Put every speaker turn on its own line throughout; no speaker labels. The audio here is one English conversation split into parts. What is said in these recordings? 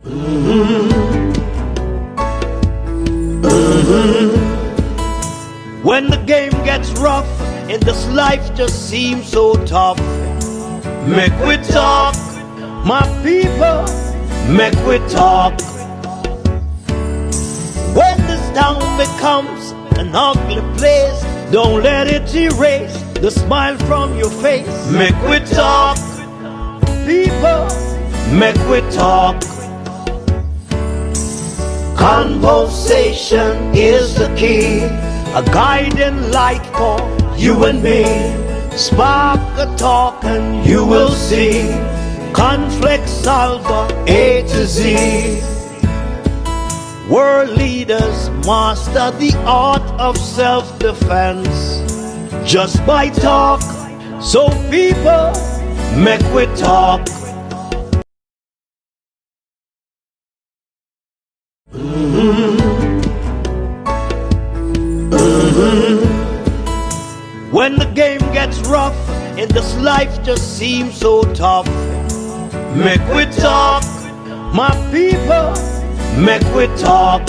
When the game gets rough and this life just seems so tough, make we talk, my people, make we talk. When this town becomes an ugly place, don't let it erase the smile from your face. Make we talk, people, make we talk. Conversation is the key, a guiding light for you and me. Spark a talk and you will see. Conflict solver A to Z. World leaders master the art of self-defense just by talk. So people, make we talk. When the game gets rough and this life just seems so tough, make we talk, my people, make we talk.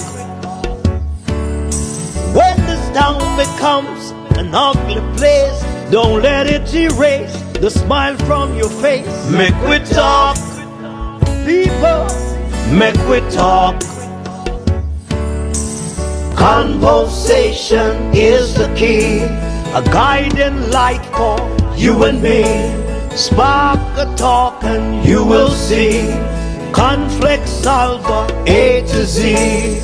When this town becomes an ugly place, don't let it erase the smile from your face. Make we talk, people, make we talk. Conversation is the key, a guiding light for you and me. Spark a talk and you will see. Conflict solver A to Z.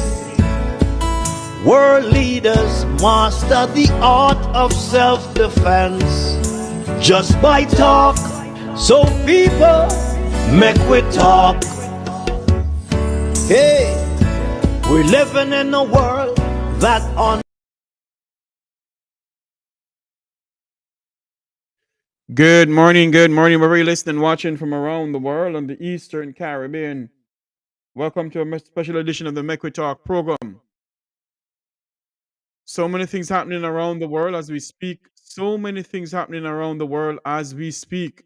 World leaders master the art of self-defense just by talk. So people, make we talk. Hey, we're living in a world that on.
Good morning, wherever you're listening, watching from around the world on the Eastern Caribbean. Welcome to a special edition of the Make We Talk program. So many things happening around the world as we speak. So many things happening around the world as we speak.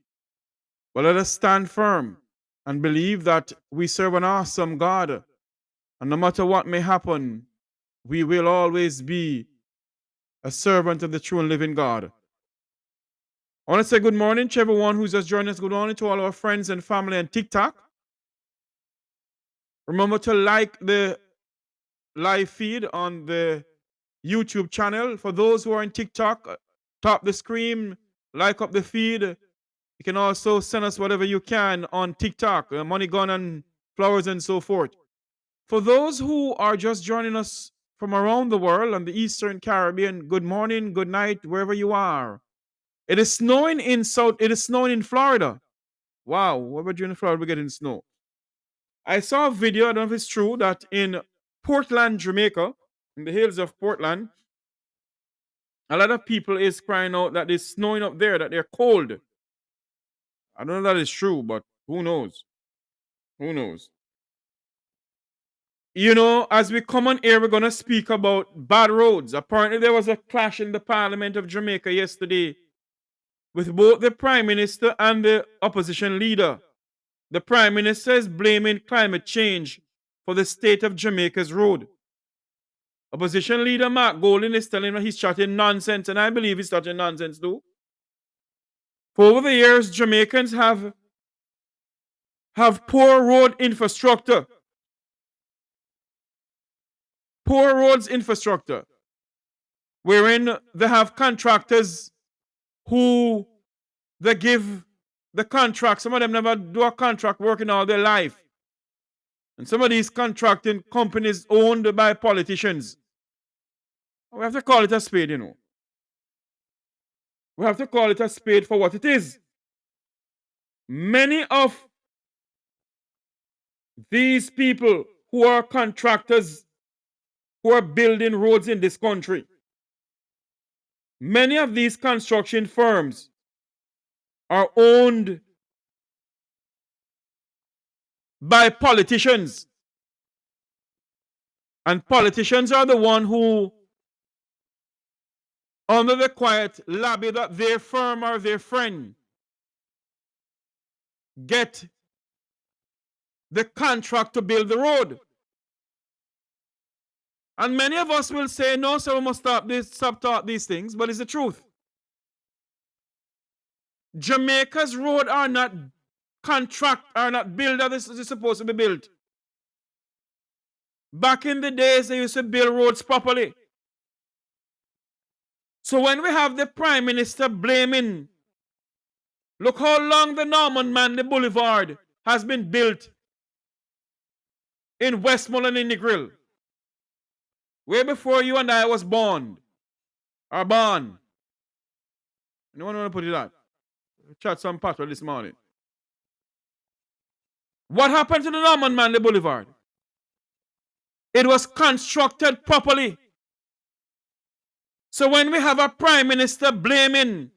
But let us stand firm and believe that we serve an awesome God. And no matter what may happen, we will always be a servant of the true and living God. I want to say good morning to everyone who's just joined us. Good morning to all our friends and family on TikTok. Remember to like the live feed on the YouTube channel. For those who are on TikTok, tap the screen, like up the feed. You can also send us whatever you can on TikTok, money, gun, and flowers, and so forth. For those who are just joining us from around the world on the Eastern Caribbean, good morning, good night, wherever you are. It is snowing in Florida. Wow, wherever you're in Florida, we're getting snow. I saw a video, I don't know if it's true, that in Portland, Jamaica, in the hills of Portland, a lot of people is crying out that it's snowing up there, that they're cold. I don't know if that is true, but who knows? Who knows? You know, as we come on here, we're going to speak about bad roads. Apparently, there was a clash in the Parliament of Jamaica yesterday with both the Prime Minister and the opposition leader. The Prime Minister is blaming climate change for the state of Jamaica's road. Opposition leader Mark Golding is telling him he's chatting nonsense, and I believe he's chatting nonsense too. For over the years, Jamaicans have poor road infrastructure. Poor roads infrastructure, wherein they have contractors who they give the contract. Some of them never do a contract working all their life. And some of these contracting companies owned by politicians. We have to call it a spade, you know. We have to call it a spade for what it is. Many of these people who are contractors who are building roads in this country, many of these construction firms are owned by politicians. And politicians are the one who, under the quiet, lobby that their firm or their friend get the contract to build the road. And many of us will say, no, sir, we must stop talk these things, but it's the truth. Jamaica's road are not built as it's supposed to be built. Back in the days, they used to build roads properly. So when we have the Prime Minister blaming, look how long the Norman Manley Boulevard has been built in Westmoreland in Negril. Way before you and I was born. Or born. Anyone want to put it out? Chat some patrol this morning. What happened to the Norman Manley Boulevard? It was constructed properly. So when we have a Prime Minister blaming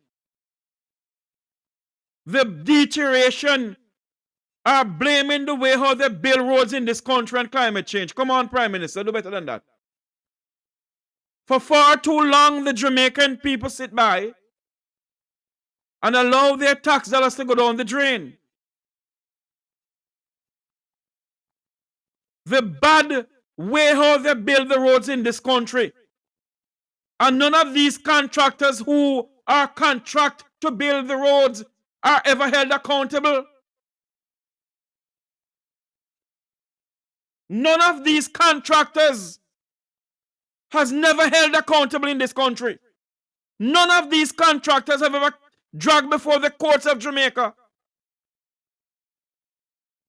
the deterioration or blaming the way how they build roads in this country and climate change, come on, Prime Minister, do better than that. For far too long, the Jamaican people sit by and allow their tax dollars to go down the drain. The bad way how they build the roads in this country. And none of these contractors who are contract to build the roads are ever held accountable. None of these contractors has never held accountable in this country. None of these contractors have ever dragged before the courts of Jamaica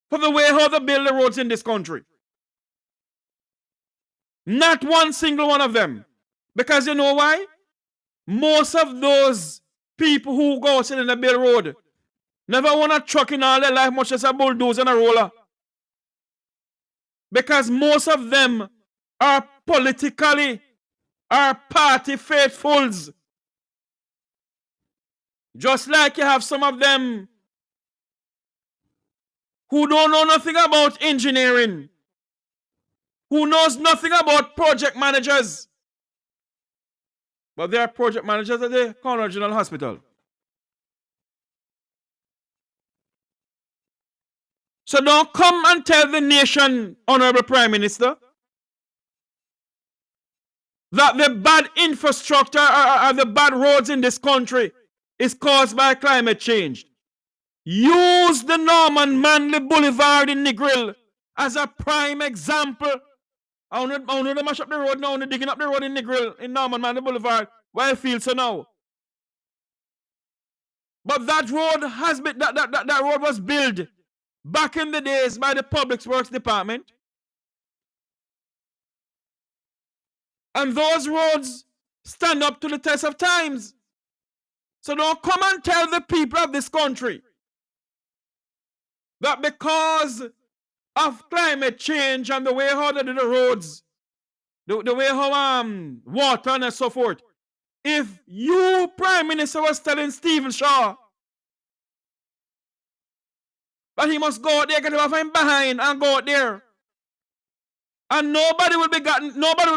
for the way how they build the roads in this country. Not one single one of them. Because you know why? Most of those people who go out in the build road never want a truck in all their life, much as a bulldozer and a roller. Because most of them are politically, are party faithfuls. Just like you have some of them who don't know nothing about engineering, who knows nothing about project managers. But they are project managers at the Corner General Hospital. So don't come and tell the nation, Honorable Prime Minister, that the bad infrastructure or the bad roads in this country is caused by climate change. Use the Norman Manley Boulevard in Negril as a prime example. I want to mash up the road now, I want to digging up the road in Negril, in Norman Manley Boulevard, where I feel so now. But that road has been, that road was built back in the days by the Public Works Department. And those roads stand up to the test of times. So don't come and tell the people of this country that because of climate change and the way how they do the roads, the way how water and so forth, if you, Prime Minister, was telling Stephen Shaw that he must go out there, get him behind and go out there, and nobody will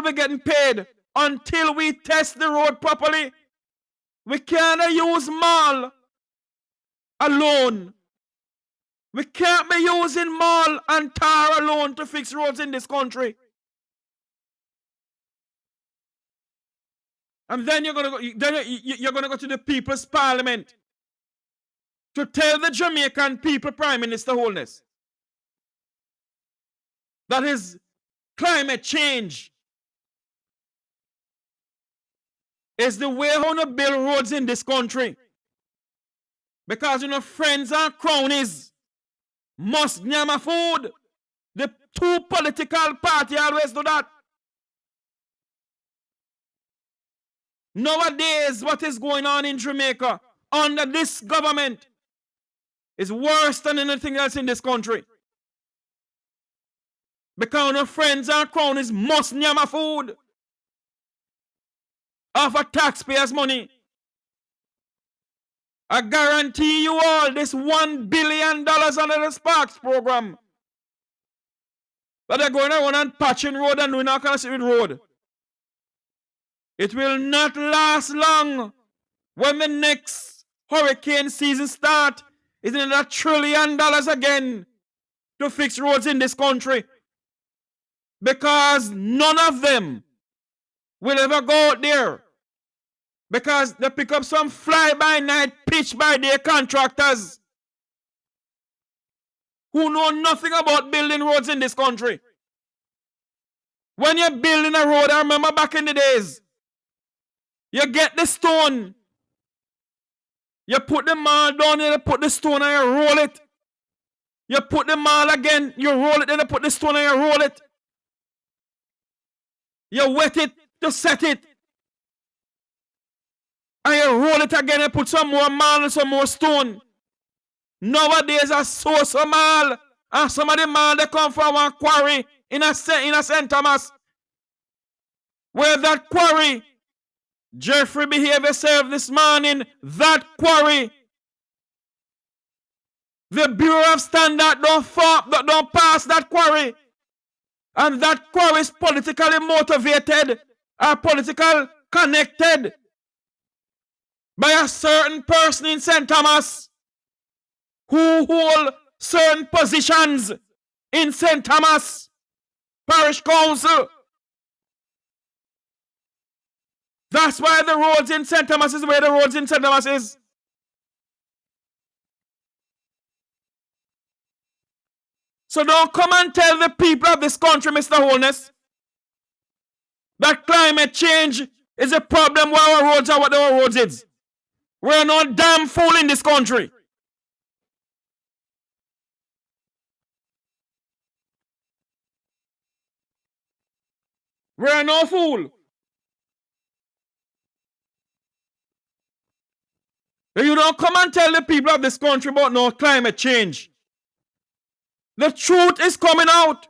be getting paid until we test the road properly. We cannot use mall alone. We can't be using mall and tar alone to fix roads in this country. And then you're gonna go to the People's Parliament to tell the Jamaican people, Prime Minister Holness, that is climate change is the way how to build roads in this country. Because friends and cronies must nyama food. The two political parties always do that. Nowadays, what is going on in Jamaica under this government is worse than anything else in this country. Because friends and cronies must nyama food off of taxpayers' money. I guarantee you all this $1 billion under the Sparks program that they're going around and patching road and doing all kinds of road. It will not last long. When the next hurricane season starts, it's another $1 trillion again to fix roads in this country. Because none of them will ever go out there. Because they pick up some fly-by-night, pitch-by-day contractors who know nothing about building roads in this country. When you're building a road, I remember back in the days, you get the stone, you put the marl down, you put the stone and you roll it. You put the marl again, you roll it, then you put the stone and you roll it. You wet it to set it. And you roll it again and put some more marl and some more stone. Nowadays, I saw some marl, and some of the marl they come from one quarry in a St. Thomas. Where that quarry, Jeffrey behaved himself this morning, that quarry, the Bureau of Standard don't pass that quarry. And that quarry is politically motivated or politically connected by a certain person in St. Thomas who hold certain positions in St. Thomas Parish Council. That's why the roads in St. Thomas is where the roads in St. Thomas is. So don't come and tell the people of this country, Mr. Holness, that climate change is a problem why our roads are what our roads is. We're no damn fool in this country. We're no fool. You don't come and tell the people of this country about no climate change. The truth is coming out.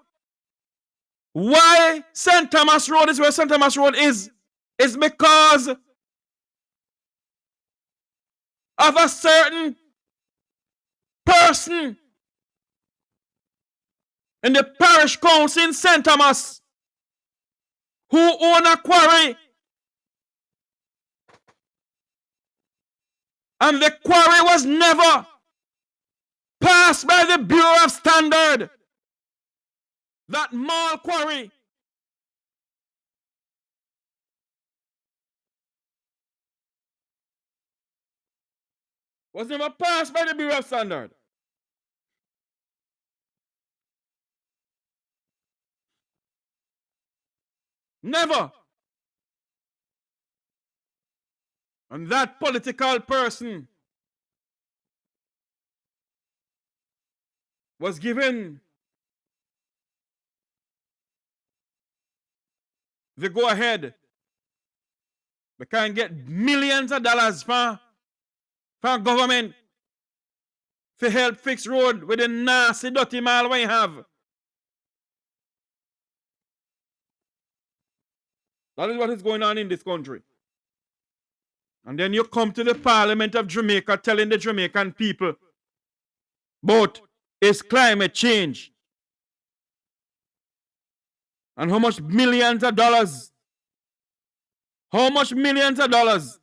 Why St. Thomas Road is where St. Thomas Road is because of a certain person in the parish council in St. Thomas who own a quarry. And the quarry was never passed by the Bureau of Standard. That mall quarry. Was never passed by the Bureau of Standard. Never. And that political person was given the go-ahead. We can get millions of dollars from government to help fix road with the nasty, dirty mile we have. That is what is going on in this country. And then you come to the Parliament of Jamaica telling the Jamaican people about its climate change. And how much millions of dollars? How much millions of dollars?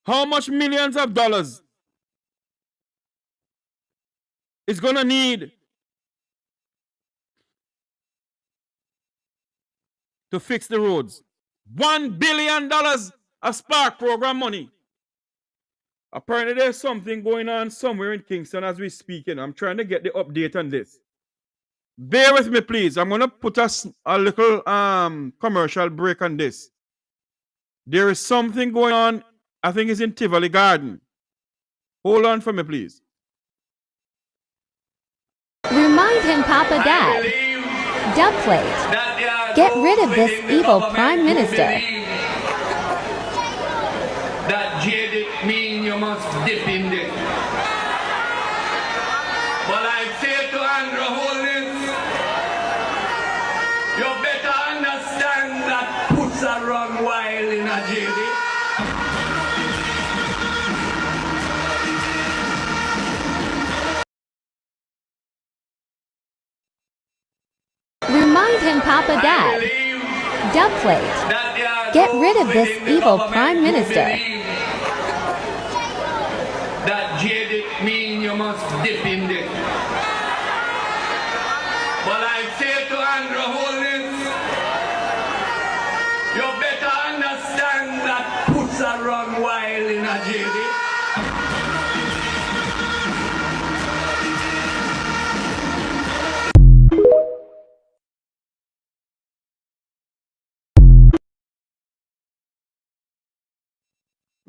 How much millions of dollars is going to need to fix the roads? $1 billion of Spark program money. Apparently there's something going on somewhere in Kingston as we speak. I'm trying to get the update on this. Bear with me, please. I'm going to put a little commercial break on this. There is something going on, I think it's in Tivoli Garden. Hold on for me, please.
Remind him, Papa Dad. Dubplate. Get rid of this evil Prime Minister.
That jaded mean you must dip in it. But I say to Andrew Holness, you better understand that puts a run wild in a jaded.
Remind him, Papa Dad. Dubplate. Get rid of this evil Prime Minister.
That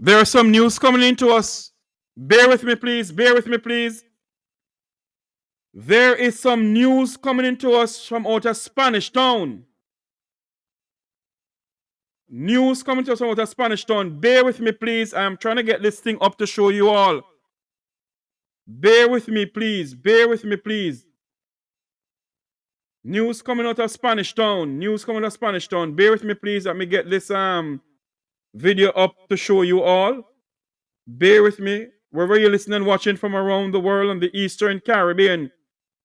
There are some news coming into us. Bear with me, please. Bear with me, please. There is some news coming into us from out of Spanish Town. News coming to us from out of Spanish Town. Bear with me, please. I am trying to get this thing up to show you all. Bear with me, please. Bear with me, please. News coming out of Spanish Town. News coming out of Spanish Town. Bear with me, please. Let me get this video up to show you all. Bear with me. Wherever you're listening, watching from around the world and the Eastern Caribbean,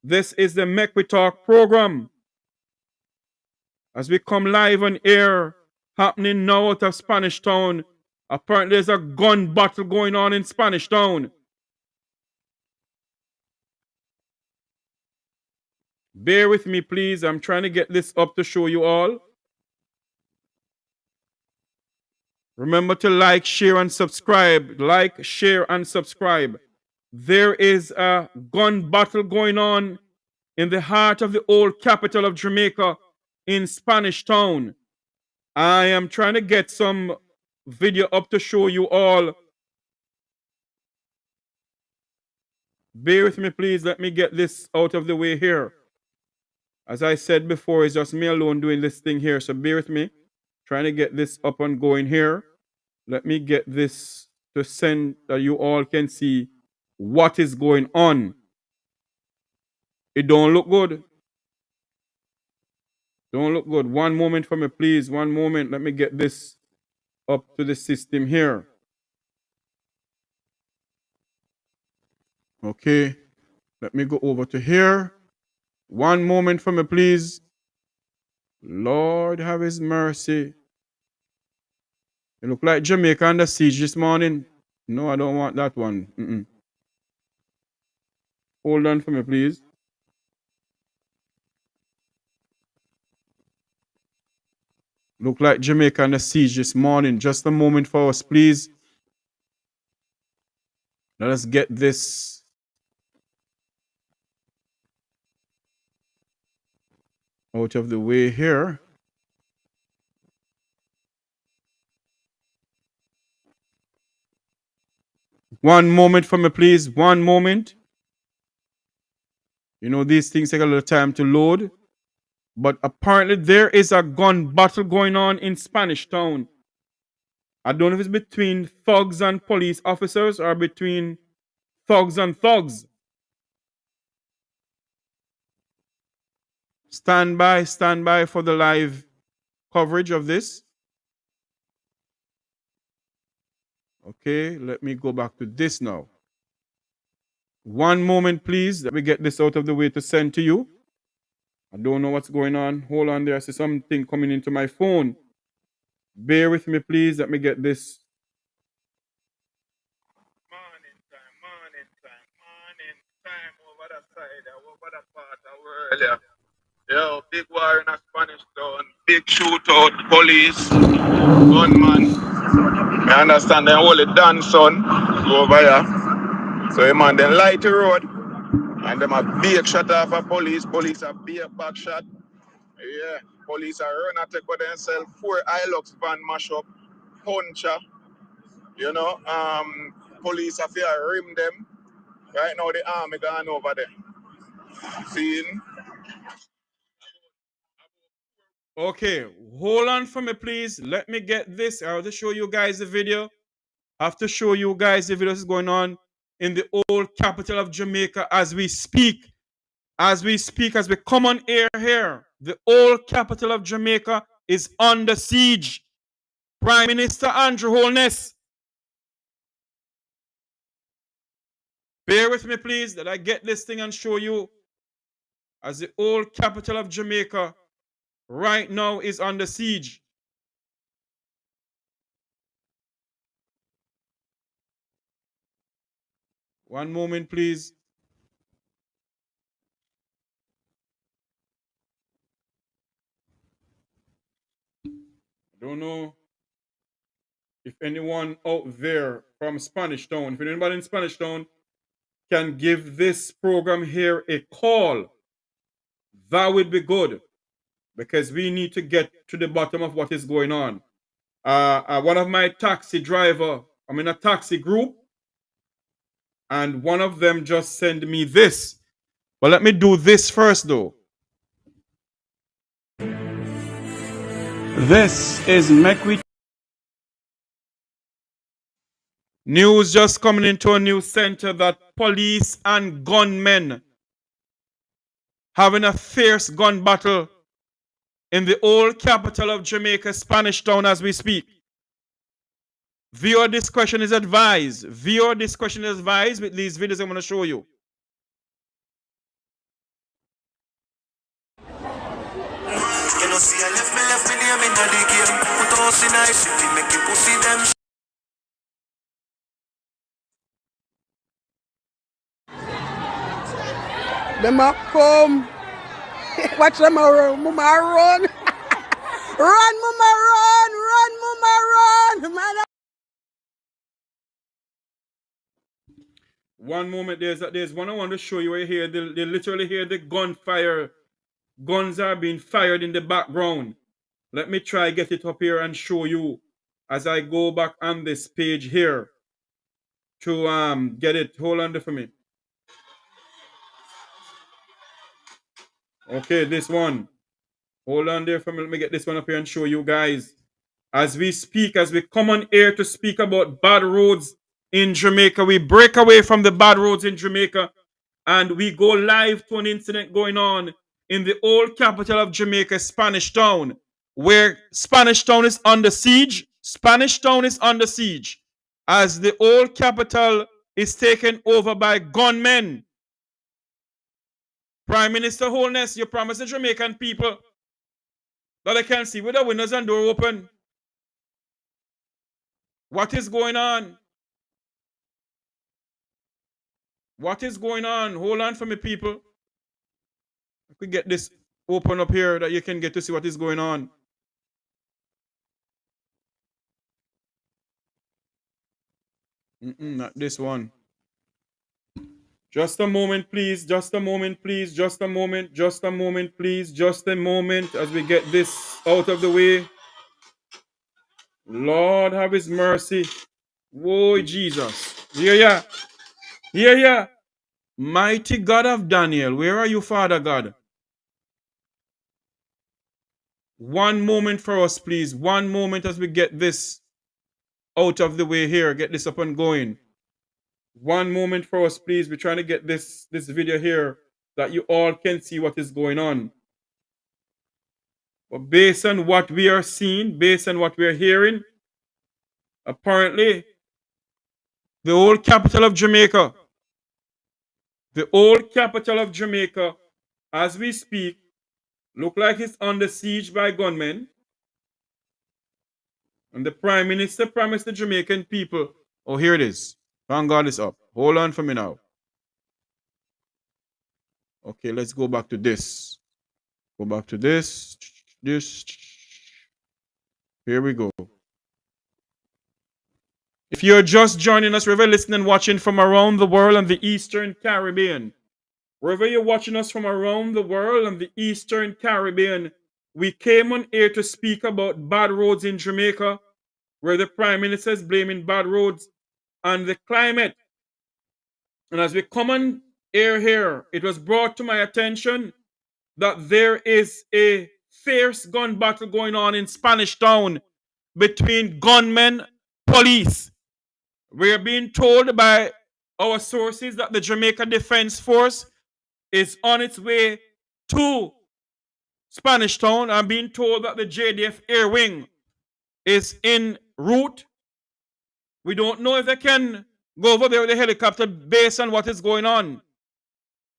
this is the Make We Talk program. As we come live on air, happening now out of Spanish Town. Apparently there's a gun battle going on in Spanish Town. Bear with me, please. I'm trying to get this up to show you all. Remember to like, share, and subscribe. Like, share, and subscribe. There is a gun battle going on in the heart of the old capital of Jamaica in Spanish Town. I am trying to get some video up to show you all. Bear with me, please. Let me get this out of the way here. As I said before, it's just me alone doing this thing here. So bear with me. Trying to get this up and going here. Let me get this to send that you all can see what is going on. It don't look good. Don't look good. One moment for me, please. One moment. Let me get this up to the system here. Okay. Let me go over to here. One moment for me, please. Lord have his mercy. It look like Jamaica under siege this morning. No, I don't want that one. Hold on for me, please. Look like Jamaica under siege this morning. Just a moment for us, please. Let us get this out of the way here. One moment for me, please. One moment. You know, these things take a little time to load. But apparently there is a gun battle going on in Spanish Town. I don't know if it's between thugs and police officers or between thugs and thugs. Stand by for the live coverage of this. Okay, let me go back to this now. One moment, please. Let me get this out of the way to send to you. I don't know what's going on. Hold on there. I see something coming into my phone. Bear with me, please. Let me get this. Morning time over that side, over that part of the world. Yo, big war in a Spanish Town, big shootout, police, gunman. I understand they only done son over here. So the man then light the road and them a big shot off of police. Police a big back shot. Yeah, police are run attack for themselves. 4 Hilux van mash up, puncher. You know, police have to rim them. Right now the army gone over there. Seeing. Okay, hold on for me, please. Let me get this. I have to show you guys the video. I have to show you guys the video that's going on in the old capital of Jamaica as we speak. As we come on air here. The old capital of Jamaica is under siege. Prime Minister Andrew Holness. Bear with me, please, that I get this thing and show you as the old capital of Jamaica right now is under siege. One moment, please. I don't know if anyone out there from Spanish Town, if anybody in Spanish Town can give this program here a call, that would be good. Because we need to get to the bottom of what is going on. One of my taxi driver I'm in a taxi group, and one of them just sent me this. But let me do this first, though.
This is Make
News just coming into a news center that police and gunmen having a fierce gun battle in the old capital of Jamaica, Spanish Town, as we speak. Viewer discretion is advised. Viewer discretion is advised with these videos I'm going to show you.
You know, see, I left me name in the game. Put us in ice, make you pussy them.
Them a come. Watch them a run. Mama run. Run, mama run. Run, mama run. Man.
One moment, there's one I want to show you right here. They literally hear the gunfire. Guns are being fired in the background. Let me try get it up here and show you as I go back on this page here to get it. Hold on there for me. Okay, this one. Hold on there for me. Let me get this one up here and show you guys. As we speak, as we come on air to speak about bad roads in Jamaica, we break away from the bad roads in Jamaica and we go live to an incident going on in the old capital of Jamaica, Spanish Town, where Spanish Town is under siege. Spanish Town is under siege as the old capital is taken over by gunmen. Prime Minister Holness, you promised the Jamaican people that they can see with the windows and door open. What is going on? What is going on? Hold on for me, people. If we get this open up here that you can get to see what is going on. Not this one. Just a moment, please. Just a moment, please. Just a moment. Just a moment, please. Just a moment as we get this out of the way. Lord have his mercy. Whoa, Jesus. Yeah. Mighty God of Daniel, where are you, Father God? One moment for us, please. One moment as we get this out of the way here. Get this up and going. One moment for us, please. We're trying to get this video here that you all can see what is going on. But based on what we are seeing, based on what we are hearing, apparently the old capital of Jamaica, as we speak, look like it's under siege by gunmen. And the Prime Minister promised the Jamaican people, oh, here it is. Thank God it's up. Hold on for me now. Okay, let's go back to this. Go back to this. Here we go. If you're just joining us, wherever you're listening and watching from around the world and the Eastern Caribbean, wherever you're watching us from around the world and the Eastern Caribbean, we came on air to speak about bad roads in Jamaica, where the Prime Minister is blaming bad roads and the climate. And as we come on air here, it was brought to my attention that there is a fierce gun battle going on in Spanish Town between gunmen, police. We are being told by our sources that the Jamaica Defense Force is on its way to Spanish Town. I'm being told that the JDF Air Wing is en route. We don't know if they can go over there with a helicopter based on what is going on.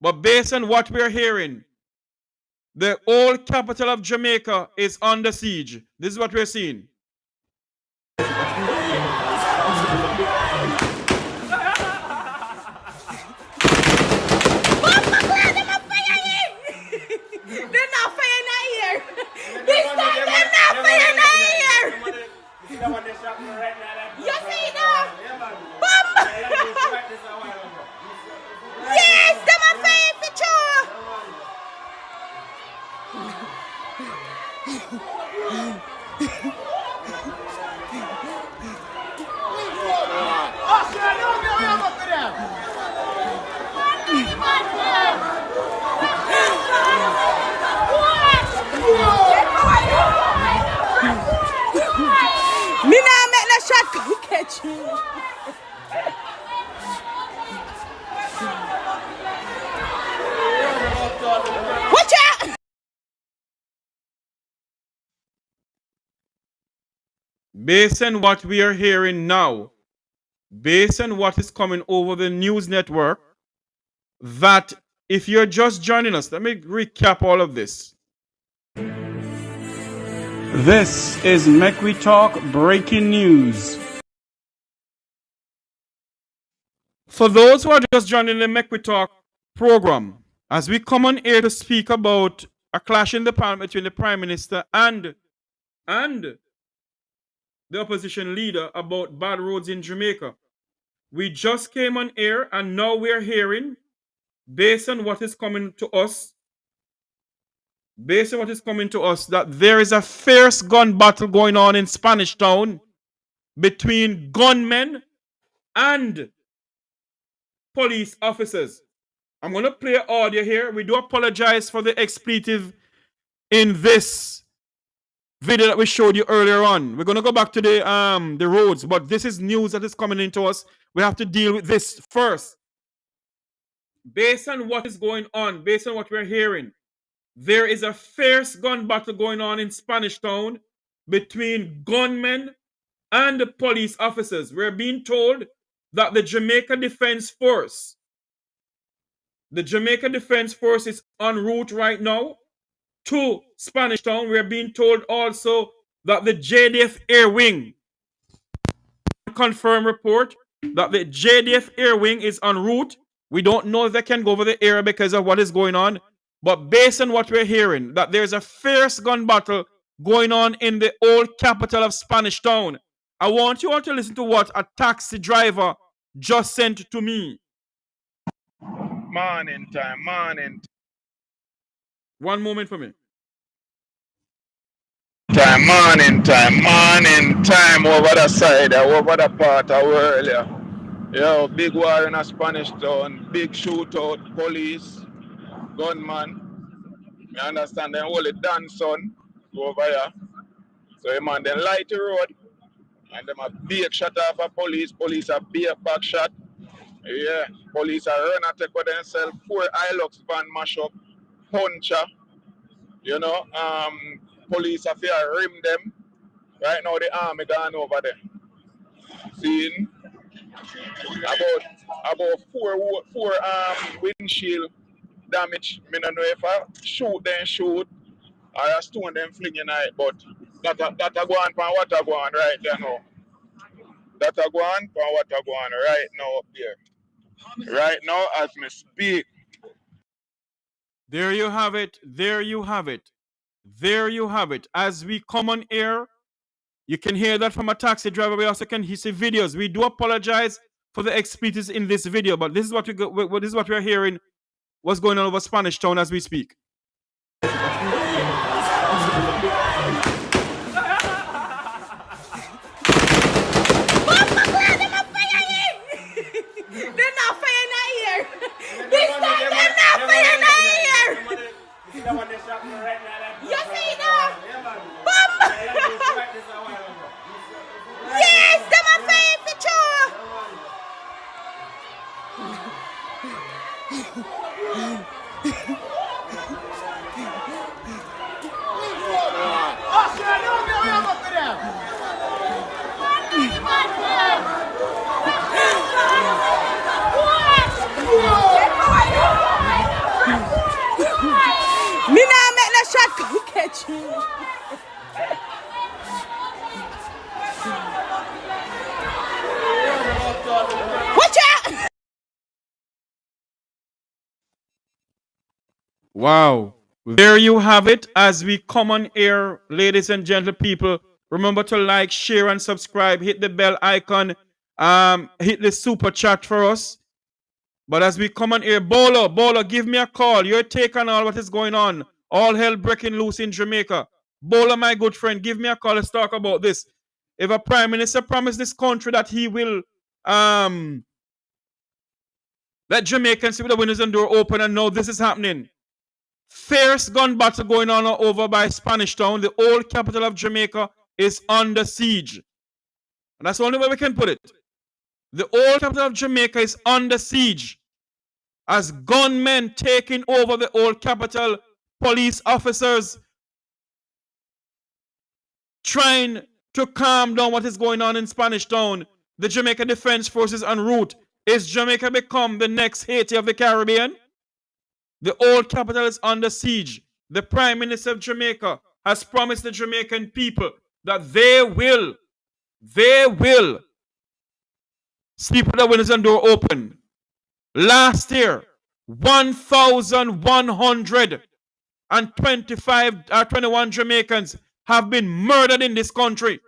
But based on what we're hearing, the old capital of Jamaica is under siege. This is what we're seeing.
You see that? Bomb! Yes, them are fire for sure.
a shot come catch you. Watch out!
Based on what we are hearing now, based on what is coming over the news network, that if you're just joining us, let me recap all of this.
This is Make We Talk Breaking News.
For those who are just joining the Make We Talk program, as we come on air to speak about a clash in the parliament between the Prime Minister and the opposition leader about bad roads in Jamaica. We just came on air and now we're hearing, based on what is coming to us, that there is a fierce gun battle going on in Spanish Town between gunmen and police officers. I'm going to play audio here. We do apologize for the expletive in this video that we showed you earlier on. We're going to go back to the roads, but this is news that is coming into us. We have to deal with this first. Based on what is going on, based on what we're hearing, there is a fierce gun battle going on in Spanish Town between gunmen and police officers. We're being told that the Jamaica Defense Force is en route right now to Spanish Town. We're being told also that the JDF Air Wing, confirmed report that the JDF Air Wing is en route. We don't know if they can go over the area because of what is going on. But based on what we're hearing, that there's a fierce gun battle going on in the old capital of Spanish Town. I want you all to listen to what a taxi driver just sent to me.
Morning time.
One moment for me.
Morning time over the side, over the part of earlier. Yo, big war in a Spanish Town, big shootout, police, gunman. You understand them only dance on over here. So you man then light the road and them a big shot off a police a big back shot. Yeah, police are run and take with themselves 4 Hilux van mash up, puncher. You know, police have to rim them. Right now the army gone over there. Seeing about four windshield damage. I don't know if I shoot then shoot or I stone them flinging it, but that a go on for what a go on right there now. That a go on for what a go on right now up there. Right now as me speak.
There you have it. As we come on air, you can hear that from a taxi driver. We also can see videos. We do apologize for the expletives in this video, but this is what we're hearing. What's going on over Spanish Town as we speak.
They're not firing out here. This time they're not firing out here. You see that? Boom! Yes, them are firing for sure.
Me nah make no shot come catch you. Watch out!
Wow. There you have it. As we come on air, ladies and gentle people, remember to like, share, and subscribe. Hit the bell icon. Hit the super chat for us. But as we come on air, Bolo, give me a call. Your take on all what is going on. All hell breaking loose in Jamaica. Bolo, my good friend, give me a call. Let's talk about this. If a prime minister promised this country that he will let Jamaicans see with the windows and door open, and now this is happening. Fierce gun battle going on over by Spanish Town. The old capital of Jamaica is under siege. And that's the only way we can put it. The old capital of Jamaica is under siege as gunmen taking over the old capital, police officers trying to calm down what is going on in Spanish Town. The Jamaica Defense Forces en route. Is Jamaica become the next Haiti of the Caribbean? The old capital is under siege. The Prime Minister of Jamaica has promised the Jamaican people that they will sleep with the windows and door open. Last year, 1,121 Jamaicans have been murdered in this country.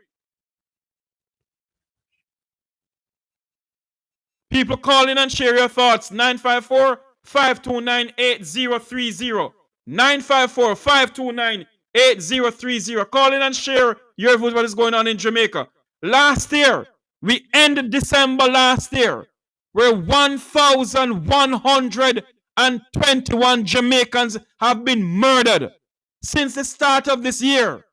People call in and share your thoughts. 954-529-8030. 954-529-8030. Call in and share your views what is going on in Jamaica. Last year, we ended December last year, where 1,121 Jamaicans have been murdered. Since the start of this year,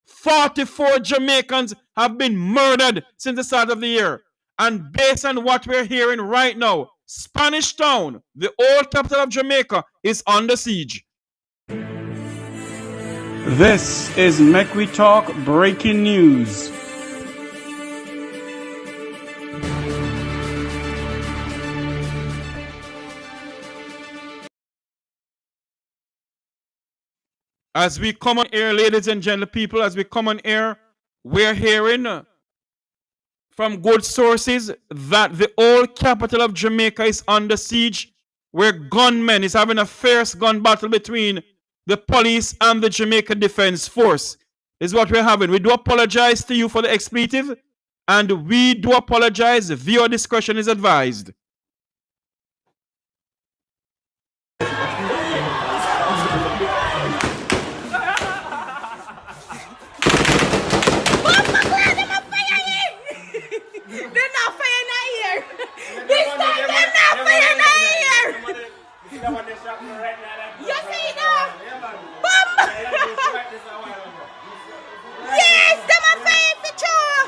44 Jamaicans have been murdered since the start of the year. And based on what we're hearing right now, Spanish Town, the old capital of Jamaica, is under siege.
This is Make We Talk breaking news.
As we come on air, ladies and gentlemen, people, as we come on air, we're hearing from good sources that the old capital of Jamaica is under siege, where gunmen is having a fierce gun battle between the police and the Jamaica Defense Force. Is what we're having. We do apologize to you for the expletive, and we do apologize. Viewer discretion is advised.
This time they're not firing out here. You see that? Boom! Yes, them are firing for sure.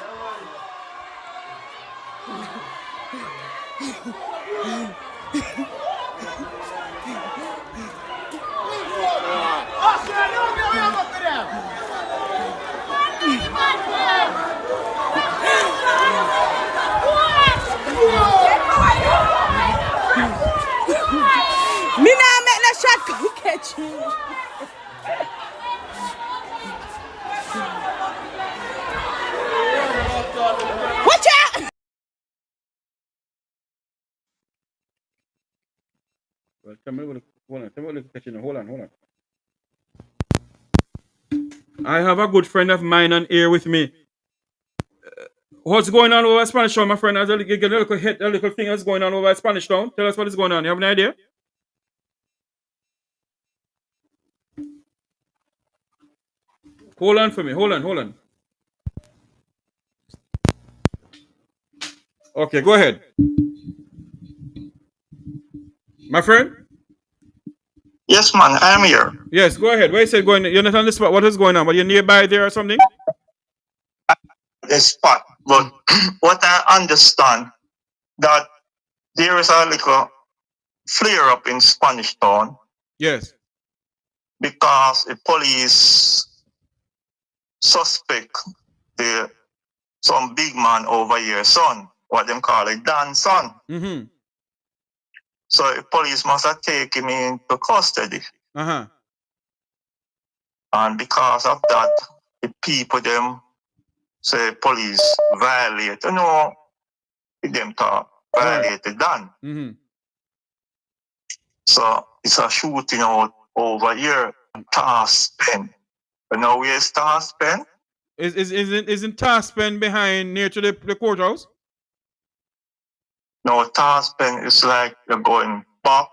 Me now make the shot go catch you. Watch out!
Well, tell me what catching. Hold on. I have a good friend of mine on air with me. What's going on over Spanish Town, my friend? As a little thing that's going on over Spanish Town. Tell us what is going on. You have an idea? Hold on for me. Hold on. Okay, go ahead. My friend?
Yes, man, I am here.
Yes, go ahead. Where you said going? You're not on the spot. What is going on? But you're nearby there or something?
The spot, but what I understand that there is a little flare up in Spanish Town.
Yes.
Because the police suspect some big man over here, son, what them call it, Dan son.
Mm-hmm.
So the police must have taken him into custody.
Uh-huh.
And because of that, the people them say police violate, them talk, violated Dan.
Mm-hmm.
So it's a shooting out over here in Taspen. You know where's Taspen?
Isn't Taspen behind near to the courthouse?
No, Taspen is like you're going back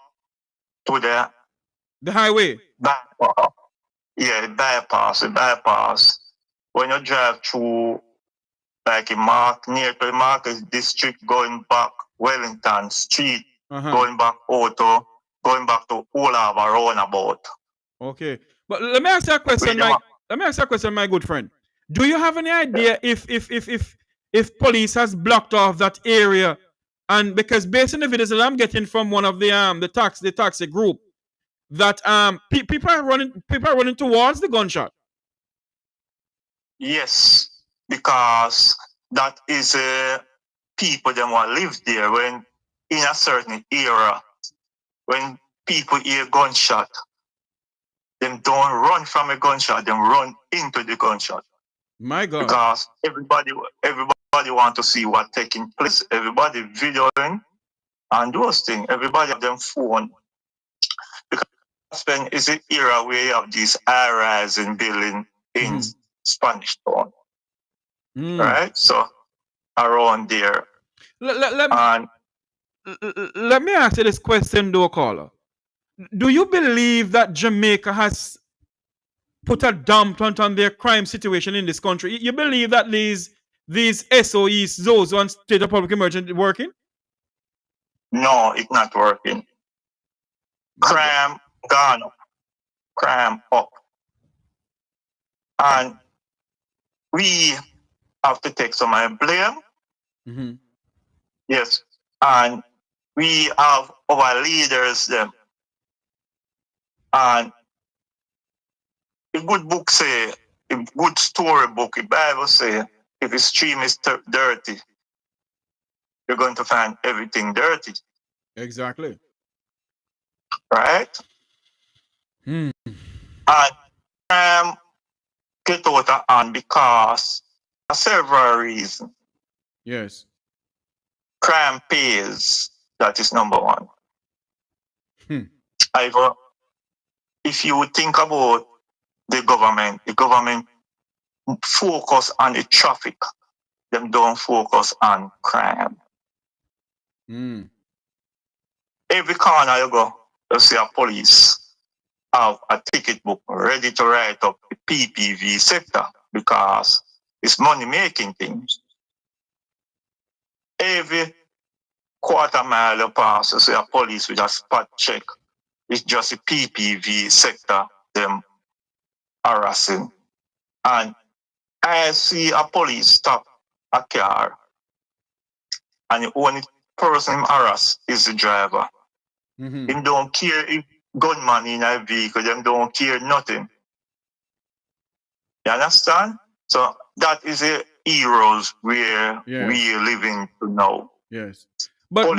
to the
highway.
Bypass. Yeah, the bypass. When you drive through like near to the Marcus district, going back Wellington Street, going back to Olava roundabout.
Okay. But let me ask you a question, my good friend. Do you have any idea if if police has blocked off that area, and because based on the videos that I'm getting from one of the taxi group, that people are running towards the gunshot.
Yes, because that is people them want live there when in a certain era when people hear gunshot, them don't run from a gunshot, them run into the gunshot.
My God.
Because everybody want to see what taking place. Everybody videoing and those things. Everybody have them phone. Because it's an era where you have these high-rise and building in Spanish Town. Right? So around there.
Let me ask you this question, though, caller. Do you believe that Jamaica has put a damp on their crime situation in this country? You believe that these SOEs, those on state of public emergency, working?
No, it's not working. Crime gone up. Crime up. And we have to take some of the blame. Yes. And we have our leaders them. And a good book say, a good story book, a Bible say, if a stream is dirty, you're going to find everything dirty.
Exactly.
Right? And get out of hand because of several reasons.
Yes.
Crime pays. That is number one. If you think about the government focus on the traffic. Them don't focus on crime. Every corner you go, you see a police have a ticket book ready to write up the PPV sector because it's money making things. Every quarter mile you pass, you see a police with a spot check. It's just a PPV sector them harassing. And I see a police stop a car and the only person him harass is the driver. Him don't care if gunman in a vehicle, them don't care nothing. You understand? So that is a heroes where we are living to now.
Yes. But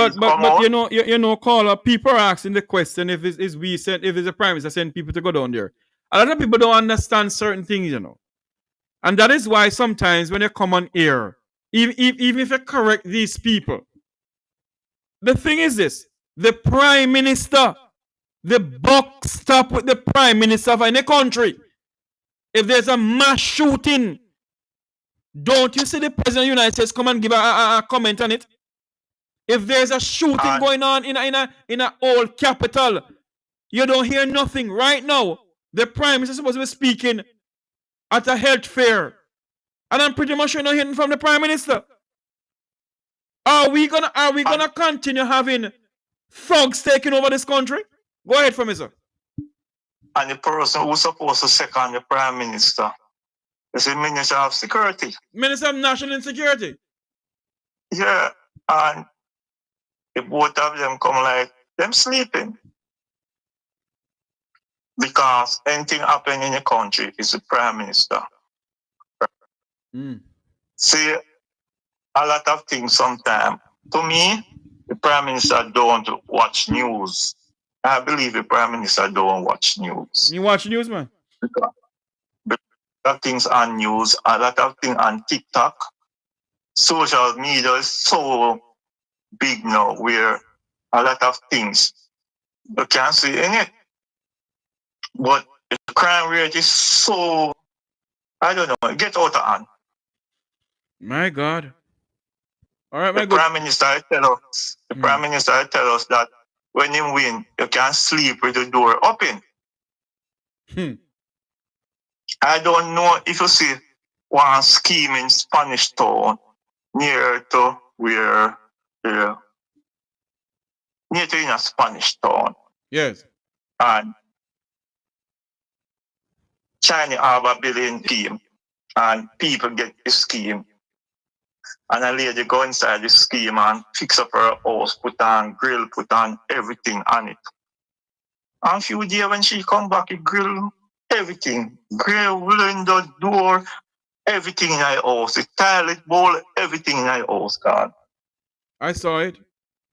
you know, caller, people are asking the question if it's a prime minister send people to go down there. A lot of people don't understand certain things, you know. And that is why sometimes when you come on air, even if you correct these people, the thing is this: the prime minister, the buck stop with the prime minister of any country. If there's a mass shooting, don't you see the president of the United States come and give a comment on it? If there's a shooting going on in a old capital, you don't hear nothing. Right now, the prime minister is supposed to be speaking at a health fair, and I'm pretty much sure not hearing from the prime minister. Are we gonna continue having thugs taking over this country? Go ahead for me, sir.
And the person who's supposed to second the prime minister is the Minister of Security.
Minister of National Security.
Yeah, and the both of them come like them sleeping. Because anything happen in the country is the prime minister. See, a lot of things sometimes. To me, the prime minister don't watch news. I believe the prime minister don't watch news.
You watch news, man?
Because a lot of things on news, a lot of things on TikTok. Social media is so big now where a lot of things you can't see in it. But the crime rate is so, I don't know, get out of hand.
My God. All right,
the prime minister tell us. The prime minister tell us that when you win, you can't sleep with the door open. I don't know if you see one scheme in Spanish Town near to where near to in a Spanish Town.
Yes.
And China have a billion scheme and people get the scheme. And a lady go inside the scheme and fix up her house, put on grill, put on everything on it. And a few days when she come back, it grill everything. Grill, window, door, everything in her house. The toilet bowl, everything in her house, God.
I saw it.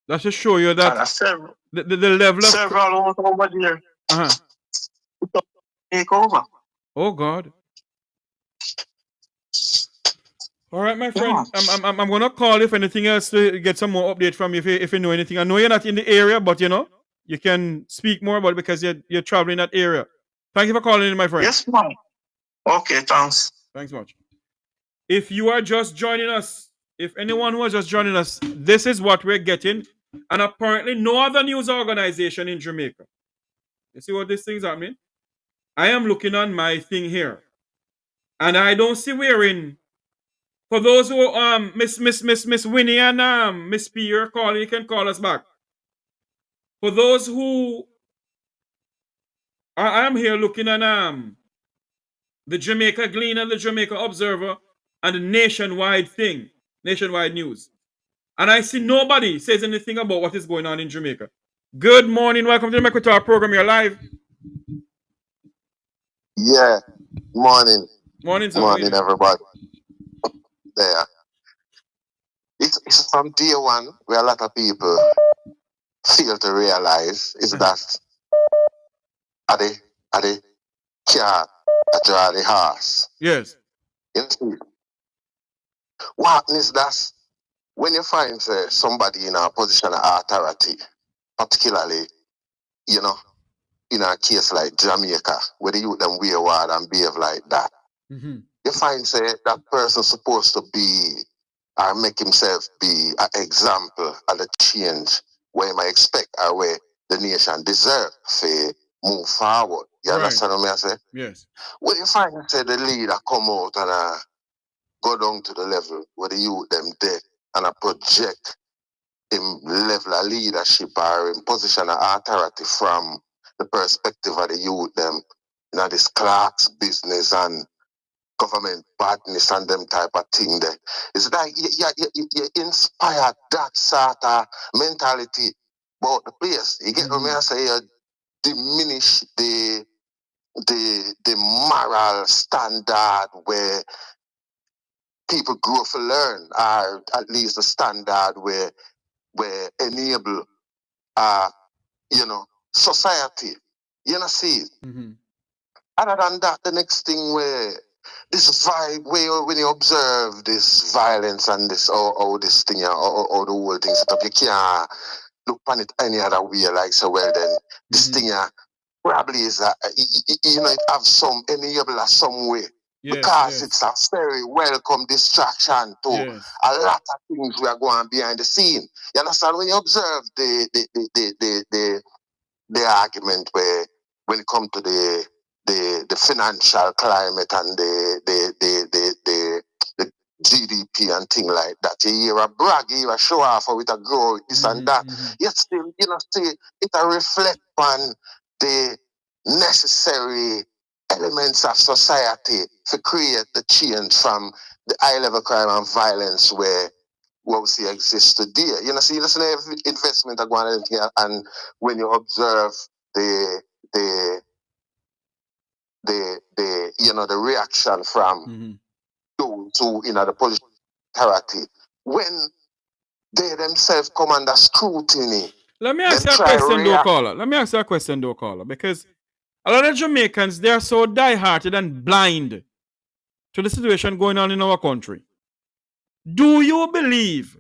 That should show you that
several,
the level of
several house over there. Take over.
Oh God. All right, my friend. I'm gonna call if anything else to get some more update from you if you know anything. I know you're not in the area, but you know you can speak more about it because you're traveling that area. Thank you for calling in, my friend.
Yes, ma'am. Okay, thanks.
Thanks much. If you are just joining us, if anyone who is just joining us, this is what we're getting, and apparently no other news organization in Jamaica. You see what these things are mean? I am looking on my thing here, and I don't see wherein. For those who Miss Winnie and Miss P, you're calling, you can call us back. For those who I am here looking at the Jamaica Gleaner, the Jamaica Observer, and the nationwide thing, nationwide news. And I see nobody says anything about what is going on in Jamaica. Good morning, welcome to the Make Talk program. You're live.
Yeah, morning.
Morning, sir.
Morning, everybody. There. It's from day one where a lot of people fail to realize is that are they car that draw the horse.
Yes.
You see? What is that when you find somebody in a position of authority, particularly, you know, in a case like Jamaica, where the youth them wayward and behave like that, you find that person supposed to be or make himself be an example of the change where he might expect or where the nation deserve to move forward. You understand what I say?
Yes.
When you find the leader come out and go down to the level where the youth them there and project him level of leadership or in position of authority from the perspective of the youth them, you know, this clerks business and government badness and them type of thing there. It's like you inspire that sort of mentality about the place. You get what I say? You diminish the moral standard where people grow to learn, or at least the standard where enable you know, society. You know, see. Other than that, the next thing where this vibe, where when you observe this violence and this or this thing, or the whole thing set up, you can't look on it any other way. Like so, well then this thing probably is you know, it have some enabler some way. Because it's a very welcome distraction to a lot of things we are going behind the scene. You understand? When you observe the argument where when it comes to the financial climate and the GDP and thing like that, you hear a brag, you hear a show off with a grow, this and that. Yet still, you know, see it a reflect on the necessary elements of society to create the change from the high level crime and violence where what we see exists today. You know, see, listen, investment are going on here, and when you observe the you know, the reaction from those who, you know, the political authority, when they themselves come under scrutiny.
Let me ask you a question, though, caller. Let me ask you a question, though, caller, because a lot of Jamaicans, they are so die-hearted and blind to the situation going on in our country. Do you believe,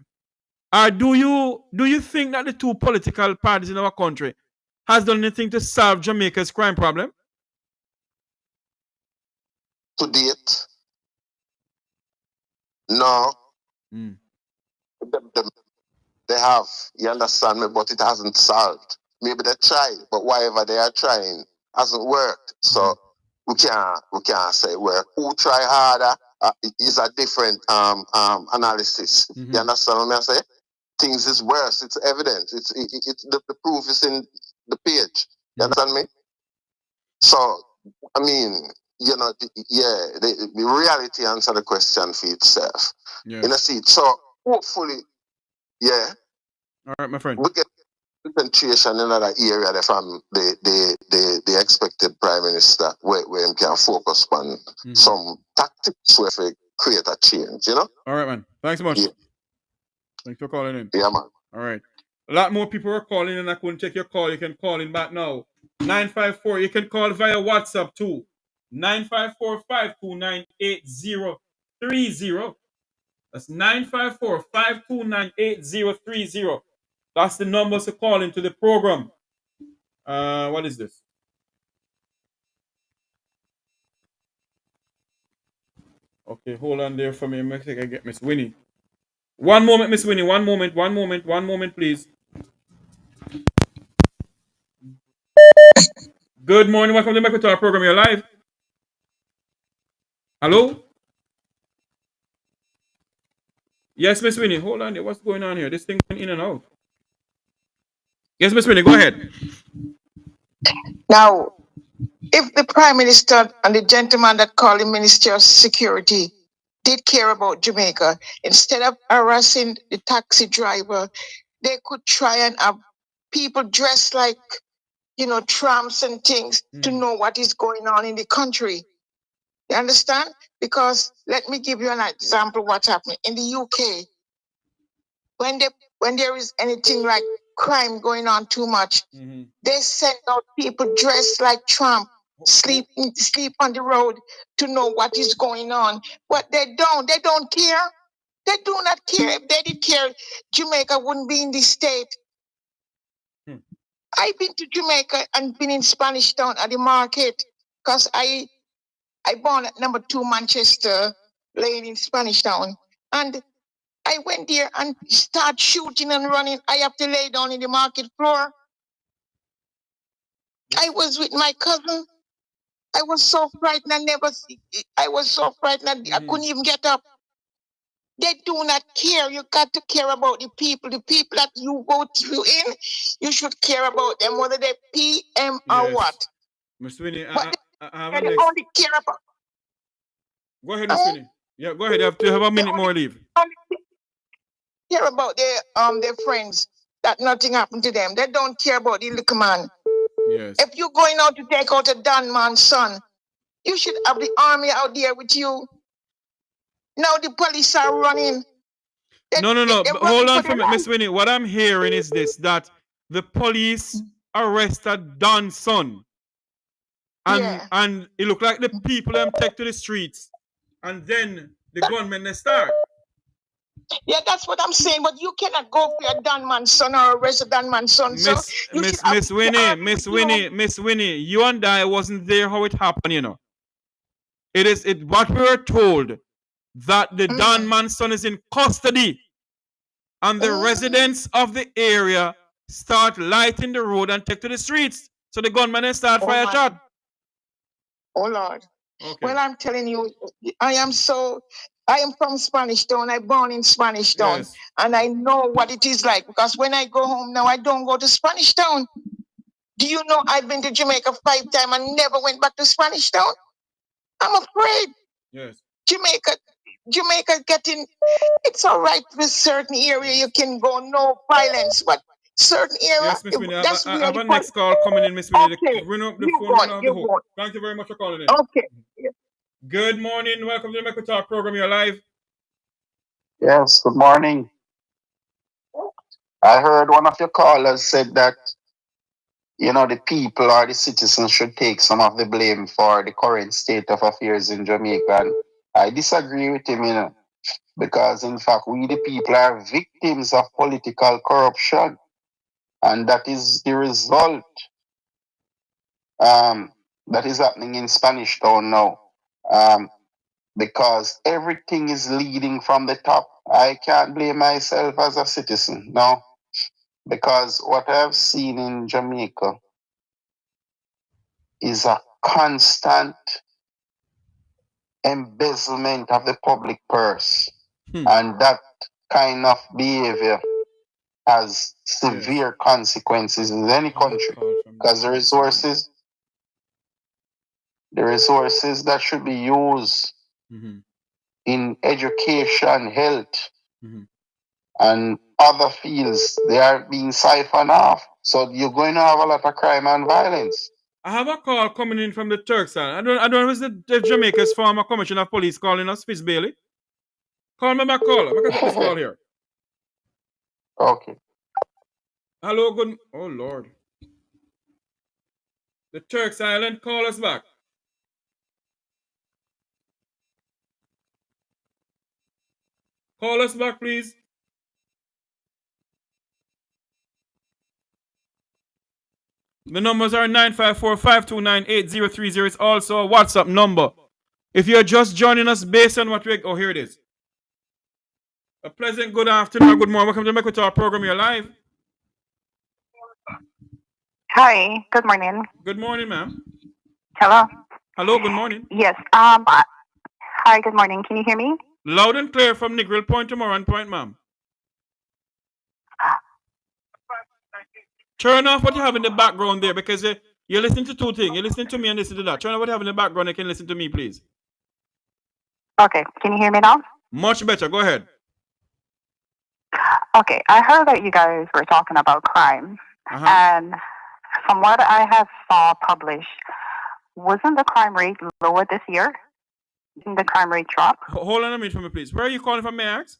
or do you think that the two political parties in our country has done anything to solve Jamaica's crime problem?
To date, no. They have, you understand me, but it hasn't solved. Maybe they try, but whatever they are trying hasn't worked. So we can't say work. Who try harder is a different analysis. You understand what I say? Things is worse. It's evident. It's the proof is in the page. You understand me? So I mean, you know, the reality answer the question for itself.
Yeah.
You know, see, so hopefully, yeah.
All right, my friend.
We get concentration in another area from the expected prime minister where he can focus on some tactics where we create a change, you know?
All right, man. Thanks so much.
Yeah.
Thanks for calling in.
Yeah, man.
All right. A lot more people are calling and I couldn't take your call. You can call in back now. 954. You can call via WhatsApp too. 954-529-8030. That's 954-529-8030. That's the numbers to call into the program. What is this? Okay, hold on there for me. I think I get Miss Winnie. One moment, Miss Winnie. One moment, please. Good morning. Welcome to the Equator program. You're live. Hello? Yes, Miss Winnie. Hold on there. What's going on here? This thing went in and out. Yes, Miss Winnie. Go ahead.
Now, if the Prime Minister and the gentleman that called the Minister of Security did care about Jamaica, instead of harassing the taxi driver, they could try and have people dressed like, tramps and things to know what is going on in the country. You understand? Because let me give you an example of what's happening. In the UK, when there is anything like crime going on too much, they send out people dressed like Trump, sleep on the road to know what is going on. But they don't care. They do not care. If they did care, Jamaica wouldn't be in this state. I've been to Jamaica and been in Spanish Town at the market because I born at number 2 Manchester Lane in Spanish Town. And I went there and start shooting and running. I have to lay down in the market floor. I was with my cousin. I was so frightened. I was so frightened. I couldn't even get up. They do not care. You got to care about the people. The people that you go through in, you should care about them, whether they're PM or what.
Miss Winnie,
But
I have
they
a next.
only care about.
Go ahead, Miss Winnie. Yeah, go ahead. You have to have a minute more leave.
Care about their friends that nothing happened to them. They don't care about the little man.
Yes.
If you're going out to take out a done man's son, you should have the army out there with you. Now the police are running.
No. Hold on for me, Miss Winnie. What I'm hearing is this: that the police arrested Don's son, and it looked like the people them take to the streets, and then the gunmen they start.
Yeah, that's what I'm saying. But you cannot go for a done man's son or arrest a done man's son.
Miss Winnie, you and I wasn't there how it happened, you know. What we were told that the Don man's son is in custody, and the residents of the area start lighting the road and take to the streets. So the gunmen then start fire shot.
Oh Lord. Okay. Well, I'm telling you, I am from Spanish Town. I born in Spanish Town. Yes. And I know what it is like, because when I go home now, I don't go to Spanish Town. Do you know I've been to Jamaica 5 times and never went back to Spanish Town? I'm afraid.
Yes.
Jamaica getting, it's all right with certain area you can go, no violence, but certain area.
Yes, Miss Winnie, I have a next call coming in, Miss Winnie.
Okay.
The phone run off the hook. Thank you very much for calling in.
Okay.
Good morning. Welcome to the Equator Talk program. You're live.
Yes, good morning. I heard one of your callers said that, the people or the citizens should take some of the blame for the current state of affairs in Jamaica. And I disagree with him, because in fact, we the people are victims of political corruption. And that is the result that is happening in Spanish Town now. Because everything is leading from the top. I can't blame myself as a citizen, no. Because what I've seen in Jamaica is a constant embezzlement of the public purse. And that kind of behavior has severe consequences in any country, because the resources the resources that should be used in education, health, and other fields, they are being siphoned off. So you're going to have a lot of crime and violence.
I have a call coming in from the Turks. I don't know if it's the Jamaica's former commissioner of police calling us, Fitz Bailey. Call me back, call. I'm going to take this call here.
Okay.
Hello, good. Oh, Lord. The Turks Island, call us back. Call us back, please. The numbers are 954-529-8030. It's also a WhatsApp number. If you're just joining us based on what we... Oh, here it is. A pleasant good afternoon or good morning. Welcome to Make Talk program. You're live.
Hi, good morning.
Good morning, ma'am.
Hello.
Hello, good morning.
Yes. Hi, good morning. Can you hear me?
Loud and clear from Negril Point to Moran Point, ma'am. Turn off what you have in the background there because you're listening to two things. You're listening to me and listening to that. Turn off what you have in the background and you can listen to me, please.
Okay. Can you hear me now?
Much better. Go ahead.
Okay. I heard that you guys were talking about crime. And from what I have saw published, wasn't the crime rate lower this year? Didn't the crime rate drop?
Hold on a minute for me, please. Where are you calling from, may I ask?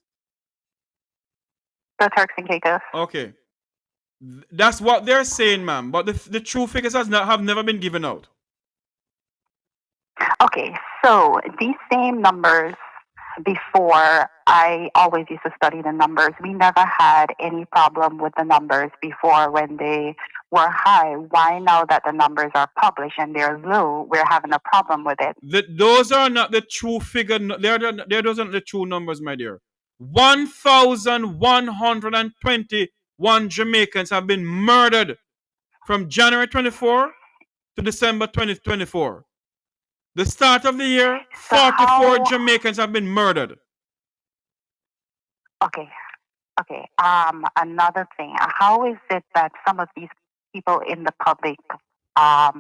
The Turks and Caicos.
Okay. That's what they're saying, ma'am. But the true figures have never been given out.
Okay, so these same numbers before, I always used to study the numbers. We never had any problem with the numbers before when they were high. Why now that the numbers are published and they're low, we're having a problem with it?
Those are not the true figure. Those aren't the true numbers, my dear. 1,121 Jamaicans have been murdered from January 24 to December 2024. The start of the year, 44 Jamaicans have been murdered.
Okay. Another thing. How is it that some of these people in the public are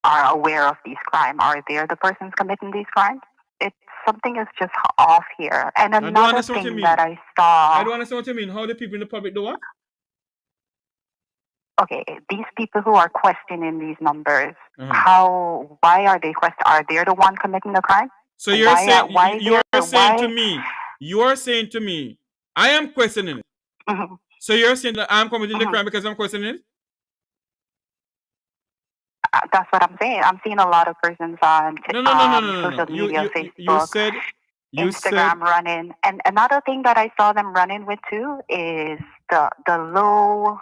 aware of these crimes? Are they the persons committing these crimes? Something is just off here. And another thing that I saw...
I don't understand what you mean. How do people in the public do what?
Okay, these people who are questioning these numbers, why are they questioning? Are they the one committing the crime?
So you're saying to me, I am questioning it. So you're saying that I'm committing the crime because I'm questioning it?
That's what I'm saying. I'm seeing a lot of persons on social media, Facebook, Instagram running. And another thing that I saw them running with too is the low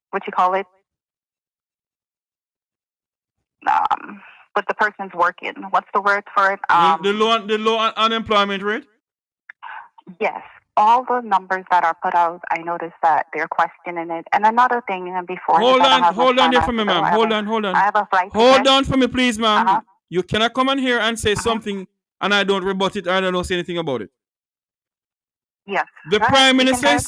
what you call it? But the person's working. What's the word for it?
The low unemployment rate?
Yes. All the numbers that are put out, I noticed that they're questioning it. And another thing before...
Hold on there for me, ma'am. Hold on.
I have a flight
Hold
ticket.
on for me, please, ma'am. You cannot come in here and say something and I don't rebut it or I don't say anything about it.
Yes.
The Prime Minister is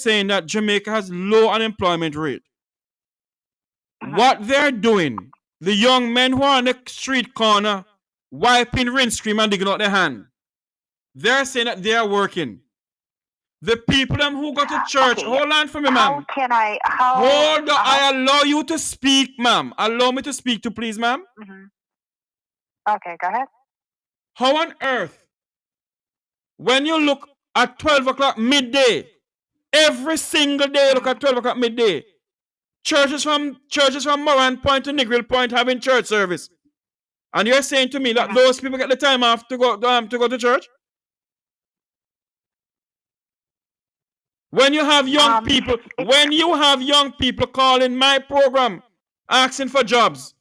saying that Jamaica has low unemployment rate. What they're doing, the young men who are on the street corner wiping rinse cream and digging out their hand, they're saying that they are working. The people who go to church, hold on for me, ma'am.
Hold on,
I allow you to speak, ma'am. Allow me to speak to, please, ma'am.
Okay, go ahead.
How on earth, when you look at 12 o'clock midday, every single day you look at 12 o'clock midday, churches from Moran Point to Negril Point having church service. And you're saying to me that those people get the time off to go to church? When you have young people calling my program asking for jobs,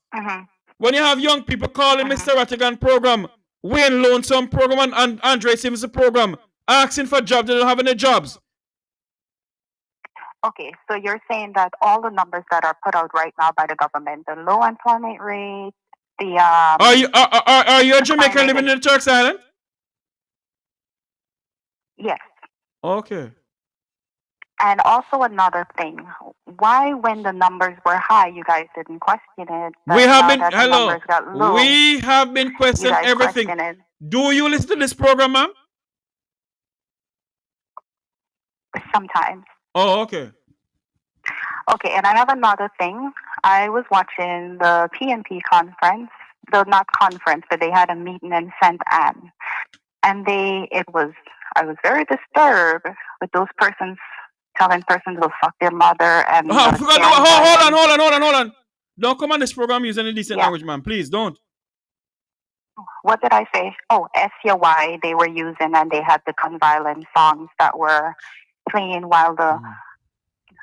when you have young people calling Mr. Rattigan program, Wayne Lonesome program and Andre Sims program asking for jobs, they don't have any jobs.
Okay, so you're saying that all the numbers that are put out right now by the government, the low employment rate, the
Are you a Jamaican living in the Turks Island?
Yes.
Okay.
And also another thing, why when the numbers were high, you guys didn't question it?
We have been,
that the
hello,
numbers got low,
we have been
you
questioning
guys
everything.
question it.
Do you listen to this program, ma'am?
Sometimes.
Oh, okay.
Okay, and I have another thing. I was watching the PNP conference, not conference, but they had a meeting in St. Anne. And I was very disturbed with those persons telling persons to fuck their mother and
hold on. Don't come on this program using a decent language, man. Please don't.
What did I say? Oh, SUY they were using, and they had the gun violence songs that were playing while the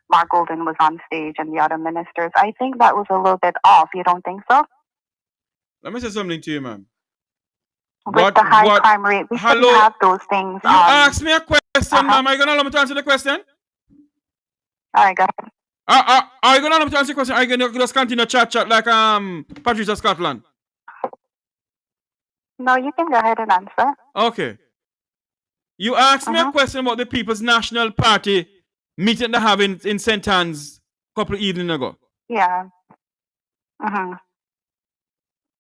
Mark Golden was on stage and the other ministers. I think that was a little bit off. You don't think so?
Let me say something to you, man.
With the high crime rate, we shouldn't have those things.
You asked me a question, ma'am. Are you gonna allow me to answer the question?
All right, go ahead.
Are you gonna allow me to answer the question? Are you gonna just continue chat like Patricia Scotland?
No, you can go ahead and answer.
Okay. You asked me a question about the People's National Party meeting they have in St. Anne's a couple of evenings ago.
Yeah.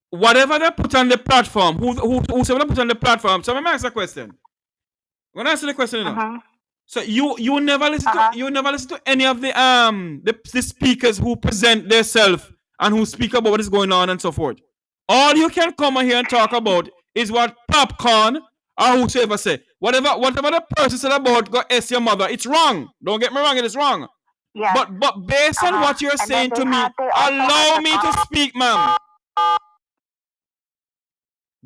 Whatever they put on the platform, whoever they put on the platform. So let me ask a question. I'm gonna answer the question now. So you never listen to any of the speakers who present themselves and who speak about what is going on and so forth. All you can come here and talk about is what Popcorn or whoever say. Whatever the person said about go ask your mother, it's wrong. Don't get me wrong, it is wrong.
Yeah.
But based on what you're saying to me, allow me to speak, ma'am.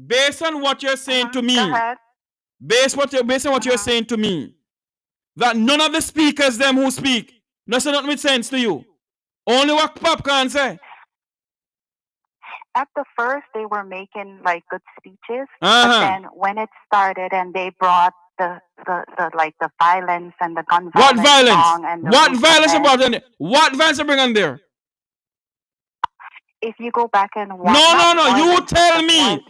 Based on what you're saying to me, based on what you're saying to me, that none of the speakers them who speak, does not make sense to you. Only what Popcorn say.
At the first, they were making like good speeches, but then when it started and they brought the violence and the gun violence.
What violence?
Song and
What violence about it? What violence are bringing there?
If you go back and watch.
No. You tell me.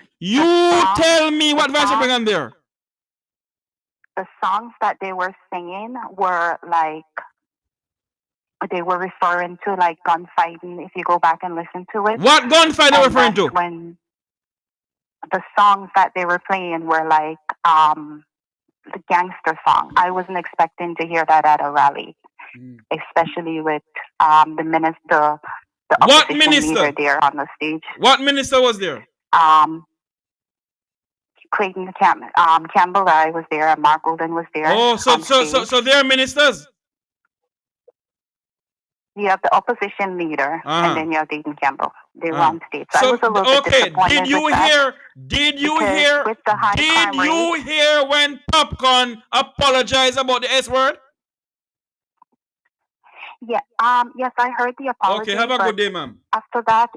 Tell me what violence are bringing there.
The songs that they were singing were like. They were referring to like gunfighting. If you go back and listen to it.
What gunfight they were referring to?
When the songs that they were playing were like the gangster song. I wasn't expecting to hear that at a rally, especially with the minister, the opposition leader there on the stage.
What minister was there?
Clayton Campbell, I was there, and Mark Golden was there.
Oh, so they're ministers.
You have the opposition leader, and then you have Clayton Campbell. They were on stage. So I was a little bit disappointed.
Did you hear when Popcorn apologized about the S word?
Yeah. Yes, I heard the apology.
Okay, have a good day, ma'am.
After that,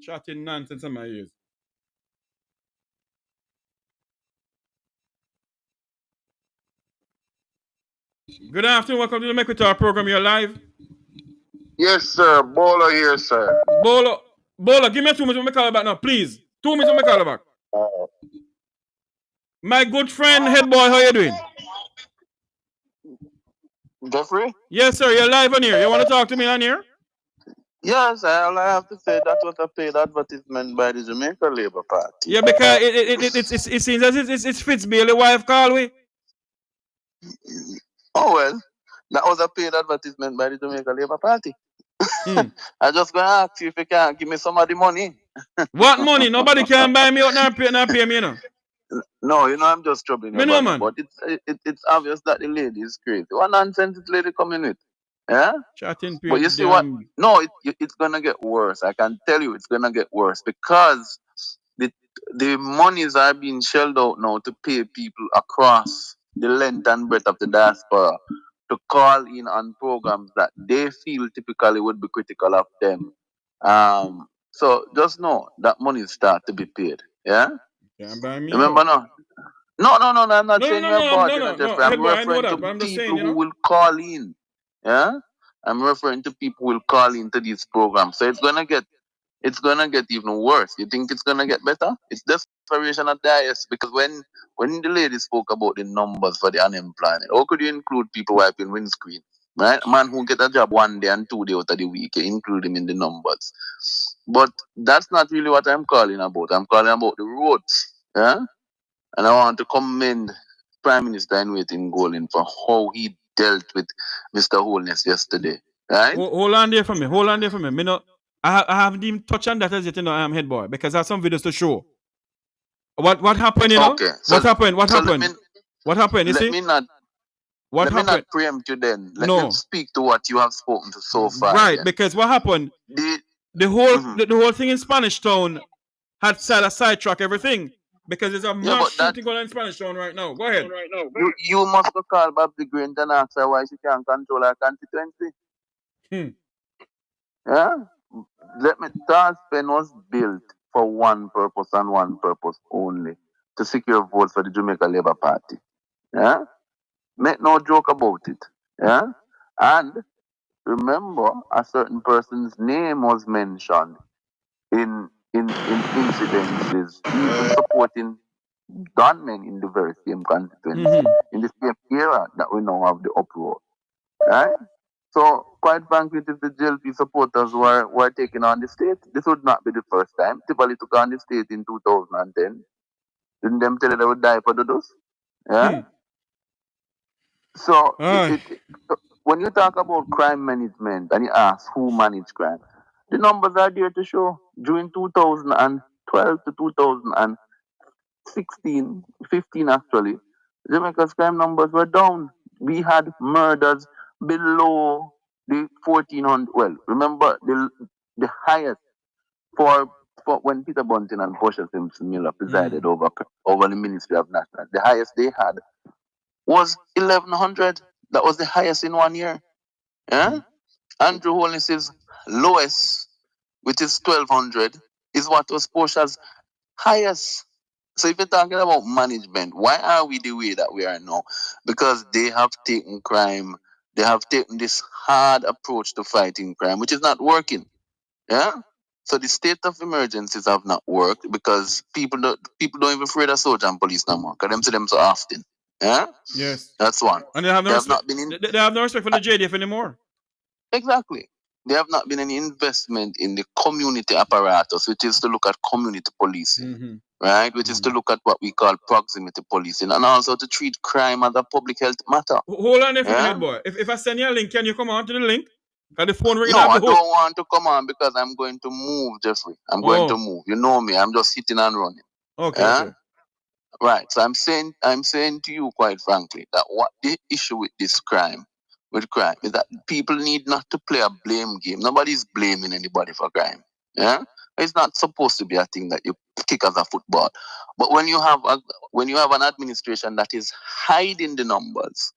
chatting nonsense in my ears. Good afternoon. Welcome to the Make We Talk program. You're live.
Yes, sir. Bolo here, sir.
Bolo, give me 2 minutes to make call back now, please. 2 minutes to make call back. My good friend, head boy, how you doing?
Jeffrey?
Yes, sir. You're live on here. You want to talk to me on here?
Yes, all I have to say that was a paid advertisement by the Jamaica Labour Party.
Yeah, because it seems as it's Fitzbailey wife call we.
Oh well, that was a paid advertisement by the Jamaica Labour Party. I just gonna ask you if you can give me some of the money.
What money? Nobody can buy me out now pay me, you know.
No, I'm just troubling you.
No, man.
But it's obvious that the lady is crazy. What nonsense this lady coming with? Yeah?
Chatting
but you see what? No, it's gonna get worse. I can tell you it's gonna get worse because the monies are being shelled out now to pay people across the length and breadth of the diaspora to call in on programs that they feel typically would be critical of them. So just know that money start to be paid. Yeah?
Can't buy me.
Remember now? No, I'm not saying you're bad, Jeffrey. I'm referring to people who will call in. Yeah? I'm referring to people who will call into these programs. So it's gonna get even worse. You think it's gonna get better? It's just declaration of diets because when the lady spoke about the numbers for the unemployment, how could you include people wiping windscreen? Right? A man who get a job 1 day and 2 days out of the week, you include him in the numbers. But that's not really what I'm calling about. I'm calling about the roads. Yeah? And I want to commend Prime Minister in waiting Golden for how he dealt with Mr. Holness yesterday. Right?
Hold on there for me. Hold on there for me. I haven't even touched on that as yet, head boy, because I have some videos to show. What happened,
Okay. So,
what happened? What
so
happened? What happened? You
let
see?
me not
What
let me
happened?
not preempt you then. Let me
No.
speak to what you have spoken to so far.
Right,
then.
because what happened? The whole thing in Spanish Town had sidetrack everything. Because there's a mass shooting going on in Spanish Town right now. Go ahead.
You must go call Babs Green and ask her why she can't control her constituency. Yeah? Let me Tarspen was built for one purpose and one purpose only. To secure votes for the Jamaica Labour Party. Yeah? Make no joke about it. Yeah? And remember, a certain person's name was mentioned in incidences, even supporting gunmen in the very same constituency, in the same era that we now have the uproar. Right? So, quite frankly, if the JLP supporters were taking on the state, this would not be the first time. Typically took on the state in 2010. Didn't them tell you they would die for the dose? Yeah? So, when you talk about crime management and you ask who managed crime, the numbers are there to show. During 2012 to 2016, 15 actually, Jamaica's crime numbers were down. We had murders below the 1400. Well, remember the highest for when Peter Bunting and Portia Simpson Miller presided over the Ministry of National, the highest they had was 1100. That was the highest in 1 year. Yeah? Andrew Holness's lowest, which is 1200, is what was Portia's highest. So if you're talking about management, why are we the way that we are now? Because they have taken crime, they have taken this hard approach to fighting crime, which is not working. Yeah? So the state of emergencies have not worked because people don't even afraid of soldier and police no more, because them see them so often. Yeah?
Yes.
That's one.
And they have no respect.
Not been
They have no respect for the JDF anymore.
Exactly. There have not been any investment in the community apparatus, which is to look at community policing, right? Which is to look at what we call proximity policing, and also to treat crime as a public health matter.
Hold on there for a minute, boy. If I send you a link, can you come on to the link? Because the phone ringing
No,
off
I
the hook.
don't want to come on because I'm going to move, Jeffrey. I'm going to move. You know me. I'm just hitting and running.
Okay, okay.
Right. So I'm saying to you quite frankly that what the issue with this crime is that people need not to play a blame game. Nobody's blaming anybody for crime. Yeah? It's not supposed to be a thing that you kick as a football. But when you have an administration that is hiding the numbers,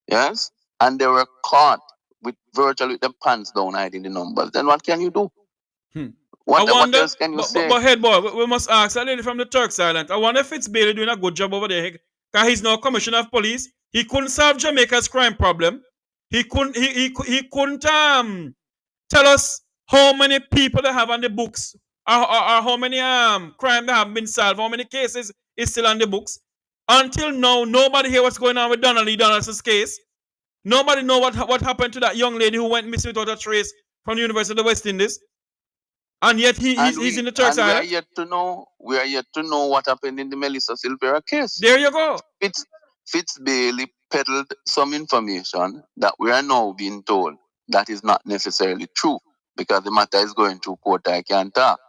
yes, and they were caught with virtually with their pants down hiding the numbers, then what can you do? What else can you say?
But head boy, we must ask a lady from the Turks Island. I wonder if Fitzbailey doing a good job over there. Because he's now commissioner of police. He couldn't solve Jamaica's crime problem. He couldn't tell us how many people they have on the books, or how many crime that have been solved, how many cases is still on the books. Until now, nobody hear what's going on with Donald Lee Donaldson's case. Nobody know what happened to that young lady who went missing without a trace from the University of the West Indies. And yet he's in the Turks Island.
We are yet to know what happened in the Melissa Silvera case.
There you go.
Fitzbailey peddled some information that we are now being told that is not necessarily true because the matter is going through court. I can't talk.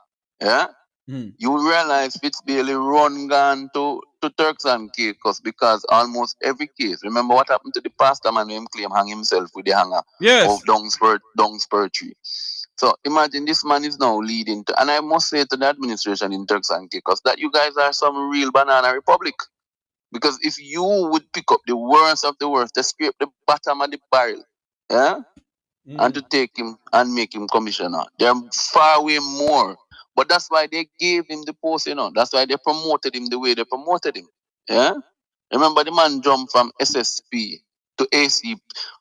Yeah? You realize Fitzbailey run gone to Turks and Caicos because almost every case. Remember what happened to the pastor man who claim hang himself with the hanger of Dung Spur Tree. So imagine this man is now leading to, and I must say to the administration in Turks and Caicos that you guys are some real banana republic. Because if you would pick up the worst of the worst, to scrape the bottom of the barrel, yeah, and to take him and make him commissioner, they're far way more. But that's why they gave him the post, That's why they promoted him the way they promoted him. Yeah? Remember the man jumped from SSP to ACP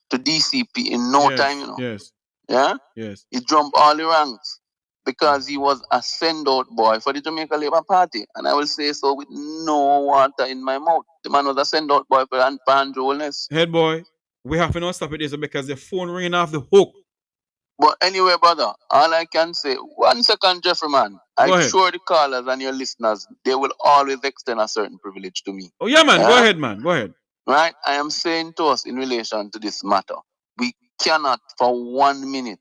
to DCP in no time,
Yes.
Yeah?
Yes.
He jumped all the ranks because he was a send-out boy for the Jamaica Labour Party. And I will say so with no water in my mouth. The man was a send-out boy for Andrew Holness.
Head boy, we have to not stop it this because the phone ringing off the hook.
But anyway, brother, all I can say, 1 second, Jeffrey, man. I'm sure the callers and your listeners, they will always extend a certain privilege to me.
Oh, yeah, man. Go ahead, man. Go ahead.
Right? I am saying to us in relation to this matter, we cannot for 1 minute,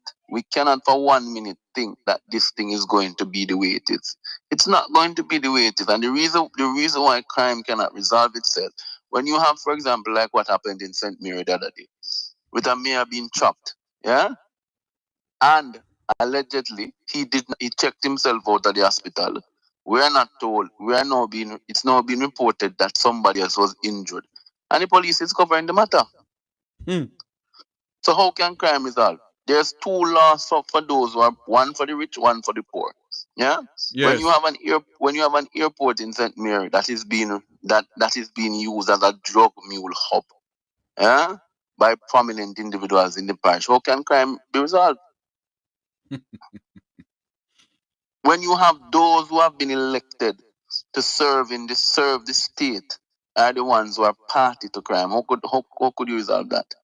think that this thing is going to be the way it is. It's not going to be the way it is. And the reason why crime cannot resolve itself, when you have, for example, like what happened in St. Mary the other day, with a mayor being chopped, yeah? And allegedly, he checked himself out of the hospital. We're not told, it's now being reported that somebody else was injured. And the police is covering the matter. So how can crime resolve? There's two laws for those who are, one for the rich, one for the poor. Yeah?
Yes.
When you have an airport in St. Mary that is being used as a drug mule hub, yeah, by prominent individuals in the parish, how can crime be resolved? When you have those who have been elected to serve the state are the ones who are party to crime, how could you resolve that?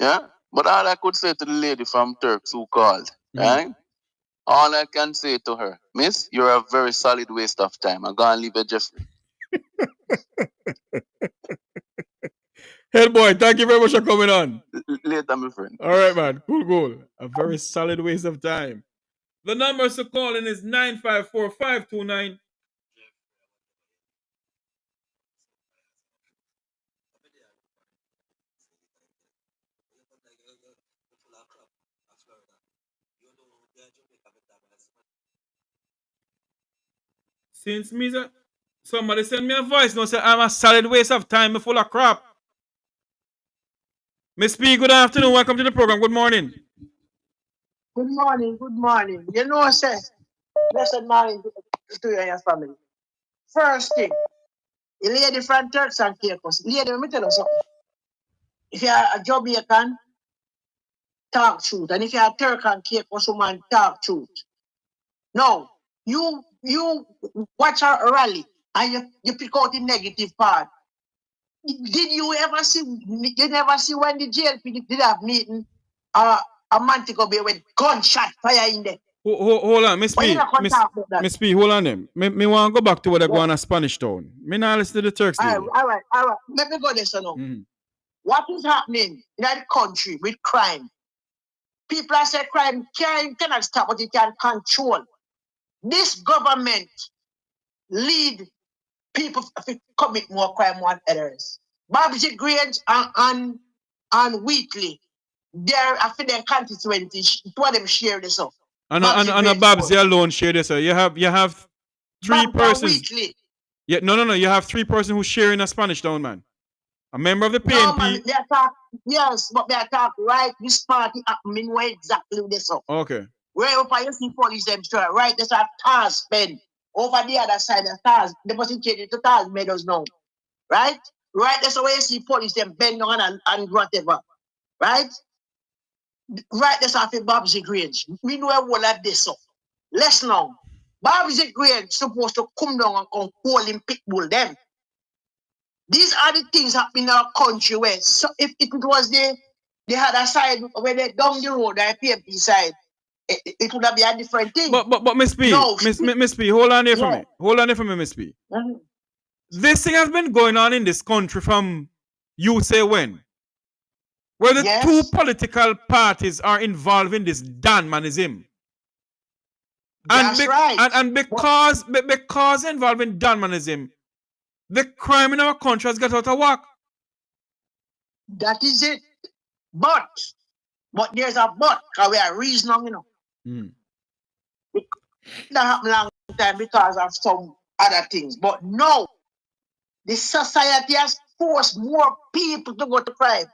Yeah? But all I could say to the lady from Turks who called, right? All I can say to her, Miss, you're a very solid waste of time. I'm going to leave it, Jeffrey.
Head boy, thank you very much for coming on.
Later, my friend.
All right, man. Cool. A very solid waste of time. The number to call in is 954-529. Since me, somebody send me a voice now say I'm a solid waste of time, full of crap. Miss P, good afternoon. Welcome to the program. Good morning.
Good morning. You know, sir, blessed morning to you and your family. First thing, you lady from Turks and Caicos. Lady, let me tell you something. If you're a Jamaican, talk truth. And if you're a Turk and Caicos woman, talk truth. No, you watch a rally and you pick out the negative part. Did you ever see? You never see when the JLP did have meeting a Mantico Bay with gunshot fire in there.
Hold on, Miss P. Miss P, hold on them. Me want to go back to what I go on a Spanish town. Me not listen to the Turks.
All right. Let me go there, so now. What is happening in that country with crime? People are saying crime cannot stop, but it can control. This government lead people to commit more crime than others. Babsy Grange and Wheatley, they're after their constituency, two of them share this up.
And Babsy alone share this. You have three persons. Yeah, no. You have three persons who share in a Spanish town, man. A member of the PNP.
No, man, they attack, yes, but they attack right. This party happening where exactly this up.
Okay.
Where over you see police them sure, right? There's a Tars pen. Over the other side of Tars, they must change it to Tars Meadows now. Right? Right, that's where you see police them bend on and whatever. Right? Right, that's after Babsy Grange. We know all of this up. Let's know. Babsy Grange supposed to come down and come call him pitbull them. These are the things happening in our country where, so if it was the other side, where they down the road, the PNP side, it would have been a different thing.
But Miss P, no. Miss P, hold on here for me. Hold on here for me, Miss P. This thing has been going on in this country from you say when? Where the two political parties are involved in this Danmanism. And because involved in Danmanism, the crime in our country has got out of whack.
That is it. But there's a but, because we are reasoning, you know. That happened long time because of some other things. But no, the society has forced more people to go to crime.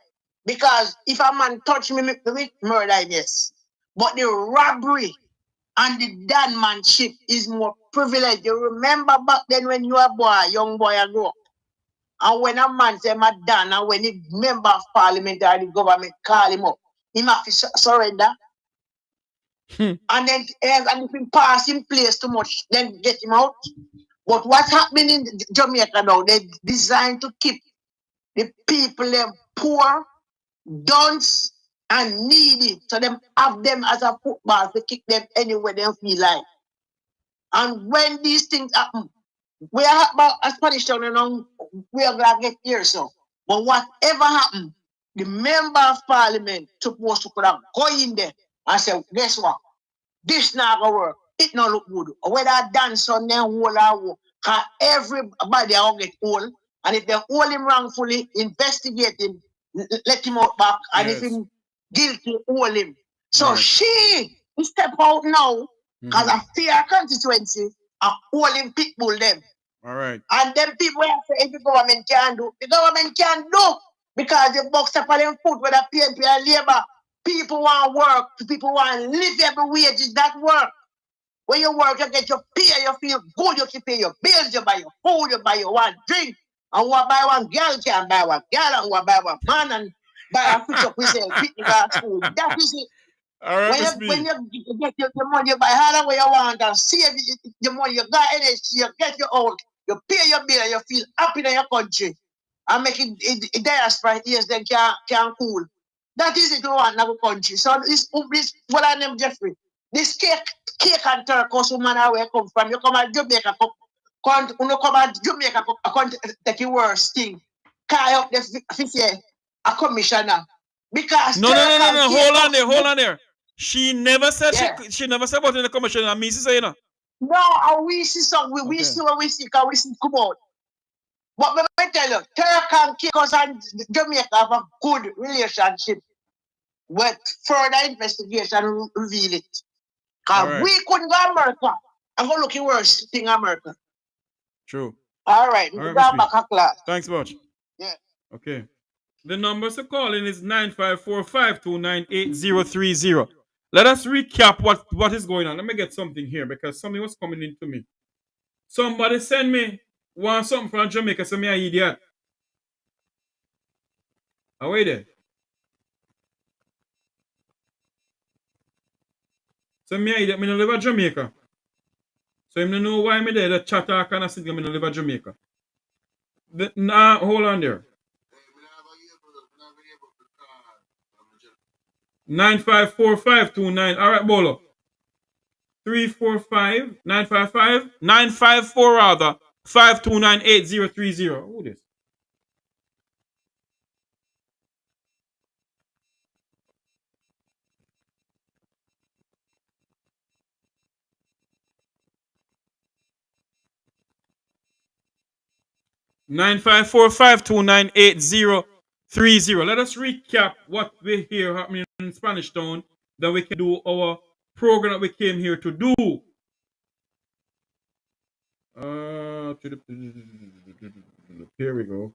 Because if a man touch me with murder, yes. But the robbery and the danmanship is more privileged. You remember back then when you were a boy, young boy, I grew up. And when a man say my Dan, and when the member of parliament or the government call him up, he have to surrender. And then and if him pass in place too much, then get him out. But what's happening in Jamaica now, they designed to keep the people them poor, dunce, and needy. So them have them as a football to kick them anywhere they feel like. And when these things happen, we are about a Spanish town, you know, we are gonna get here so. But whatever happened, the member of parliament supposed to could have go in there and say, guess what? This not gonna work. It not look good. Whether dance on them whole or what, cause everybody all get old. And if they hold him wrongfully, investigate him, let him out back, and if him guilty, hold him. So she step out now, because I fear constituency, and hold him pitbull them.
All right.
And then people have say if the government can do, the government can do because the box up on them foot with a PNP and labor. People want work, people want live every wage is that work. When you work, you get your pay, you feel good, you can pay your bills, you buy your food, you buy your one drink. And what buy one girl can buy one girl, and what buy one man and buy a fix up with a picnic school. That is it.
All right,
when you get your money, you buy harder where you want and save the money you got in it, you get your own, you pay your bill, and you feel happy in your country. And make it diaspora, yes, then can cool. That is it we want in our country. So this what I name Jeffrey. This cake and turquoise woman where I come from. You come at Jamaica, come at Jamaica, come take your worst thing. Carry up the a commissioner. Because
no. Hold on there. She never said she never said about in the commissioner. Me say you know.
No, we see some we see what we see, because we see come out. But let me tell you, Turk and Caicos and Jamaica have a good relationship. But further investigation reveal it. Because we couldn't go to America and go looking worse thing in America.
True.
All right, we'll go back to class.
Thanks much.
Yeah.
Okay. The number to call in is 954-529-8030. Let us recap what is going on. Let me get something here because something was coming into me. Somebody send me something from Jamaica, so me an idiot. How are you there? So me an idiot, me no live in Jamaica. So you know why me there, the chatter kind of sit me no live in Jamaica. Hold on there. 954-529. All right, Bolo. 954 rather 529-8030. Who this? Nine 545298030. Let us recap what we hear happening in Spanish Town. Then we can do our program that we came here to do. Here we go.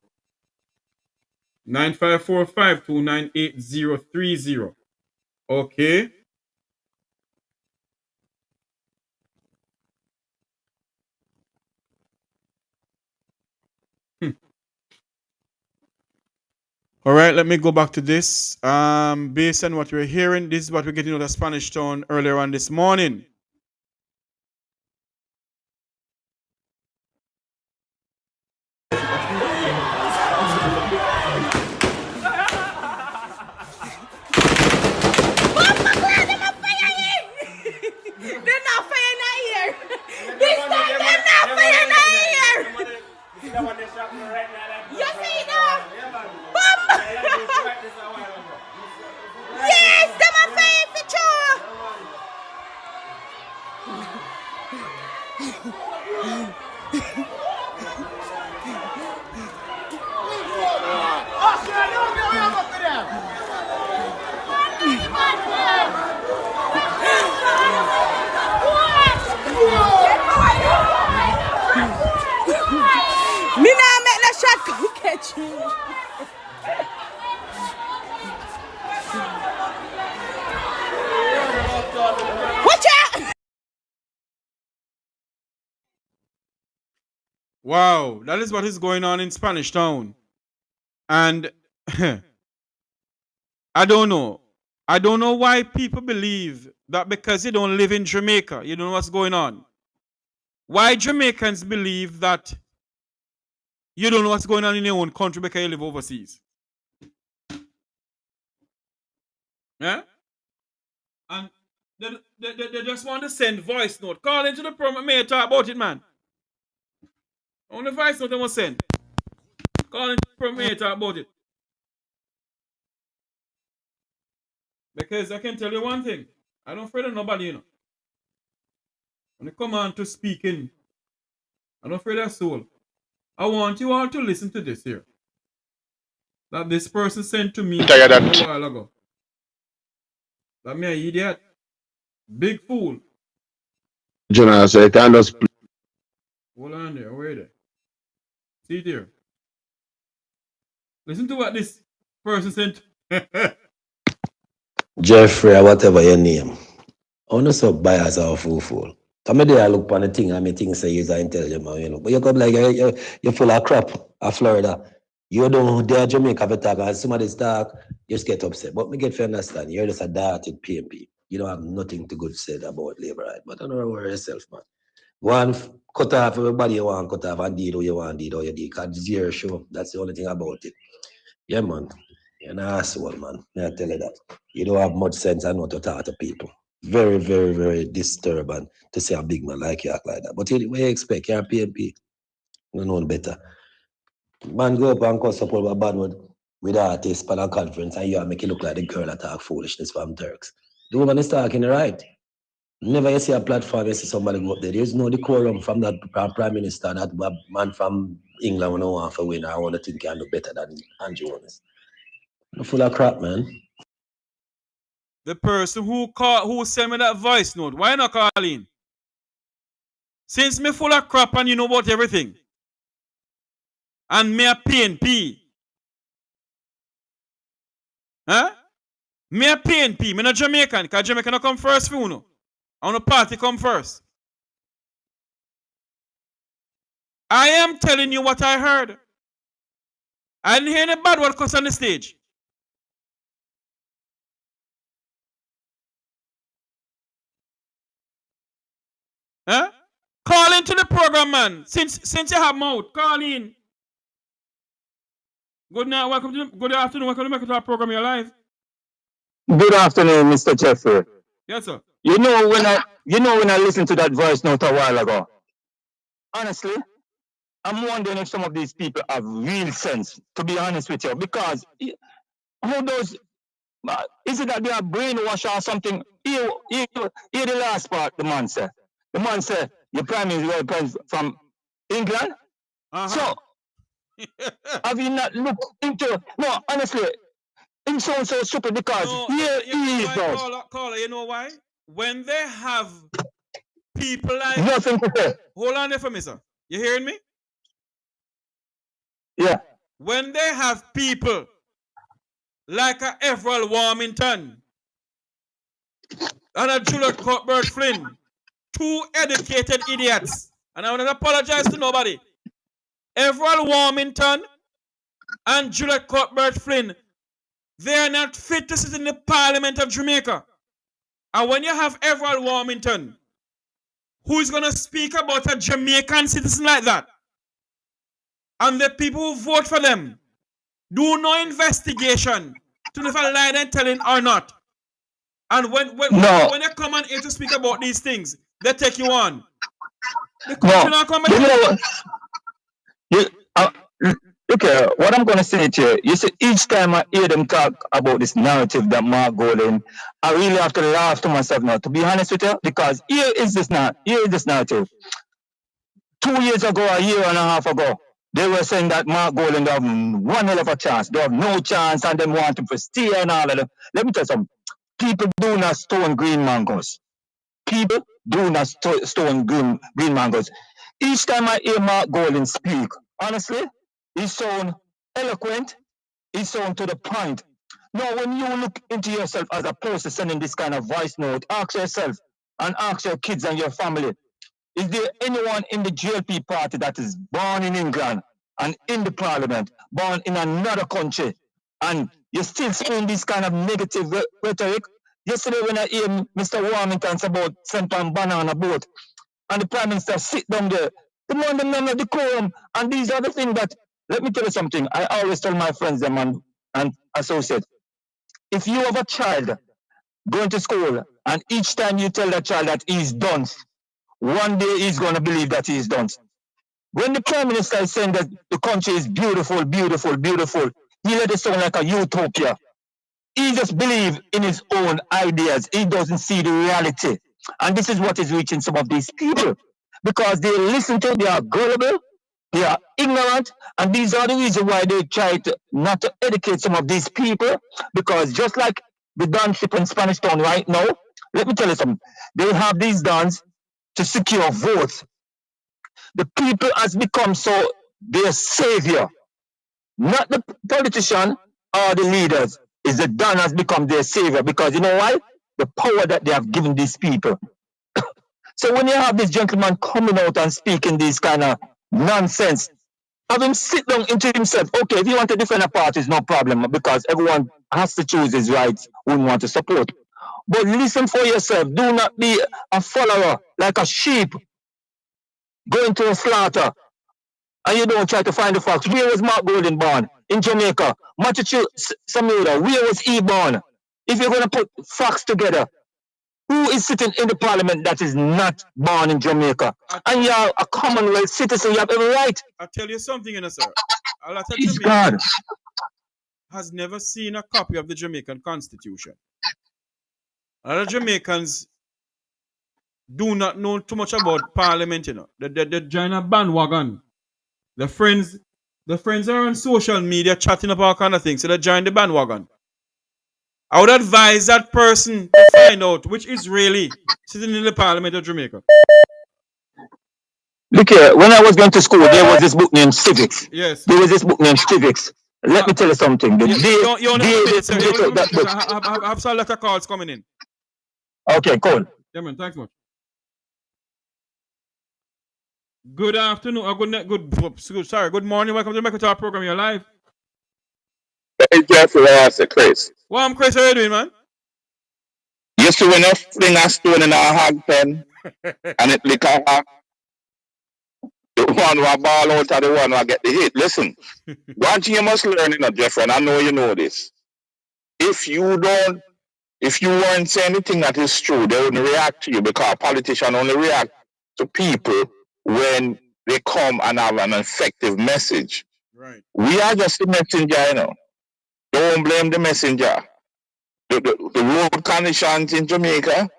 954-529-8030. Okay. All right, let me go back to this. Based on what we're hearing, this is what we're getting out of Spanish Town earlier on this morning.
They're not fire in here. This time they're not fire in here. You see that? Yes, them are fire for sure. Me now make the shot go catch you. Watch out!
Wow, that is what is going on in Spanish Town. And I don't know. I don't know why people believe that because you don't live in Jamaica, you don't know what's going on. Why Jamaicans believe that you don't know what's going on in your own country because you live overseas? Yeah? And they just want to send voice note. Call into the program, may talk about it, man. On the voice note, they want to send. Call into the program, may talk about it. Because I can tell you one thing. I don't afraid of nobody, you know. When they come on to speaking, I don't afraid of soul. I want you all to listen to this here. That this person sent to me a while ago. That me an idiot. Big fool.
General, so you can just
Hold on there, wait there. See it here. Listen to what this person sent.
Jeffrey, or whatever your name. I want to so bias or fool. Come here, I look on the thing and me think say you're intelligent man, you know. But you come like you're full of crap of Florida. You don't dare Jamaica to talk, and somebody talk, you just get upset. But me get to understand, you're just a darted PNP. You don't have nothing to good said about labor right. But I don't worry yourself, man. One cut off everybody you want cut off and did what you want, did what you did. Cause it's your show. That's the only thing about it. Yeah, man. You're an asshole, man. I tell you that. You don't have much sense and know to talk to people. Very, very, very disturbing to see a big man like you act like that. But what you expect? You're a PNP. You know better. Man, go up and cuss up over a bad word with artists for a conference and you make it look like the girl that talk foolishness from Turks. The woman is talking right. Never you see a platform, you see somebody go up there. There's no decorum from that prime minister, that man from England when I want to win. I want to think can do better than Andrew Jones. You're full of crap, man.
The person who sent me that voice note, why not call in? Since me full of crap and you know about everything. And me a PNP. Huh? Me a PNP, me not Jamaican, because Jamaica not come first for you know. I want the party come first. I am telling you what I heard. I didn't hear any bad word cuss on the stage. Huh? Call into the program, man. Since you have mouth, call in. Good night, good afternoon, welcome to our program. You're live.
Good afternoon, Mr. Jeffrey.
Yes, sir.
You know when I listened to that voice note a while ago, honestly, I'm wondering if some of these people have real sense, to be honest with you, because how those is it that they are brainwashed or something? Here the last part the man said. The man said your prime minister from England. So have you not looked into no, honestly, him so stupid because here he is now.
Caller, you know why? When they have people like
nothing to say.
Hold on there for me, sir. You hearing me?
Yeah.
When they have people like a Everett Warmington and a Juliet Cuthbert Flynn, two educated idiots, and I want to apologize to nobody. Everett Warmington and Juliet Cuthbert Flynn, they are not fit to sit in the Parliament of Jamaica. And when you have Everett Warmington, who is going to speak about a Jamaican citizen like that, and the people who vote for them do no investigation to know if a lie they're telling or not. And when you come on here to speak about these things, they take you on. The country not come
Okay, what I'm going to say to you, you see, each time I hear them talk about this narrative that Mark Golden, I really have to laugh to myself now, to be honest with you, because here is this narrative. 2 years ago, a year and a half ago, they were saying that Mark Golden have one hell of a chance. They have no chance and they want to stay and all of them. Let me tell you something. People do not stone green mangoes. People do not stone green mangoes. Each time I hear Mark Golden speak, honestly, he sound eloquent, he sound to the point. Now, when you look into yourself as a person sending this kind of voice note, ask yourself and ask your kids and your family, is there anyone in the JLP party that is born in England and in the parliament, born in another country, and you're still saying this kind of negative rhetoric? Yesterday when I hear Mr. Warmington about St. Banana boat and the Prime Minister sit down there, the man them not decorum. And these are the things that, let me tell you something, I always tell my friends them and associates, if you have a child going to school and each time you tell that child that he's done, one day he's going to believe that he's done. When the Prime Minister is saying that the country is beautiful, beautiful, beautiful, he let it sound like a utopia. He just believes in his own ideas. He doesn't see the reality. And this is what is reaching some of these people. Because they listen to, they are gullible, they are ignorant, and these are the reasons why they try to not to educate some of these people. Because just like the Don ship in Spanish Town right now, let me tell you something. They have these dons to secure votes. The people has become so their savior, not the politician or the leaders. Is the Don has become their savior because you know why? The power that they have given these people. So when you have this gentleman coming out and speaking this kind of nonsense, have him sit down into himself. Okay, if you want to defend a party, it's no problem because everyone has to choose his rights who you want to support. But listen for yourself. Do not be a follower like a sheep going to a slaughter and you don't try to find the facts. Where was Mark Golden born? In Jamaica. Machichu Samira, where was he born? If you're going to put facts together, who is sitting in the parliament that is not born in Jamaica? And you're a Commonwealth citizen, you have every right.
I'll tell you something, sir. A lot of
Please,
Jamaicans has never seen a copy of the Jamaican Constitution. A lot of Jamaicans do not know too much about Parliament, They join a bandwagon. The friends are on social media chatting about all kind of things, so they join the bandwagon. I would advise that person to find out which Israeli sitting in the Parliament of Jamaica.
Look here, when I was going to school, there was this book named Civics.
Yes.
There was this book named Civics. Let me tell you something.
I have some letter calls coming in.
Okay, cool.
Yeah, man, thanks much. Good afternoon. Good morning. Welcome to the Make Talk program. You're live.
It's just Chris.
Well, I'm Chris. How you doing, man?
Used to win a fling a stone in a hog pen and it lick a hog. The one who ball out of the one who get the hit. Listen, one thing you must learn, Jeffrey, and I know you know this. If you weren't saying anything that is true, they wouldn't react to you because politicians only react to people when they come and have an effective message.
Right.
We are just the messenger, Don't blame the messenger. The road conditions in Jamaica,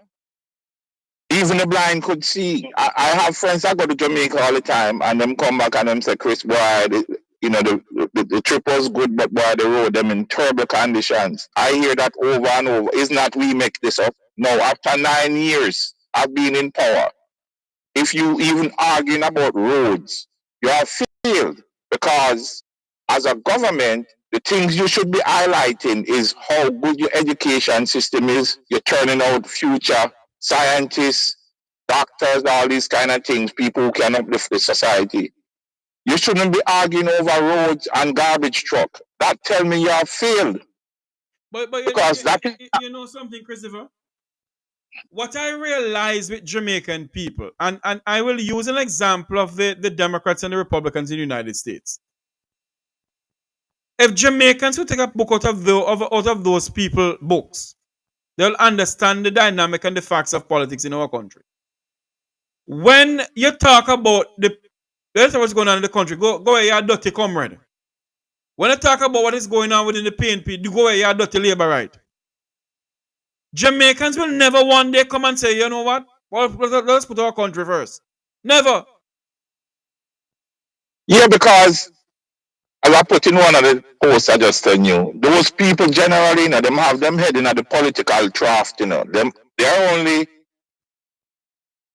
even the blind could see. I have friends that go to Jamaica all the time and them come back and them say, Chris, boy, the trip was good, but boy, the road, them in terrible conditions. I hear that over and over. It's not we make this up. No, after 9 years, I've been in power. If you even arguing about roads, you have failed because as a government, the things you should be highlighting is how good your education system is. You're turning out future scientists, doctors, all these kind of things, people who can uplift the society. You shouldn't be arguing over roads and garbage truck. That tell me you have failed.
But
because
you know something, Christopher? What I realize with Jamaican people, and I will use an example of the Democrats and the Republicans in the United States. If Jamaicans would take a book out of those people books, they'll understand the dynamic and the facts of politics in our country. When you talk about what's going on in the country, go where you're dirty comrade. When you talk about what is going on within the PNP, go where you're dirty labor right. Jamaicans will never one day come and say, you know what? Well, let's put our country first. Never.
Yeah, because as I put in one of the posts I just told you, those people generally, them have them head in the political draft, Them they're only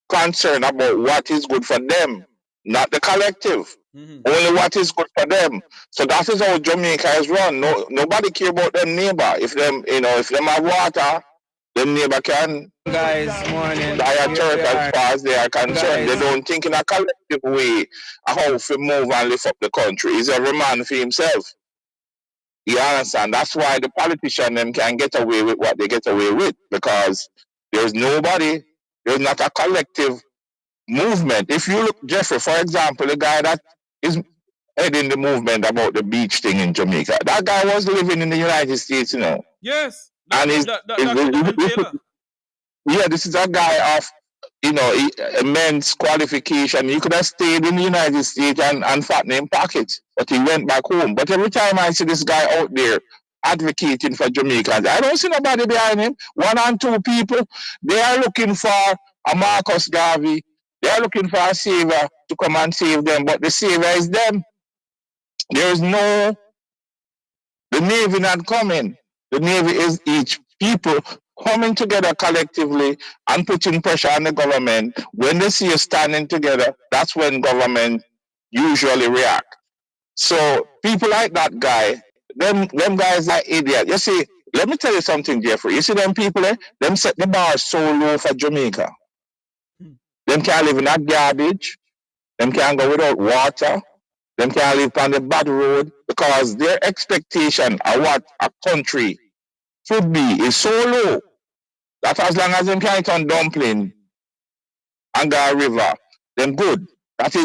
concerned about what is good for them, not the collective. Only what is good for them. So that is how Jamaica is run. Nobody care about them neighbor. If them have water, them neighbor can
morning.
As far as they are concerned. They don't think in a collective way how to move and lift up the country. It's every man for himself. You understand? That's why the politician them can get away with what they get away with, because there's nobody, there's not a collective movement. If you look, Jeffrey, for example, the guy that is heading the movement about the beach thing in Jamaica, that guy was living in the United States, you know.
Yes.
And yeah, this is a guy of, you know, immense qualification. He could have stayed in the United States and fatten in pockets, but he went back home. But every time I see this guy out there advocating for Jamaicans, I don't see nobody behind him. One and two people, they are looking for a Marcus Garvey. They are looking for a savior to come and save them, but the savior is them. There is no, the Navy not coming. The Navy is each people coming together collectively and putting pressure on the government. When they see us standing together, that's when government usually react. So people like that guy, them guys are idiots. You see, let me tell you something, Jeffrey. You see them people there? Them set the bar so low for Jamaica. Them can't live in that garbage. Them can't go without water. Them can't live on the bad road, because their expectation of what a country should be is so low that as long as them can eat on dumpling and go river, then good. That's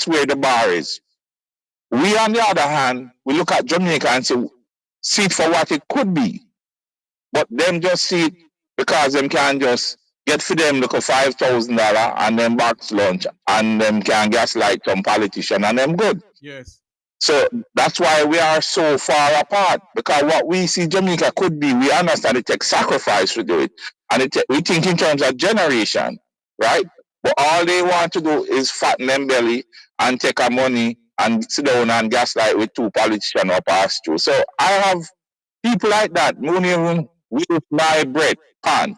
where the bar is. We, on the other hand, we look at Jamaica and see it for what it could be. But them just see it because them can just get for them look $5,000 and then box lunch, and them can gaslight some politician and them good.
Yes.
So that's why we are so far apart, because what we see Jamaica could be, we understand it takes sacrifice to do it. And we think in terms of generation, right? But all they want to do is fatten them belly and take our money and sit down and gaslight with two politicians or pass through. So I have people like that who won't even waste my bread pan.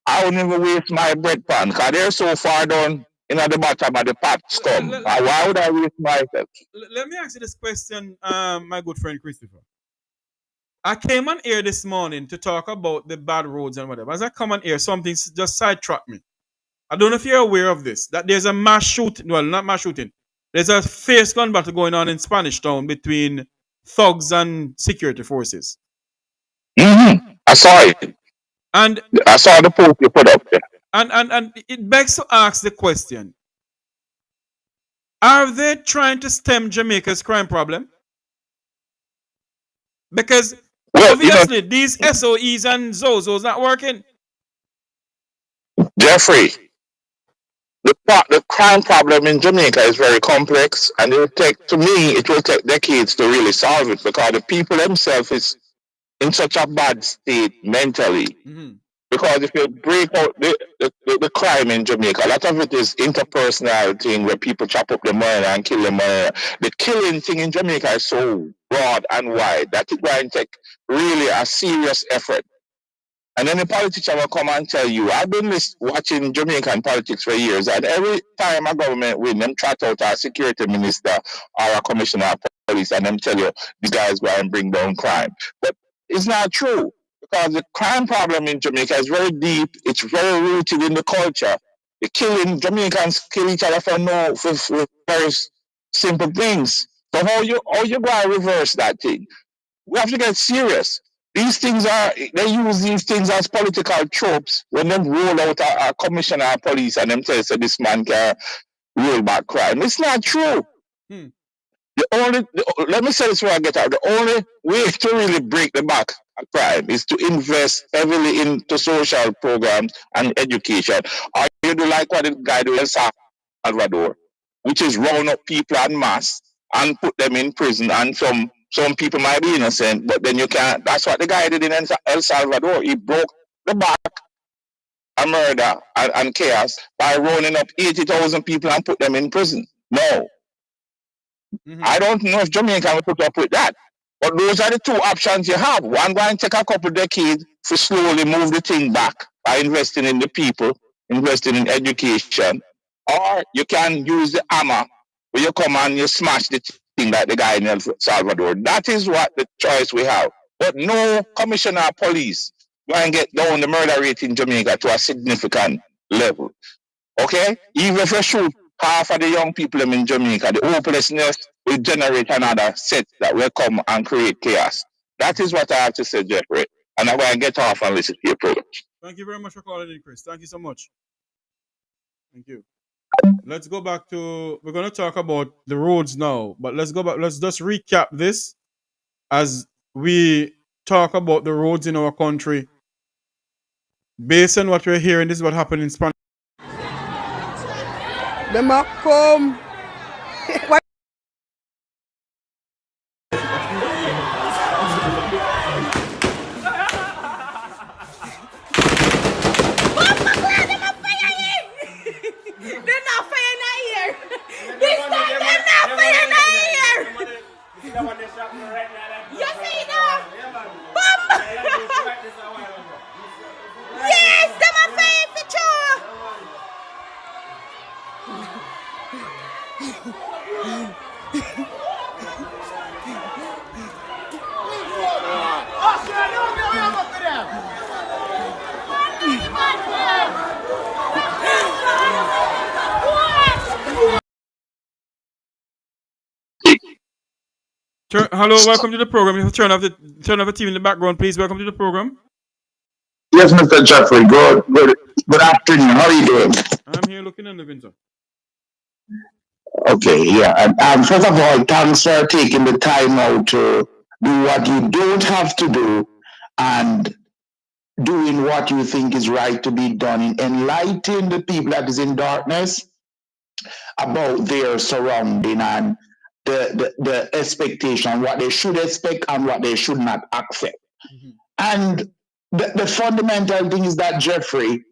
I won't even waste my bread pan, because they're so far down in the bottom of the pot scum. Why would I waste myself?
Let me ask you this question, my good friend Christopher. I came on air this morning to talk about the bad roads and whatever. As I come on air, something just sidetracked me. I don't know if you're aware of this, that there's a mass shooting, well, not mass shooting. There's a fierce gun battle going on in Spanish Town between thugs and security forces.
Mm-hmm. I saw it.
And
I saw the post you put up there.
And it begs to ask the question, are they trying to stem Jamaica's crime problem? Because obviously these SOEs and Zozos not working.
Jeffrey, the crime problem in Jamaica is very complex, and it will take decades to really solve it, because the people themselves is in such a bad state mentally. Mm-hmm. Because if you break out the crime in Jamaica, a lot of it is interpersonal thing where people chop up the murder and kill the murder. The killing thing in Jamaica is so broad and wide that it's going to take really a serious effort. And then the politician will come and tell you, I've been watching Jamaican politics for years, and every time a government win, them trot out a security minister or a commissioner of police, and them tell you, the guys go and bring down crime. But it's not true, because the crime problem in Jamaica is very deep. It's very rooted in the culture. The killing, Jamaicans kill each other for very simple things. So how you go and reverse that thing? We have to get serious. These things they use these things as political tropes when they roll out a commissioner of police and them tell us that this man can roll back crime. It's not true. Let me say this before I get out. The only way to really break the back of crime is to invest heavily into social programs and education. Or you do like what the guy do in El Salvador, which is round up people en masse and put them in prison, and some people might be innocent, but then you can't. That's what the guy did in El Salvador. He broke the back of murder and chaos by rounding up 80,000 people and put them in prison. No. Mm-hmm. I don't know if Jamaica will put up with that. But those are the two options you have. One, going to take a couple decades to slowly move the thing back by investing in the people, investing in education. Or you can use the hammer where you come and you smash the thing like the guy in El Salvador. That is what the choice we have. But no commissioner of police going to get down the murder rate in Jamaica to a significant level. Okay? Even if you shoot half of the young people in Jamaica, the hopelessness will generate another set that will come and create chaos. That is what I have to say, Jeffrey. And I'm going to get off and listen to your program.
Thank you very much for calling in, Chris. Thank you so much. Thank you. Let's go back to, we're going to talk about the roads now, but let's go back. Let's just recap this as we talk about the roads in our country. Based on what we're hearing, this is what happened in Spanish.
Them a come. What?
They're not fire in here. This time they're not fire in here. You see that? Bomb. Yes, them a fire for sure.
Hello, welcome to the program. You have to turn off the TV in the background, please. Welcome to the program.
Yes, Mr. Jeffrey. Good afternoon. How are you doing?
I'm here looking and looking, sir.
Okay, yeah. And first of all, thanks for taking the time out to do what you don't have to do and doing what you think is right to be done in enlightening the people that is in darkness about their surrounding and the expectation, what they should expect and what they should not accept. And the fundamental thing is that, Jeffrey,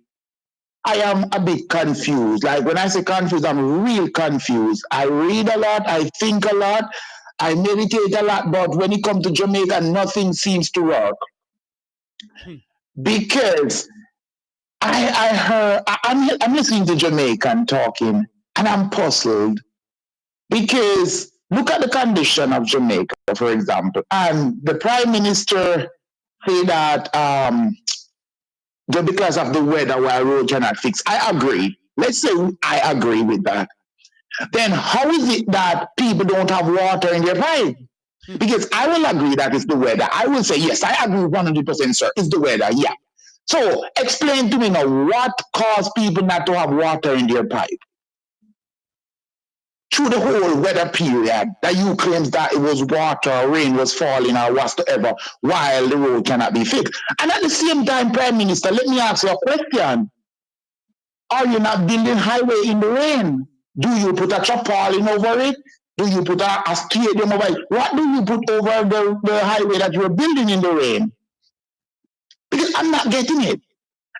I am a bit confused. Like when I say confused, I'm real confused. I read a lot, I think a lot, I meditate a lot, but when it comes to Jamaica, nothing seems to work. Because I'm listening to Jamaican talking, and I'm puzzled. Because look at the condition of Jamaica, for example, and the Prime Minister say that just because of the weather why road cannot fix. I agree. Let's say I agree with that. Then how is it that people don't have water in their pipe? Because I will agree that it's the weather. I will say, yes, I agree 100%, sir. It's the weather, yeah. So explain to me now what caused people not to have water in their pipe? Through the whole weather period that you claim that it was water, rain was falling or whatsoever, while the road cannot be fixed. And at the same time, Prime Minister, let me ask you a question. Are you not building highway in the rain? Do you put a tarpaulin over it? Do you put a stadium over it? What do you put over the highway that you're building in the rain? Because I'm not getting it.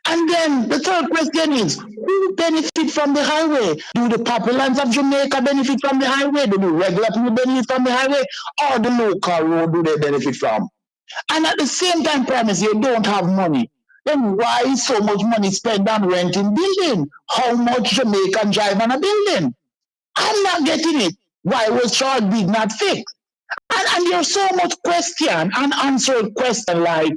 And then the third question is, who benefit from the highway? Do the populace of Jamaica benefit from the highway? Do the regular people benefit from the highway? Or the local road do they benefit from? And at the same time, Prime Minister, you don't have money. Then why is so much money spent on renting building? How much Jamaican drive on a building? I'm not getting it. Why was Charles Big not fixed? And there's so much question, unanswered question like,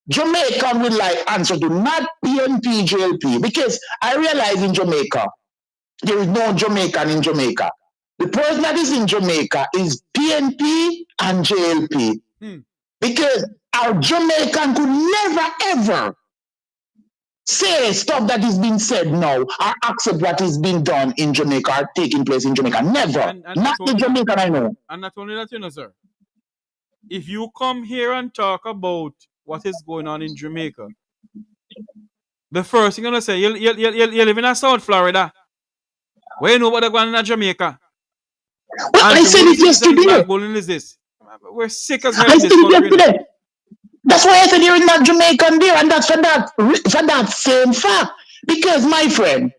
Jamaican would like answer to not PNP JLP, because I realize in Jamaica, there is no Jamaican in Jamaica. The person that is in Jamaica is PNP and JLP. Because our Jamaican could never ever say stuff that is being said now or accept what is being done in Jamaica or taking place in Jamaica. Never. Not the Jamaican I know.
And not only that, you know, sir. If you come here and talk about what is going on in Jamaica, the first thing I'm gonna say, you live in South Florida. Where you know what they're going on in Jamaica?
Well, I said it yesterday.
Is this? We're sick as hell in this country.
Yesterday. That's why I said you're not Jamaican there, and that's for that same fact. Because, my friend,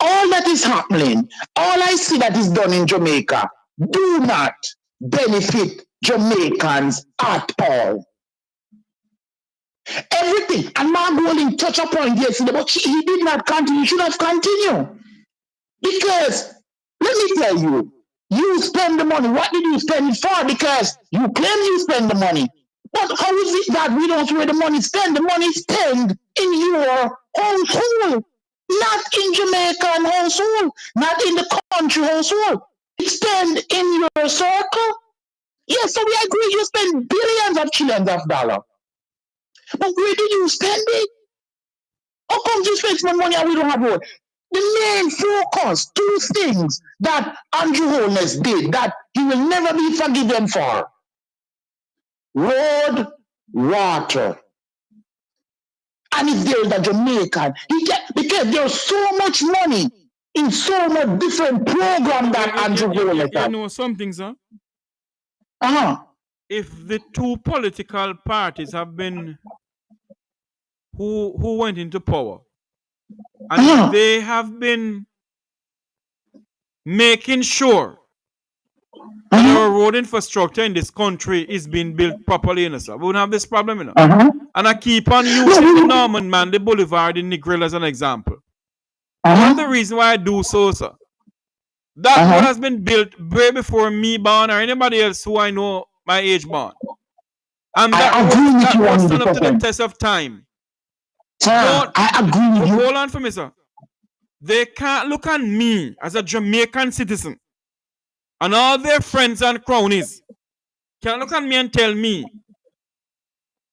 all that is happening, all I see that is done in Jamaica, do not benefit Jamaicans at all. Everything, and Margolin touched a point yesterday, but he did not continue. He should have continued. Because, let me tell you, you spend the money. What did you spend it for? Because you claim you spend the money. But how is it that we don't see where the money spent? The money spent in your household, not in Jamaican household, not in the country household.
spend in your circle. Yes, so we agree you spend billions of trillions of dollars. But where do you spend it? How come you spend some money and we don't have road? The main focus, two things that Andrew Holness did that he will never be forgiven for. Road, water. And if there's a Jamaican, because there's so much money in so much different program that Andrew Holness
You know something, sir? If the two political parties have been who went into power, and they have been making sure that our road infrastructure in this country is being built properly, you know, sir. We wouldn't have this problem, you know. And I keep on using the Norman man, the Boulevard in Negril as an example. One of the reasons why I do so, sir, that road has been built way before me born or anybody else who I know my age born. And that road stand up to the test of time.
Sir, I agree with you.
Hold on for me, sir. They can't look at me as a Jamaican citizen and all their friends and cronies can look at me and tell me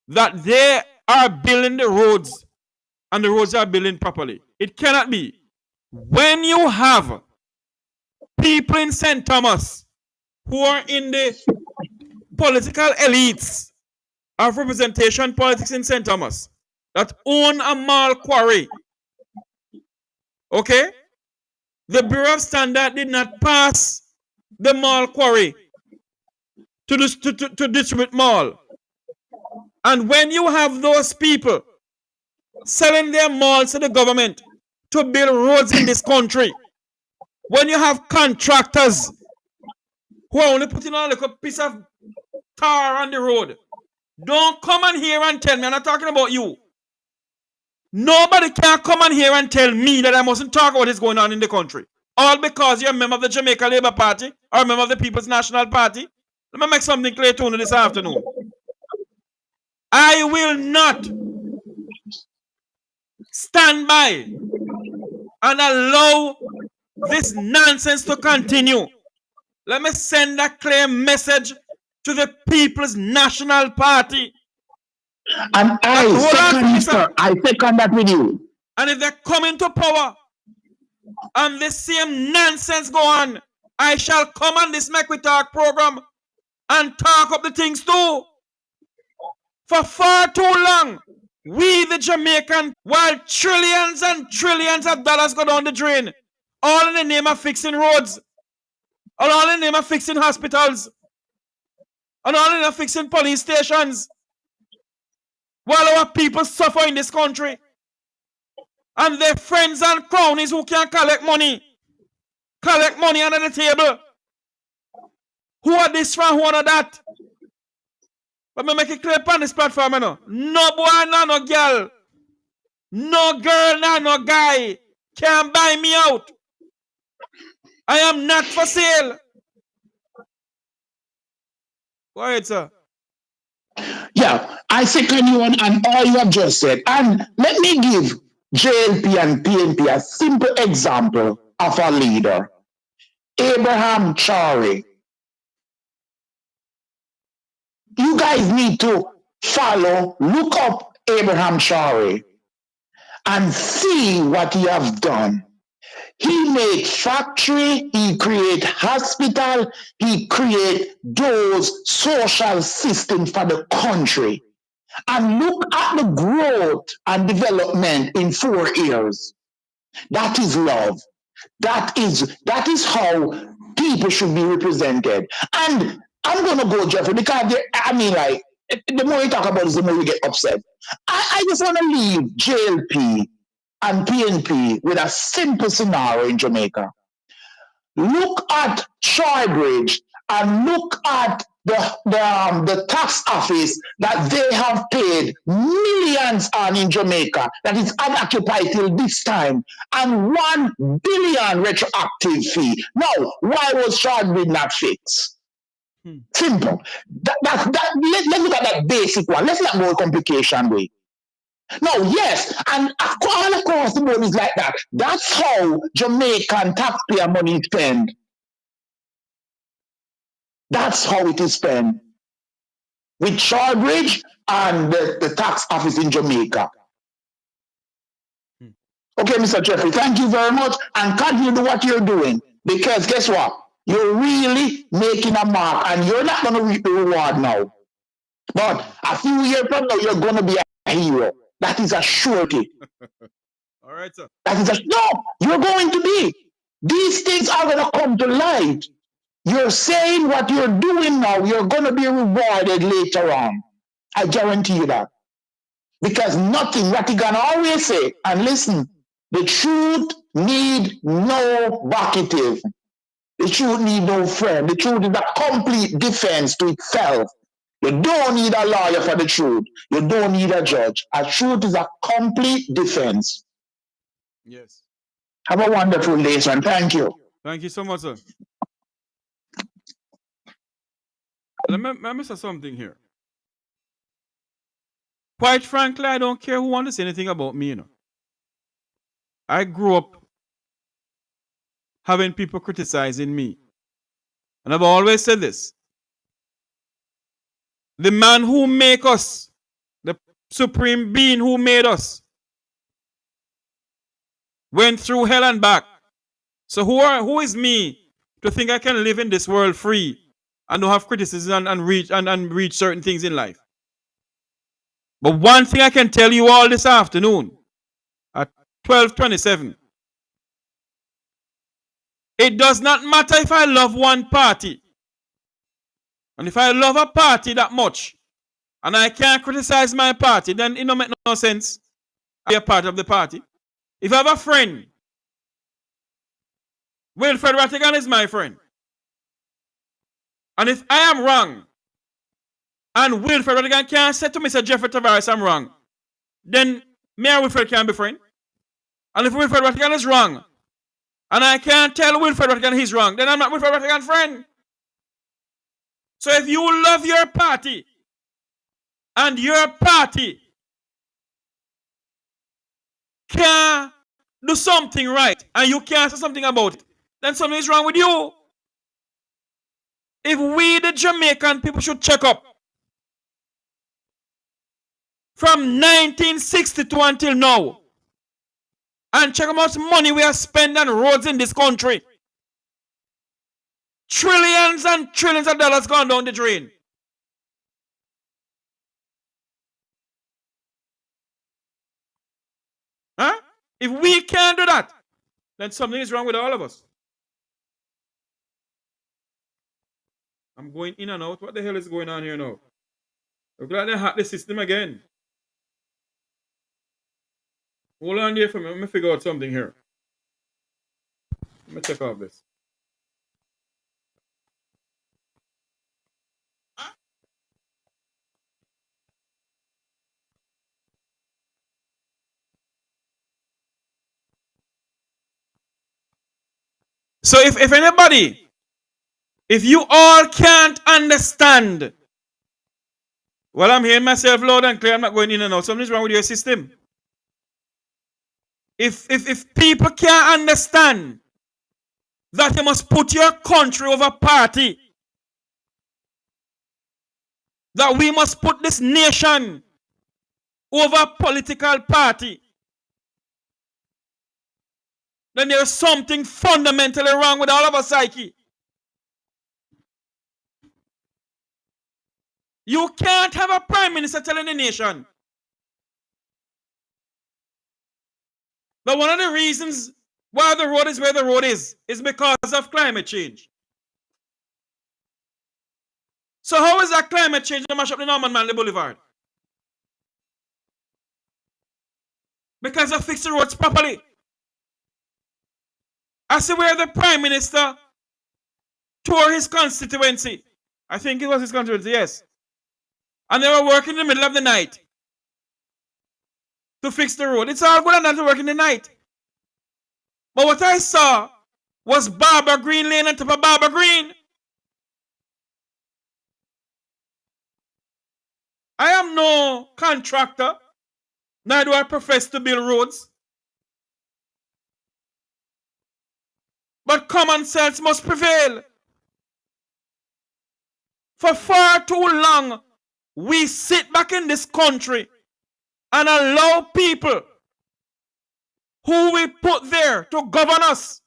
that they are building the roads and the roads are building properly. It cannot be. When you have people in St. Thomas who are in the political elites of representation politics in St. Thomas that own a mall quarry, okay? The Bureau of Standard did not pass the mall quarry to distribute mall. And when you have those people selling their malls to the government to build roads in this country, when you have contractors who are only putting on like a piece of tar on the road, don't come on here and tell me, I'm not talking about you. Nobody can come on here and tell me that I mustn't talk about what is going on in the country. All because you're a member of the Jamaica Labour Party or a member of the People's National Party. Let me make something clear to you this afternoon. I will not stand by and allow this nonsense to continue. Let me send a clear message to the People's National Party.
And I second that with you.
And if they come into power and the same nonsense go on, I shall come on this Make We Talk program and talk up the things too. For far too long, we the Jamaican, while trillions and trillions of dollars go down the drain, all in the name of fixing roads, all in the name of fixing hospitals, and all in the name of fixing police stations, while our people suffer in this country. And their friends and cronies who can collect money under the table. Who are this from, who are that? But me make it clear on this platform, you know. No boy, no girl. No girl, no guy can buy me out. I am not for sale. Go ahead, sir.
Yeah, I second you on all you have just said. And let me give JLP and PNP a simple example of a leader. Abraham Chari. You guys need to look up Abraham Chari and see what he has done. He made factory, he create hospital, he create those social systems for the country. And look at the growth and development in 4 years. That is love. That is how people should be represented. And I'm gonna go, Jeffrey, because the more you talk about this, the more you get upset. I just want to leave JLP and PNP with a simple scenario in Jamaica. Look at Trowbridge and look at the tax office that they have paid millions on in Jamaica that is unoccupied till this time, and 1 billion retroactive fee. Now, why was Trowbridge not fixed? Simple. Let's look at that basic one. Let's not go complication way. No, yes, and all across the board is like that. That's how Jamaican taxpayer money is spent. That's how it is spent with Shawbridge and the tax office in Jamaica. Okay, Mr. Jeffrey, thank you very much. And continue to do what you're doing. Because guess what? You're really making a mark and you're not going to reap the reward now. But a few years from now, you're going to be a hero. That is a surety.
All right, sir.
That is no, you're going to be. These things are going to come to light. You're saying what you're doing now, you're going to be rewarded later on. I guarantee you that. Because nothing, what you can always say, and listen, the truth need no vocative. The truth need no friend. The truth is a complete defense to itself. You don't need a lawyer for the truth. You don't need a judge. A truth is a complete defense.
Yes.
Have a wonderful day, son. Thank you.
Thank you so much, sir. Let me say something here. Quite frankly, I don't care who wants to say anything about me, you know. I grew up having people criticizing me. And I've always said this. The man who made us, the supreme being who made us, went through hell and back. So who is me to think I can live in this world free and don't have criticism and reach certain things in life? But one thing I can tell you all this afternoon at 12:27, it does not matter if I love one party. And if I love a party that much and I can't criticize my party, then it don't make no sense to be a part of the party. If I have a friend, Wilfred Rattigan is my friend. And if I am wrong, and Wilfred Rattigan can't say to Mr. Jeffrey Tavares I'm wrong, then me and Wilfred can be friends. And if Wilfred Rattigan is wrong, and I can't tell Wilfred Rattigan he's wrong, then I'm not Wilfred Rattigan's friend. So if you love your party, and your party can do something right, and you can't say something about it, then something is wrong with you. If we, the Jamaican people, should check up from 1962 until now, and check how much money we have spent on roads in this country, trillions and trillions of dollars gone down the drain. Huh? If we can't do that, then something is wrong with all of us. I'm going in and out. What the hell is going on here now? Look like they hacked the system again. Hold on there for me. Let me figure out something here. Let me check off this. So if anybody, if you all can't understand, well, I'm hearing myself loud and clear. I'm not going in and out. Something's wrong with your system. If people can't understand that you must put your country over party, that we must put this nation over political party, then there is something fundamentally wrong with all of our psyche. You can't have a prime minister telling the nation that one of the reasons why the road is where the road is because of climate change. So how is that climate change to mash up the Norman Manley Boulevard? Because I fixed the roads properly. I see where the prime minister toured his constituency. I think it was his constituency, yes. And they were working in the middle of the night to fix the road. It's all good and not to work in the night. But what I saw was Barbara Green Lane on top of Barbara Green. I am no contractor, neither do I profess to build roads. But common sense must prevail. For far too long, we sit back in this country and allow people who we put there to govern us,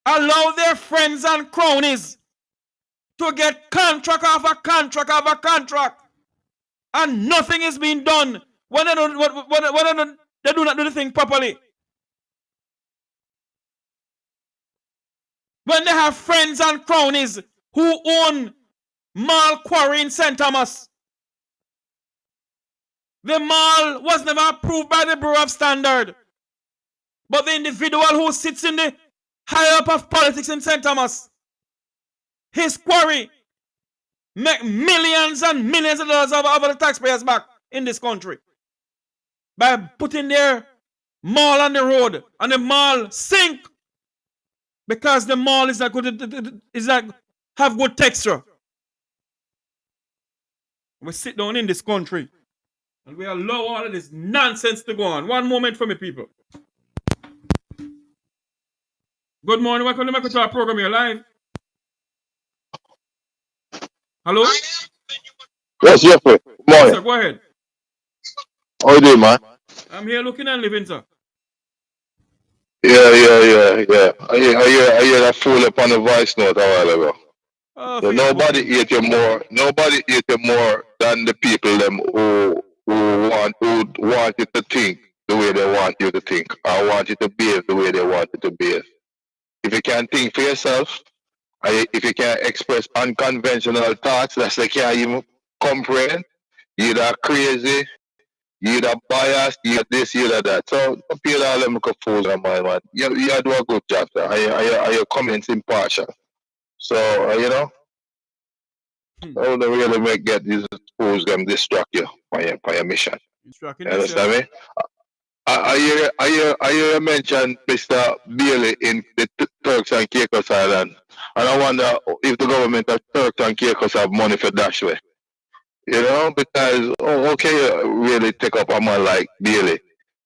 allow their friends and cronies to get contract after contract after contract, and nothing is being done when they do not do the thing properly. When they have friends and cronies who own Mall Quarry in St. Thomas. The mall was never approved by the Bureau of Standard. But the individual who sits in the high up of politics in St. Thomas, his quarry make millions and millions of dollars over the taxpayers back in this country by putting their mall on the road, and the mall sink because the mall is not good, is not have good texture. We sit down in this country and we allow all of this nonsense to go on. One moment for me, people. Good morning. Welcome to my program. You're live. Hello?
Yes, Jeffrey. Good morning.
Yes, sir, go ahead.
How you doing, man?
I'm here looking and living, sir.
Yeah. I hear that fool up on the voice note a while ago. So nobody hate you more. Nobody hate you more than the people them who want you to think the way they want you to think, or want you to behave the way they want you to behave. If you can't think for yourself, if you can't express unconventional thoughts that they can't even comprehend, you're either crazy, you're either biased, you're this, you're that. So don't pay all them fools on my man. You do a good job, sir. Are your comments impartial? So you know, don't really get these fools them distract you by your mission. You understand me? I hear you mention Mr. Bailey in the Turks and Caicos Island, and I wonder if the government of Turks and Caicos have money for dash way. You know, because okay, really take up a man like Bailey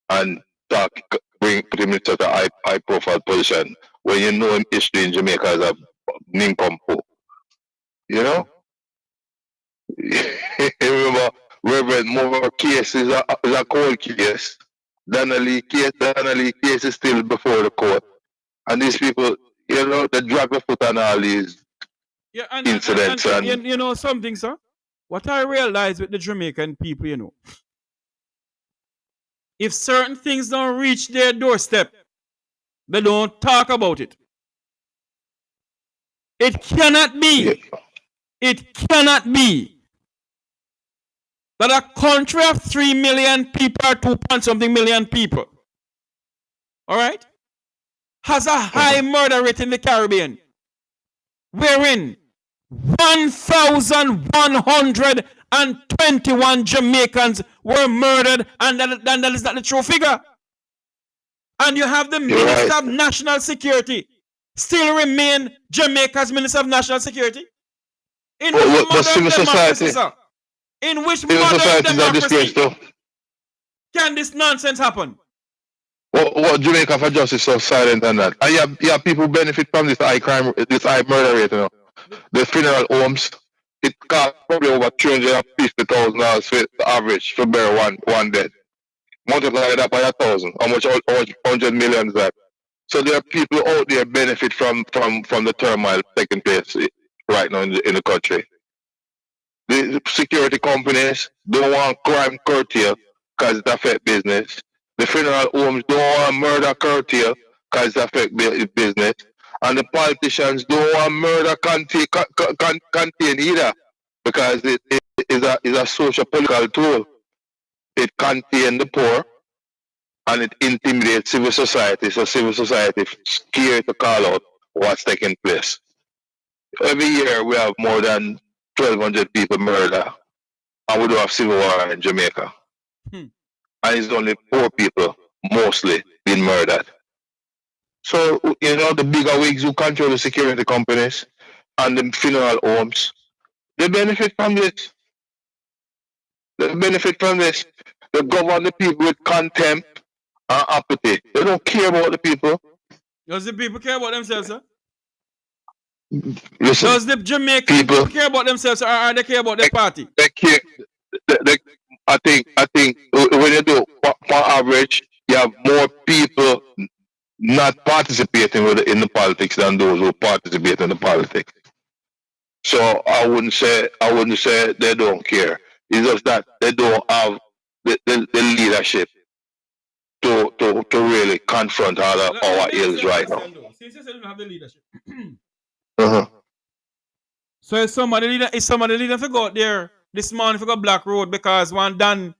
and put him in such a high profile position when you know him history in Jamaica as a nincompoop. You know? Remember, Reverend Moore case is a cold case. Donnelly case is still before the court. And these people, you know, they drag the foot on all these incidents.
And you know something, sir? What I realize with the Jamaican people, you know, if certain things don't reach their doorstep, they don't talk about it. It cannot be. It cannot be that a country of 3 million people or 2-point-something million people, all right, has a high murder rate in the Caribbean, wherein 1,121 Jamaicans were murdered, and that is not the true figure. And you have the Minister of National Security still remain Jamaica's Minister of National Security. In which modern democracy, sir? In which modern democracy can this nonsense happen?
What Jamaica for justice so silent on that? And you have people benefit from this high crime, this high murder rate, you know. The funeral homes, it costs probably over $350,000 for the average for bury one dead. Multiply that by 1,000. How much 100 million is that? So there are people out there benefit from the turmoil taking place right now in the country. The security companies don't want crime curtail because it affects business. The funeral homes don't want murder curtail because it affects business. And the politicians don't want murder contain either because it is a social political tool. It contains the poor and it intimidates civil society. So civil society is scared to call out what's taking place. Every year we have more than 1,200 people murdered, and we do have civil war in Jamaica. And it's only poor people mostly being murdered. So, you know, the bigger wigs who control the security companies and the funeral homes, they benefit from this. They benefit from this. They govern the people with contempt and apathy. They don't care about the people.
Does the people care about themselves, sir? Listen, does the Jamaican people care about themselves or they care about their party?
They care. I think when you do for average, you have more people not participating in the politics than those who participate in the politics. So I wouldn't say they don't care. It's just that they don't have the leadership to really confront all of our ills right now.
Since you said you don't have the leadership.
Uh-huh.
So is somebody leader to go out there this morning for go Black Road because one Dan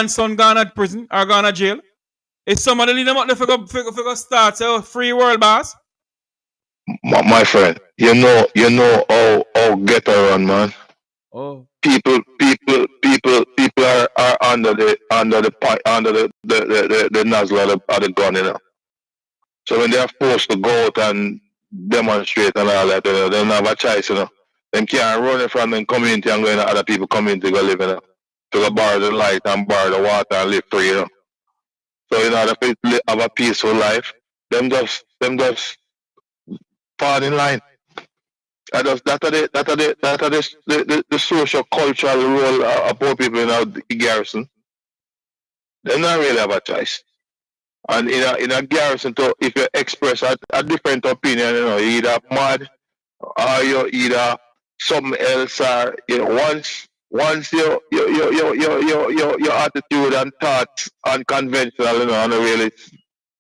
son gone at prison or gone at jail? Is somebody leader out there for go start a free world boss?
My friend, you know how get around, man.
Oh.
People are under the nozzle of the gun, you know. So when they are forced to go out and demonstrate and all that, they don't have a choice, you know. They can't run from the community and go into other people's community to go live, you know. To go borrow the light and borrow the water and live free, you know. So in order to have a peaceful life, them just fall in line. That are the social cultural role of poor people in our garrison. They don't really have a choice. And in a garrison, if you express a different opinion, you know, you're either mad or you're either something else, or you know, once your attitude and thoughts unconventional, you know, and really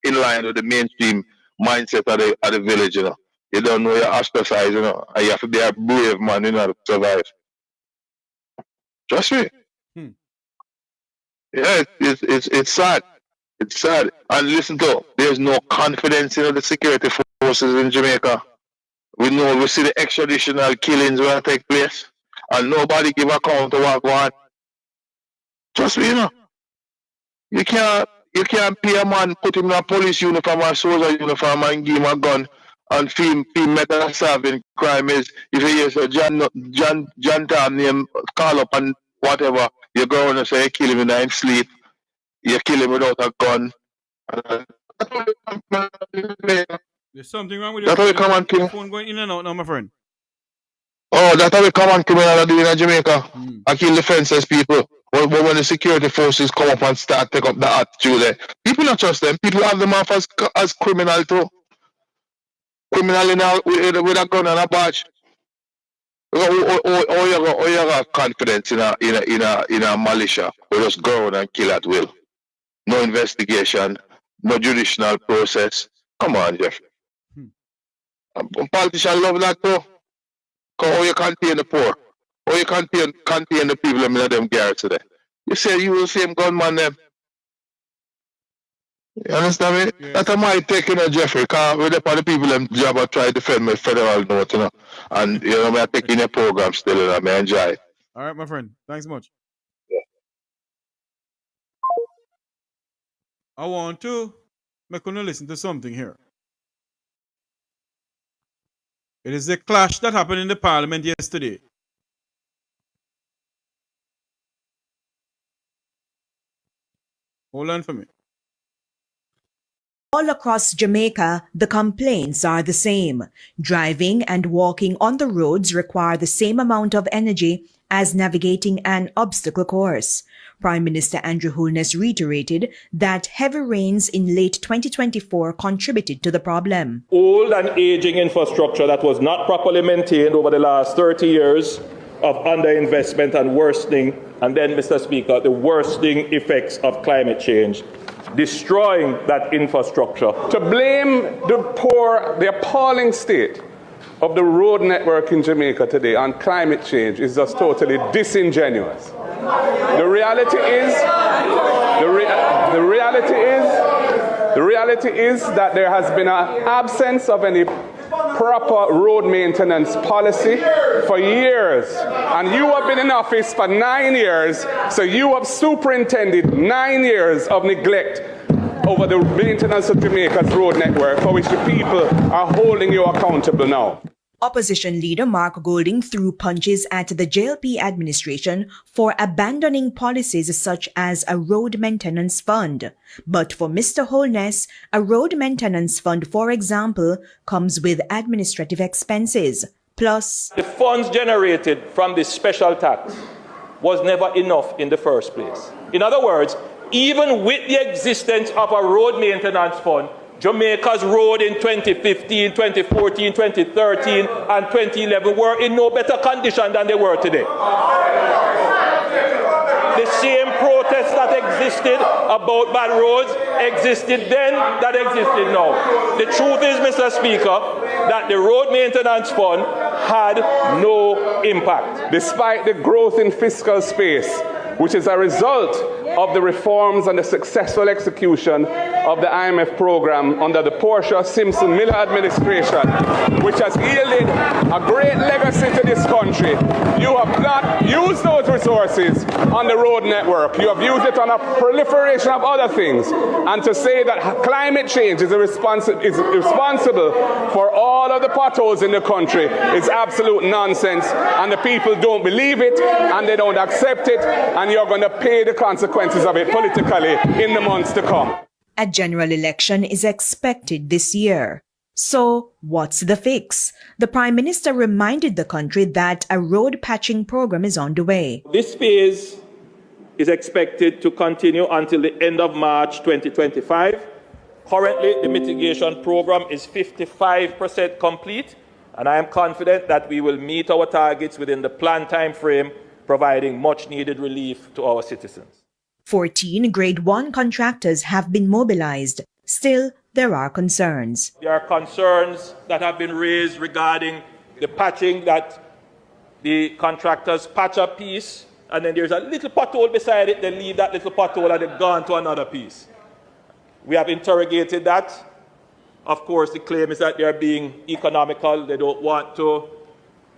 in line with the mainstream mindset of the village, you know. You don't know you're ostracized, you know, and you have to be a brave man, you know, to survive. Trust me. Yeah, it's sad. It's sad. And listen to, there's no confidence in the security forces in Jamaica. We see the extraditional killings will take place, and nobody give account to what going on. Trust me, you know. You can't pay a man, put him in a police uniform or soldier uniform and give him a gun and film meta serving crime is if you hear so John Tam name call up and whatever, you go on and say you kill him in his sleep, you kill him without a gun.
There's something wrong with
your
phone going in and out now, my friend.
Oh, that's how the common criminal do in Jamaica. I kill defenseless people. When the security forces come up and start take up the attitude there, people not trust them. People have them off as criminal too. Criminal with a gun and a badge. Or you have confidence in a militia who just go around and kill at will. No investigation, no judicial process. Come on, Jeffrey. Politicians love that too. How you contain the poor? How you contain the people in them garrets today? You say you will same gunman them. You understand me? Yeah. That's my take, you know, Jeffrey, because we're the people them job I try to defend my federal note, you know. And you know, I'm taking your program still, you know, I enjoy it.
All right, my friend. Thanks much.
Yeah.
I want to make you listen to something here. It is a clash that happened in the Parliament yesterday. Hold on for me.
All across Jamaica, the complaints are the same. Driving and walking on the roads require the same amount of energy as navigating an obstacle course. Prime Minister Andrew Holness reiterated that heavy rains in late 2024 contributed to the problem.
Old and aging infrastructure that was not properly maintained over the last 30 years of underinvestment and worsening, and then, Mr. Speaker, the worsening effects of climate change, destroying that infrastructure. To blame the appalling state of the road network in Jamaica today on climate change is just totally disingenuous. The reality is that there has been an absence of any proper road maintenance policy for years. And you have been in office for 9 years, so you have superintended 9 years of neglect over the maintenance of Jamaica's road network, for which the people are holding you accountable now.
Opposition leader Mark Golding threw punches at the JLP administration for abandoning policies such as a road maintenance fund. But for Mr. Holness, a road maintenance fund, for example, comes with administrative expenses. Plus,
the funds generated from this special tax was never enough in the first place. In other words, even with the existence of a road maintenance fund, Jamaica's road in 2015, 2014, 2013, and 2011 were in no better condition than they were today. The same protests that existed about bad roads existed then that existed now. The truth is, Mr. Speaker, that the road maintenance fund had no impact.
Despite the growth in fiscal space, which is a result of the reforms and the successful execution of the IMF program under the Portia-Simpson-Miller administration, which has yielded a great legacy to this country, you have not used those resources on the road network. You have used it on a proliferation of other things. And to say that climate change is responsible for all of the potholes in the country is absolute nonsense. And the people don't believe it, and they don't accept it, and you're going to pay the consequences of it politically in the months to come.
a general election is expected this year. So, what's the fix? The Prime Minister reminded the country that a road patching program is underway.
This phase is expected to continue until the end of March 2025. Currently, the mitigation program is 55% complete, and I am confident that we will meet our targets within the planned time frame, providing much-needed relief to our citizens.
14 Grade 1 contractors have been mobilized. Still, there are concerns.
There are concerns that have been raised regarding the patching, that the contractors patch a piece, and then there's a little pothole beside it, they leave that little pothole and they've gone to another piece. We have interrogated that. Of course, the claim is that they are being economical. They don't want to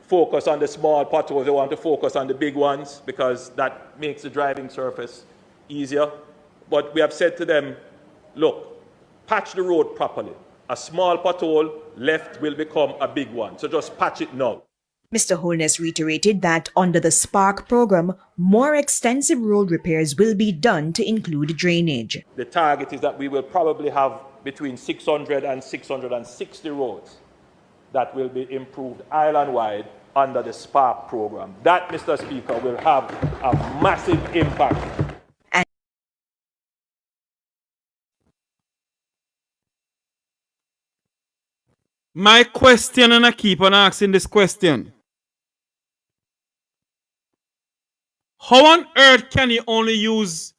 focus on the small potholes. They want to focus on the big ones because that makes the driving surface easier. But we have said to them, look, patch the road properly. A small pothole left will become a big one. So just patch it now.
Mr. Holness reiterated that under the Spark program, more extensive road repairs will be done to include drainage.
The target is that we will probably have between 600 and 660 roads that will be improved island-wide under the Spark program. That, Mr. Speaker, will have a massive impact.
My question, and I keep on asking this question. How on earth can you only use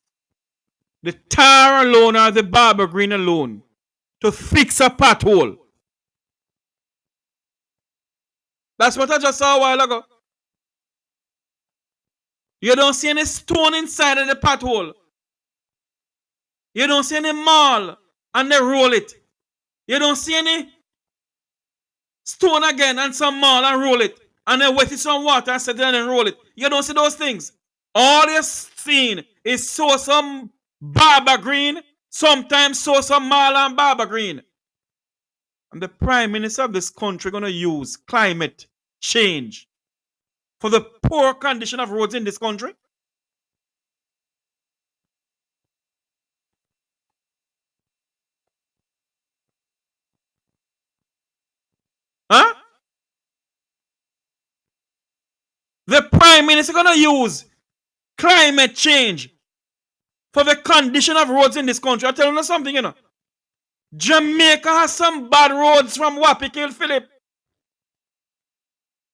the tar alone or the barber green alone to fix a pothole? That's what I just saw a while ago. You don't see any stone inside of the pothole. You don't see any marl and they roll it. You don't see any stone again and some marl and roll it. And then wet it some water and set it and roll it. You don't see those things. All you're seeing is sow some barber green, sometimes sow some marl and barber green. And the Prime Minister of this country going to use climate change for the poor condition of roads in this country? Huh? The Prime Minister going to use climate change for the condition of roads in this country. I'll tell you something, you know. Jamaica has some bad roads from Wappy Philip.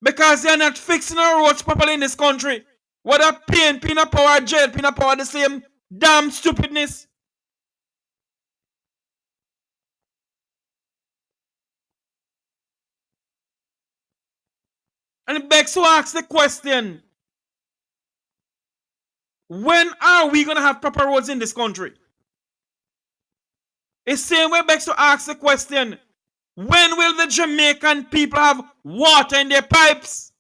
Because they're not fixing our roads properly in this country. Whether PNP in power, JLP in power, the same damn stupidness. And it begs to ask the question, when are we going to have proper roads in this country? It's the same way begs to ask the question, when will the Jamaican people have water in their pipes?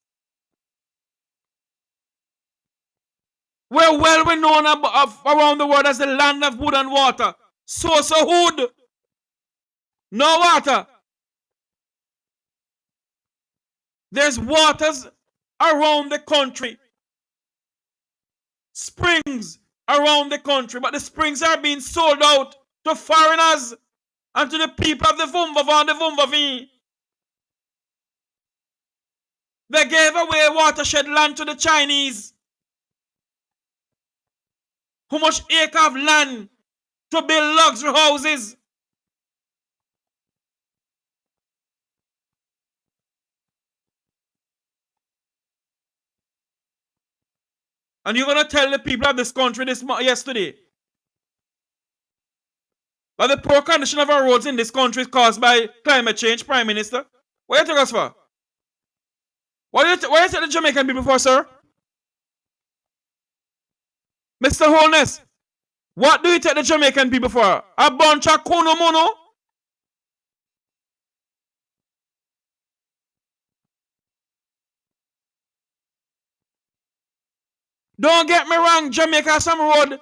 We're well renowned around the world as the land of wood and water. So wood. No water. There's waters around the country, springs around the country, but the springs are being sold out to foreigners and to the people of the Vumvava and the Vumvavi. They gave away watershed land to the Chinese. How much acre of land to build luxury houses? And you're going to tell the people of this country yesterday that the poor condition of our roads in this country is caused by climate change, Prime Minister? What are you taking us for? What are you taking the Jamaican people for, sir? Mr. Holness, what do you take the Jamaican people for? A bunch of kuno mono? Don't get me wrong, Jamaica some road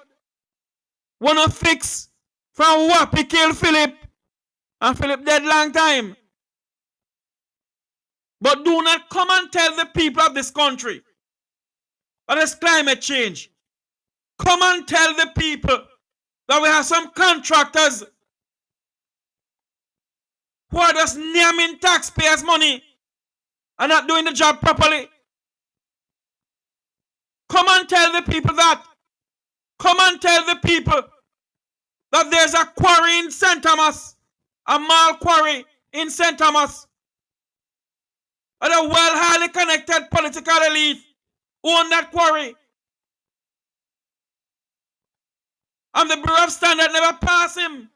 wanna fix from Wappy kill Philip and Philip dead long time. But do not come and tell the people of this country that it's climate change. Come and tell the people that we have some contractors who are just naming taxpayers' money and not doing the job properly. Come and tell the people that. Come and tell the people that there's a quarry in St. Thomas, a mall quarry in St. Thomas, and a well highly connected political elite own that quarry. And the Bureau of Standard never passed him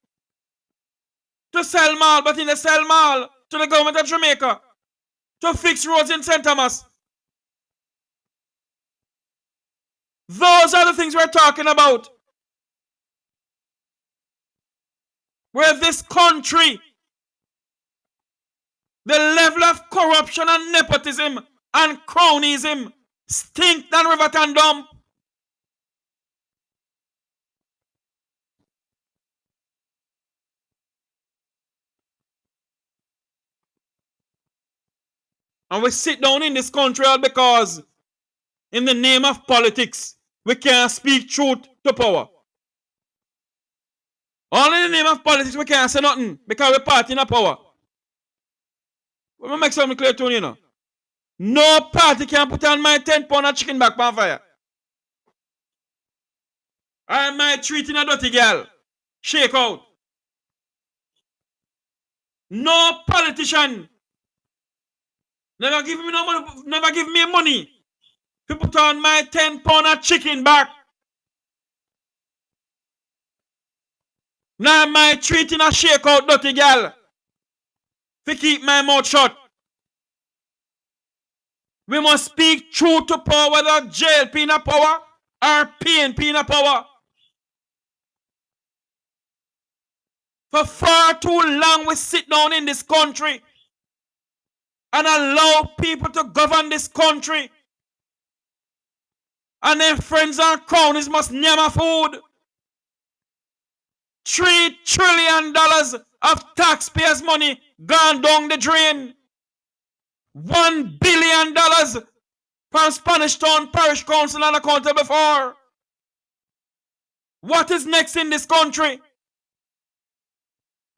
to sell mall, but in the sell mall to the government of Jamaica to fix roads in St. Thomas. Those are the things we're talking about. Where this country, the level of corruption and nepotism and cronyism stink than river can dump. And we sit down in this country all because in the name of politics, we can't speak truth to power. All in the name of politics, we can't say nothing because we're party in power. Let me make something clear to you, you know. No party can put on my 10 pound of chicken back on fire. I might treating a dirty girl. Shake out. No politician never give me no money, never give me money to put on my 10 pound of chicken back. Now my treating a shake out dirty girl to keep my mouth shut. We must speak truth to power, whether JLP in a power or PNP in a power. For far too long we sit down in this country and allow people to govern this country. And their friends and cronies must name a food. $3 trillion of taxpayers' money gone down the drain. $1 billion from Spanish Town Parish Council unaccountable for. What is next in this country?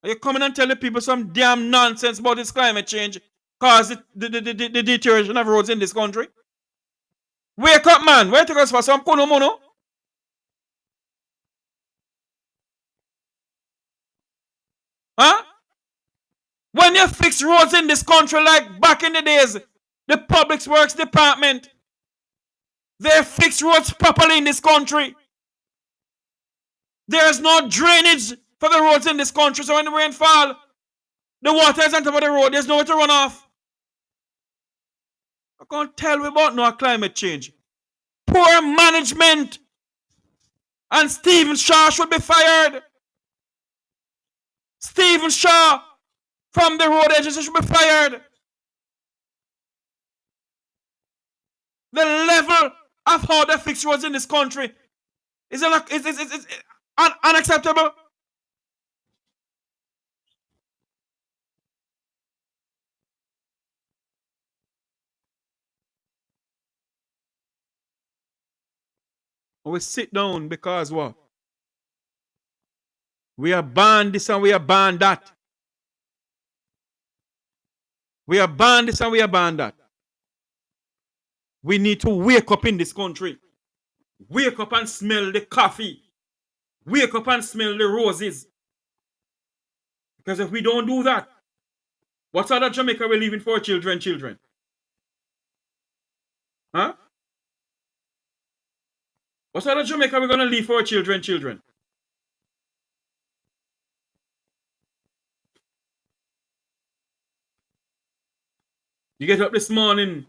Are you coming and telling people some damn nonsense about this climate change cause the deterioration of roads in this country? Wake up, man. Where you take us for some kuno mono? Huh? When you fix roads in this country like back in the days, the Public Works Department, they fix roads properly in this country. There is no drainage for the roads in this country, so when the rain fall, the water is on top of the road. There's nowhere to run off. I can't tell we about no climate change. Poor management. And Stephen Shaw should be fired. Stephen Shaw from the road agency should be fired. The level of how they fix roads in this country is unacceptable. And we sit down because what? We are banned this and we are banned that. We are banned this and we are banned that. We need to wake up in this country. Wake up and smell the coffee. Wake up and smell the roses. Because if we don't do that, what sort of Jamaica are we leaving for our children? Huh? What sort of Jamaica are we going to leave for our children? You get up this morning,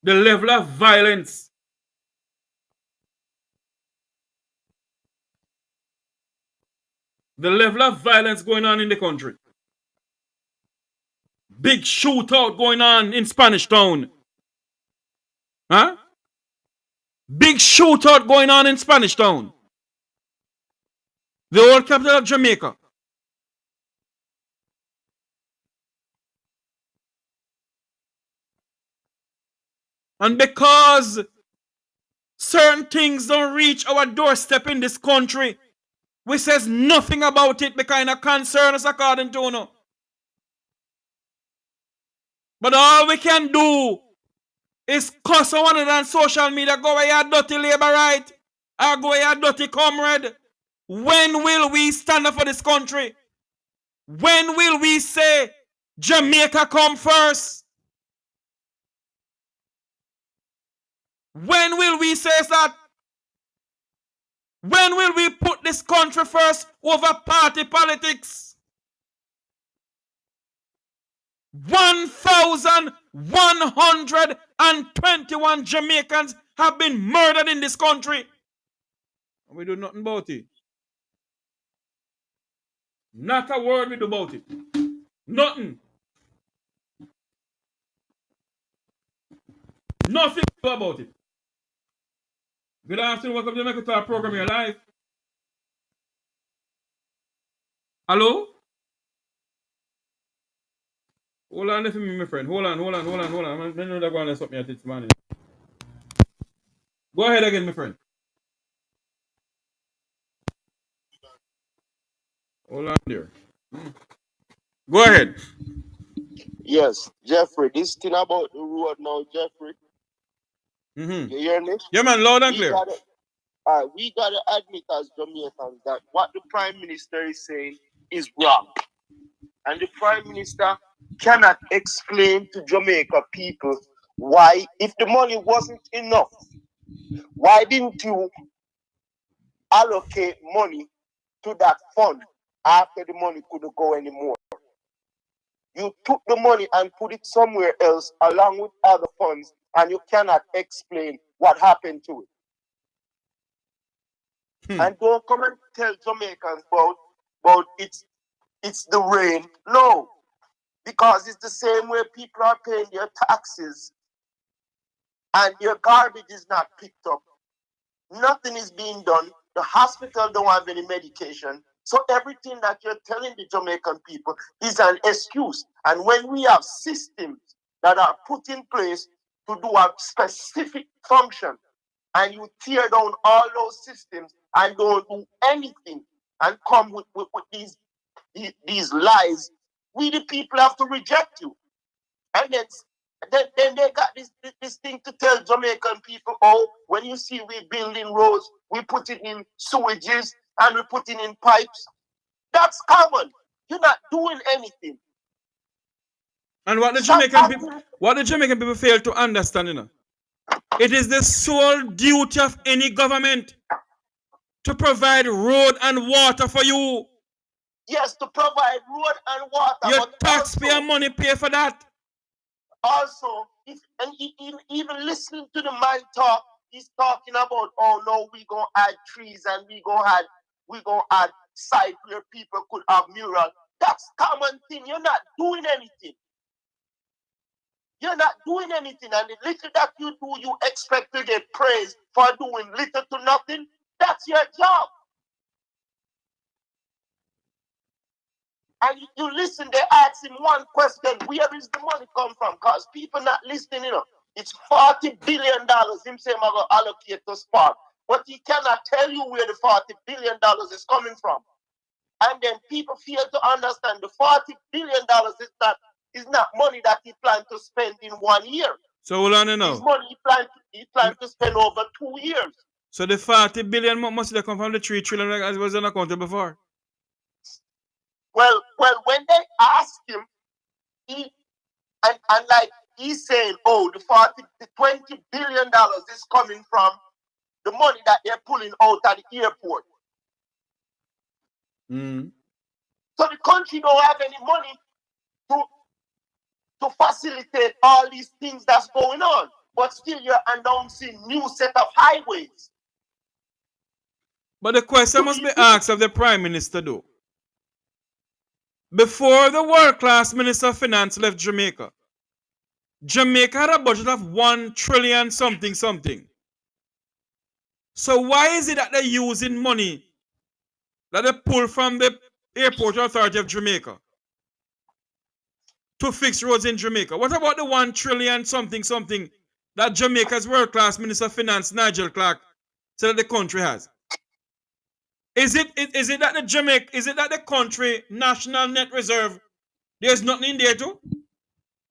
the level of violence. The level of violence going on in the country. Big shootout going on in Spanish Town. Huh? Big shootout going on in Spanish Town. The old capital of Jamaica. And because certain things don't reach our doorstep in this country, we says nothing about it because it concern us according to no. But all we can do is cuss one another on social media, go away your dirty labor right, or go away your dirty comrade. When will we stand up for this country? When will we say Jamaica come first? When will we say that? When will we put this country first over party politics? 1,121 Jamaicans have been murdered in this country. And we do nothing about it. Not a word we do about it. Nothing. Nothing we do about it. Good afternoon, welcome to the Jamaica Talk program here live. Hello? Hold on for me, my friend. Hold on. I know they're going to stop me at this morning. Go ahead again, my friend. Hold on there. Go ahead.
Yes, Jeffrey, this thing about the road now, Jeffrey.
Mm-hmm.
You hear me?
Yeah, man, loud and clear.
We got to admit as Jamaicans that what the Prime Minister is saying is wrong. And the Prime Minister cannot explain to Jamaica people why, if the money wasn't enough, why didn't you allocate money to that fund after the money couldn't go anymore? You took the money and put it somewhere else along with other funds, and you cannot explain what happened to it. And don't come and tell Jamaicans about it's the rain. No, because it's the same way people are paying their taxes and your garbage is not picked up. Nothing is being done. The hospital don't have any medication. So everything that you're telling the Jamaican people is an excuse. And when we have systems that are put in place to do a specific function, and you tear down all those systems and don't do anything and come with these lies, we the people have to reject you. And then they got this thing to tell Jamaican people, oh, when you see we building roads, we put it in sewages and we put it in pipes. That's common. You're not doing anything.
And what the Jamaican people fail to understand, you know, it is the sole duty of any government to provide road and water for you.
Yes, to provide road and water.
Your taxpayer money pay for that.
Also, even listening to the man talk, he's talking about, oh no, we gonna add trees and we gonna add site where people could have mural. That's common thing. You're not doing anything. You're not doing anything, and the little that you do, you expect to get praise for doing little to nothing. That's your job. And you listen, they ask him one question, where is the money come from? Because people not listening, you know. It's $40 billion him say I'm going to allocate to sport. But he cannot tell you where the $40 billion is coming from. And then people fail to understand the $40 billion is not money that he planned to spend in 1 year.
So hold on now.
It's money he planned to spend over 2 years.
So the 40 billion must have come from the 3 trillion as was unaccounted before.
Well, when they ask him, and like he's saying, oh, the $20 billion is coming from the money that they're pulling out at the airport.
Mm.
So the country don't have any money to facilitate all these things that's going on. But still you're announcing new set of highways.
But the question must be asked of the Prime Minister though. Before the world-class Minister of Finance left Jamaica, Jamaica had a budget of 1 trillion something. So why is it that they're using money that they pull from the Airport Authority of Jamaica to fix roads in Jamaica? What about the 1 trillion something that Jamaica's world-class Minister of Finance, Nigel Clark, said that the country has? Is it that the country national net reserve, there's nothing in there too?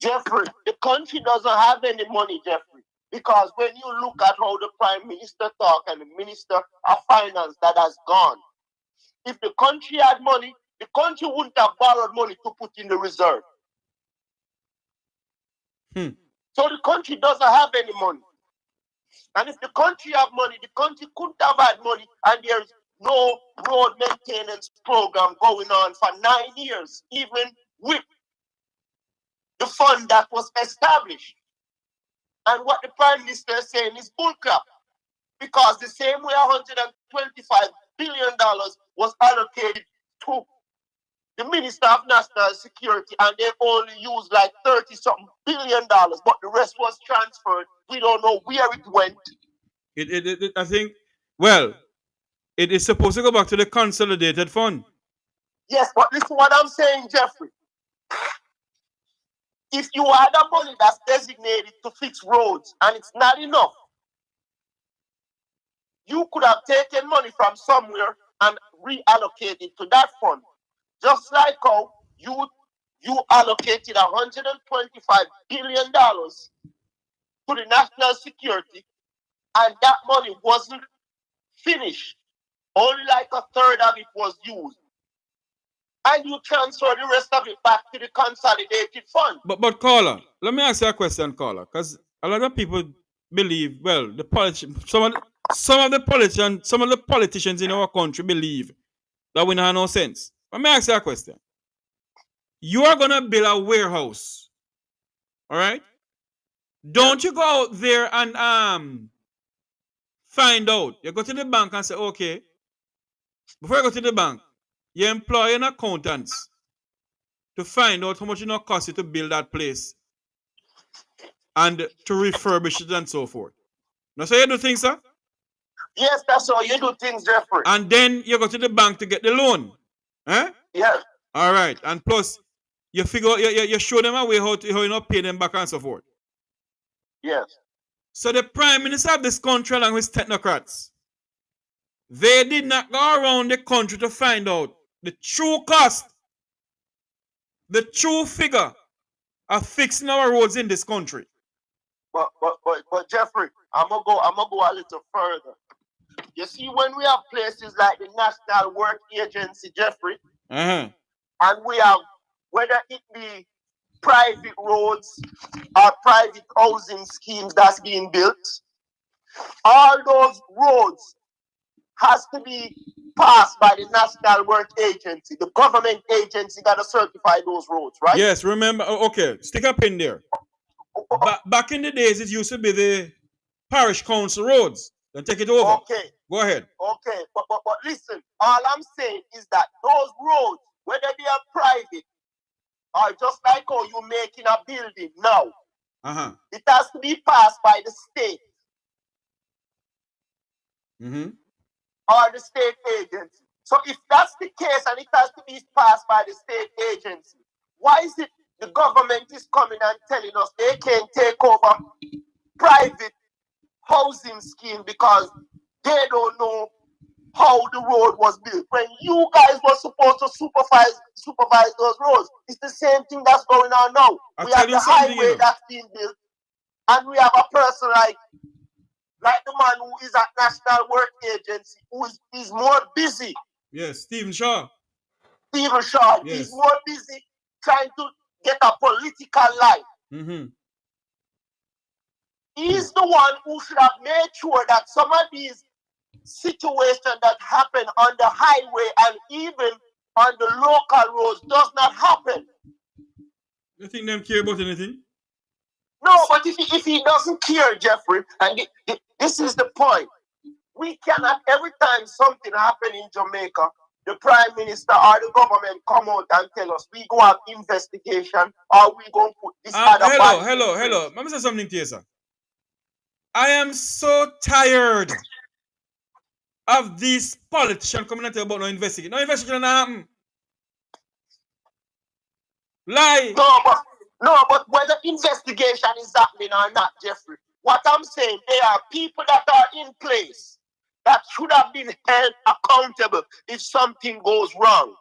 Jeffrey, the country doesn't have any money, Jeffrey. Because when you look at how the Prime Minister talk and the Minister of Finance that has gone, if the country had money, the country wouldn't have borrowed money to put in the reserve. So the country doesn't have any money. And if the country have money, the country couldn't have had money, and there's no road maintenance program going on for 9 years, even with the fund that was established. And what the Prime Minister is saying is bullcrap. Because the same way $125 billion was allocated to the Minister of National Security, and they only used like $30-something billion, but the rest was transferred. We don't know where it went.
I think, well, it is supposed to go back to the consolidated fund.
Yes, but listen what I'm saying, Jeffrey. If you had the money that's designated to fix roads and it's not enough, you could have taken money from somewhere and reallocated to that fund. Just like how you allocated $125 billion to the national security, and that money wasn't finished. Only like a third of it was used. And you transfer the rest of it back to the consolidated fund.
But caller, let me ask you a question, caller, because a lot of people believe, well, some of the politicians in our country believe that we don't have no sense. Let me ask you a question. You are gonna build a warehouse, all right? Don't you go out there and find out? You go to the bank and say, okay, before you go to the bank, you employ an accountant to find out how much it costs you to build that place and to refurbish it and so forth. That's how you do things, sir?
Yes, that's how you do things, Jeffrey.
And then you go to the bank to get the loan. Eh?
Yes.
All right. And plus, you figure you show them a way how you not pay them back and so forth.
Yes.
So the Prime Minister of this country along with technocrats, they did not go around the country to find out the true cost, the true figure of fixing our roads in this country.
But Jeffrey, I'm gonna go a little further. You see, when we have places like the National Work Agency, Jeffrey, and we have, whether it be private roads or private housing schemes that's being built, all those roads has to be passed by the National Work Agency. The government agency got to certify those roads, right?
Yes, remember, okay, stick a pin there. Back in the days, it used to be the parish council roads. Then take it over.
Okay.
Go ahead.
Okay, but listen, all I'm saying is that those roads, whether they are private or just like how you making a building now, it has to be passed by the state. Or the state agency. So if that's the case and it has to be passed by the state agency, why is it the government is coming and telling us they can't take over private housing scheme because they don't know how the road was built. When you guys were supposed to supervise those roads, it's the same thing that's going on now. We have the highway that's being built, and we have a person like the man who is at National Work Agency, who is more busy.
Yes, Stephen Shaw.
Stephen Shaw,
yes.
He's more busy trying to get a political life.
Mm-hmm.
He's the one who should have made sure that some of these situations that happen on the highway and even on the local roads does not happen.
You think them care about anything?
No, but if he doesn't care, Jeffrey, and this is the point. We cannot, every time something happens in Jamaica, the Prime Minister or the government come out and tell us we go have investigation or we go put this other
Hello. Let me say something to you, sir. I am so tired of these politicians coming and tell about no investigation. No investigation happen. Lie.
No, but whether investigation is happening or not, Jeffrey, what I'm saying, there are people that are in place that should have been held accountable if something goes wrong.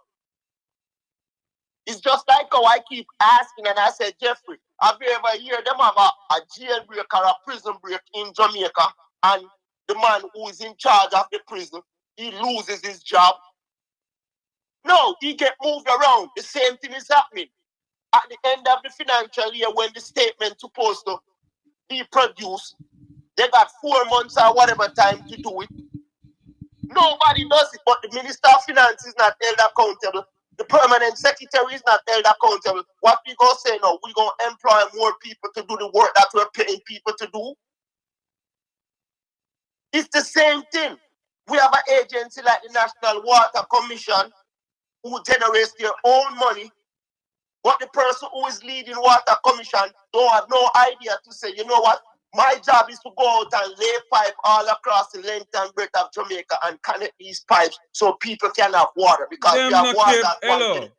It's just like how I keep asking, and I said, Jeffrey, have you ever heard them have a jailbreak or a prison break in Jamaica, and the man who is in charge of the prison, he loses his job? No, he get moved around. The same thing is happening. At the end of the financial year, when the statement's supposed to be produced, they got 4 months or whatever time to do it. Nobody does it, but the Minister of Finance is not held accountable. The Permanent Secretary is not held accountable. What we gonna say now? We gonna employ more people to do the work that we're paying people to do? It's the same thing. We have an agency like the National Water Commission who generates their own money, but the person who is leading Water Commission don't have no idea to say, you know what? My job is to go out and lay pipe all across the length and breadth of Jamaica and connect these pipes so people can have water because
them
we have water.
Hello.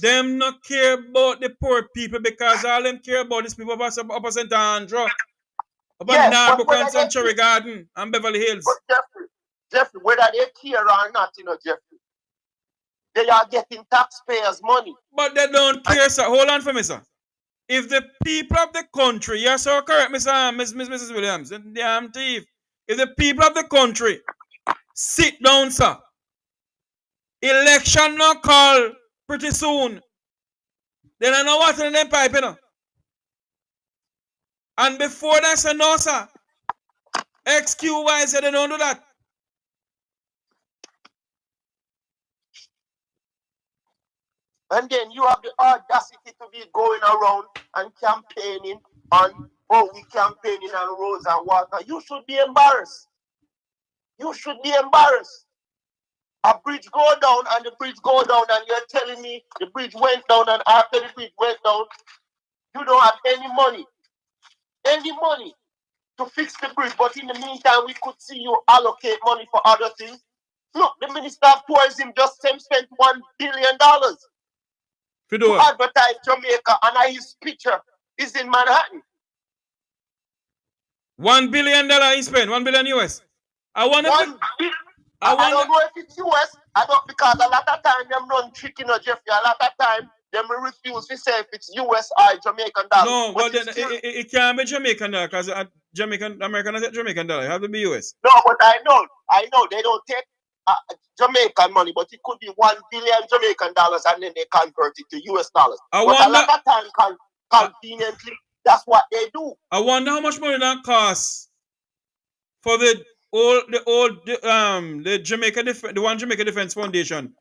Them not care about the poor people because all them care about is people up St. Andrew, up
yes,
Narbuck and Sanctuary Garden and Beverly Hills.
But Jeffrey, whether they care or not, Jeffrey, they are getting taxpayers' money.
But they don't care, sir. Hold on for me, sir. If the people of the country, you're so correct, Mrs. Williams, the damn thief. If the people of the country sit down, sir, election not call pretty soon, then I know what's in them pipe, And before they say no, sir, XQY said they don't do that.
And then you have the audacity to be going around and campaigning on, we campaigning on roads and water. You should be embarrassed. You should be embarrassed. A bridge go down and the bridge go down and you're telling me the bridge went down and after the bridge went down, you don't have any money to fix the bridge. But in the meantime, we could see you allocate money for other things. Look, the Minister of Tourism just spent $1 billion to advertise Jamaica, and his picture is in Manhattan.
$1 billion he spent, $1 billion US. I don't
know if it's US. Because a lot of time them run tricky, Jeffrey. A lot of time them refuse to say if it's US or Jamaican dollar.
No, but then it can't be Jamaican dollar because American doesn't Jamaican dollar. It have to be US.
No, but I know they don't take Jamaican money, but it could be $1 billion Jamaican dollars and then they convert it to US dollars. A lot of time, conveniently, that's what they do.
I wonder how much money that costs for the Jamaica Jamaica Defense Foundation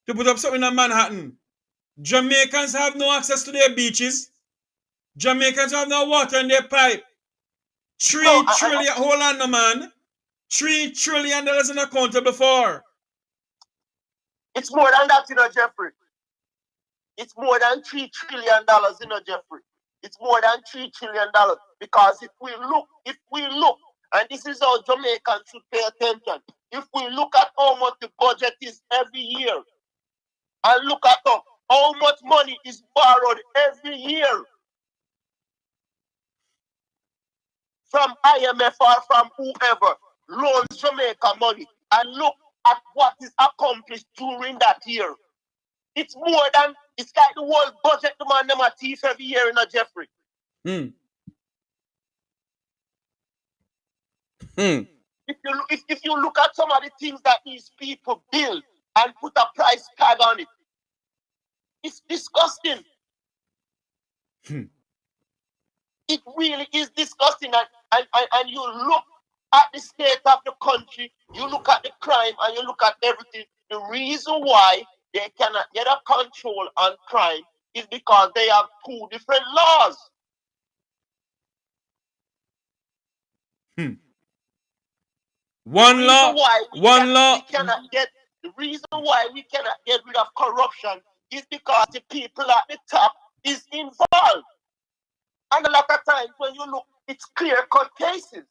to put up something in Manhattan. Jamaicans have no access to their beaches. Jamaicans have no water in their pipe. 3 trillion. Hold on, no man. $3 trillion in accountable for.
It's more than that, Jeffrey. It's more than $3 trillion, Jeffrey. It's more than $3 trillion because if we look, and this is how Jamaicans should pay attention. If we look at how much the budget is every year, and look at how much money is borrowed every year, from IMF or from whoever loans Jamaica money and look at what is accomplished during that year. It's more than, it's like the whole budget demand them a thief every year in a Jeffrey. If you look at some of the things that these people build and put a price tag on it, it's disgusting. It really is disgusting. And you look at the state of the country, you look at the crime, and you look at everything. The reason why they cannot get a control on crime is because they have two different laws.
One law.
The reason why we cannot get rid of corruption is because the people at the top is involved. And a lot of times when you look, it's clear-cut cases.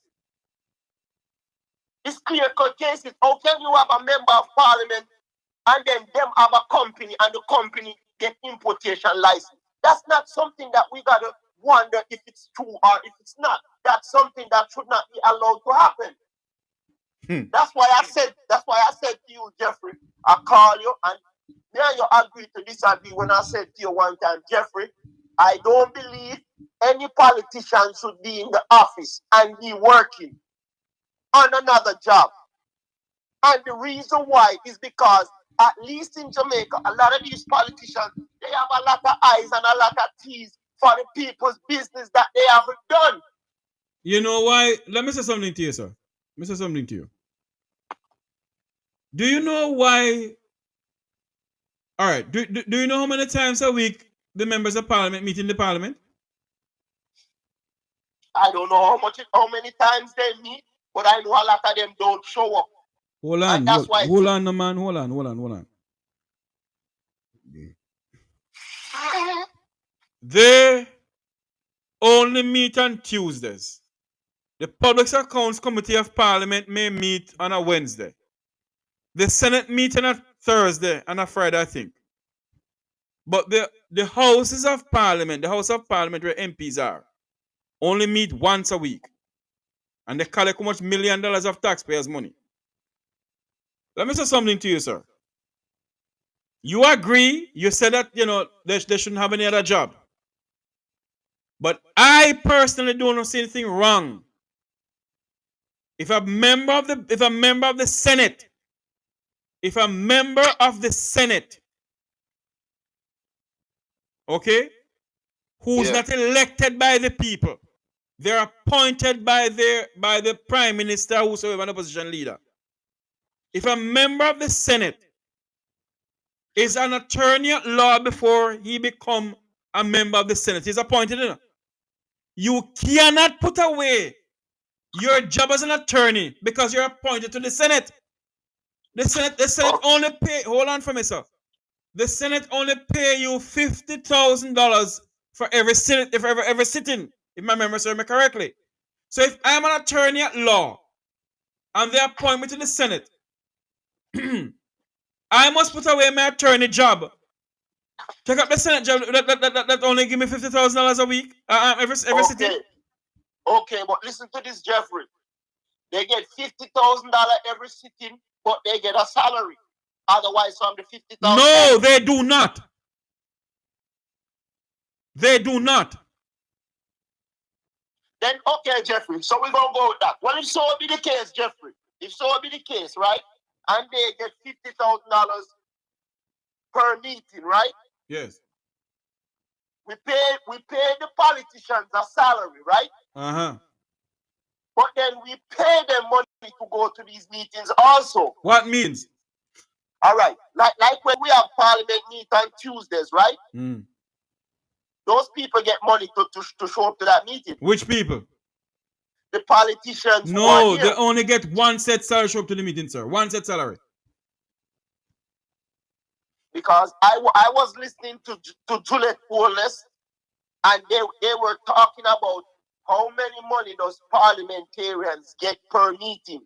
It's clear-cut cases. How can you have a member of parliament and then them have a company and the company get importation license? That's not something that we gotta wonder if it's true or if it's not. That's something that should not be allowed to happen. That's why I said to you, Jeffrey, I call you and me and you agreed to disagree when I said to you one time, Jeffrey, I don't believe any politician should be in the office and be working on another job. And the reason why is because at least in Jamaica, a lot of these politicians, they have a lot of eyes and a lot of teeth for the people's business that they haven't done.
You know why? Let me say something to you, sir. Let me say something to you. Do you know why? All right. Do you know how many times a week the members of parliament meet in the parliament?
I don't know how many times they meet, but I know a lot of them don't show up.
Hold on. Hold on, man. Hold on. They only meet on Tuesdays. The Public Accounts Committee of Parliament may meet on a Wednesday. The Senate meet on a Thursday and a Friday, I think. But the Houses of Parliament, the House of Parliament where MPs are, only meet once a week. And they collect how much $1 million of taxpayers' money. Let me say something to you, sir. You agree, you said that, they shouldn't have any other job. But I personally don't see anything wrong. If a member of the Senate, okay, who's not elected by the people, they're appointed by the prime minister, whosoever an opposition leader. If a member of the Senate is an attorney at law before he become a member of the Senate, he's appointed. You cannot put away your job as an attorney because you're appointed to the Senate. The Senate only pay. Hold on for me, sir. The Senate only pay you $50,000 for every sitting, if my memory serves me correctly. So if I'm an attorney at law and they appoint me to the Senate, I must put away my attorney job. Take up the Senate job that only give me $50,000 a week every sitting.
Okay, but listen to this, Jeffrey. They get $50,000 every sitting, but they get a salary. Otherwise, from the $50,000.
No, they do not. They do not.
Then, okay, Jeffrey, so we're going to go with that. Well, if so be the case, Jeffrey, if so be the case, right, and they get $50,000 per meeting, right?
Yes.
We pay the politicians a salary, right?
Uh-huh.
But then we pay them money to go to these meetings also.
What means?
All right. Like when we have parliament meet on Tuesdays, right? Those people get money to show up to that meeting.
Which people?
The politicians.
No, they only get one set salary to show up to the meeting, sir. One set salary.
Because I was listening to Juliet Wallace, and they were talking about how many money does parliamentarians get per meeting.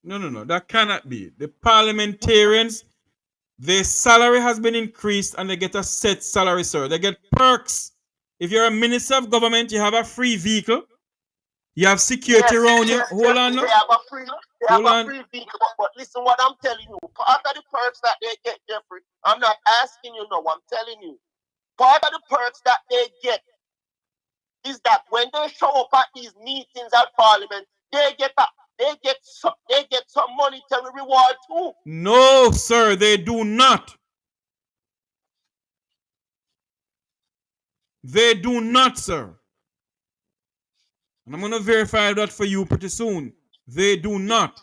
No. That cannot be. The parliamentarians, their salary has been increased and they get a set salary, sir. They get perks If you're a minister of government, you have a free vehicle. You have security around you. Hold on now.
They have a free vehicle. But listen what I'm telling you. Part of the perks that they get, Jeffrey, I'm not asking you no, I'm telling you. Part of the perks that they get is that when they show up at these meetings at Parliament, they get some monetary reward too.
No, sir, they do not. They do not, sir. And I'm going to verify that for you pretty soon. They do not.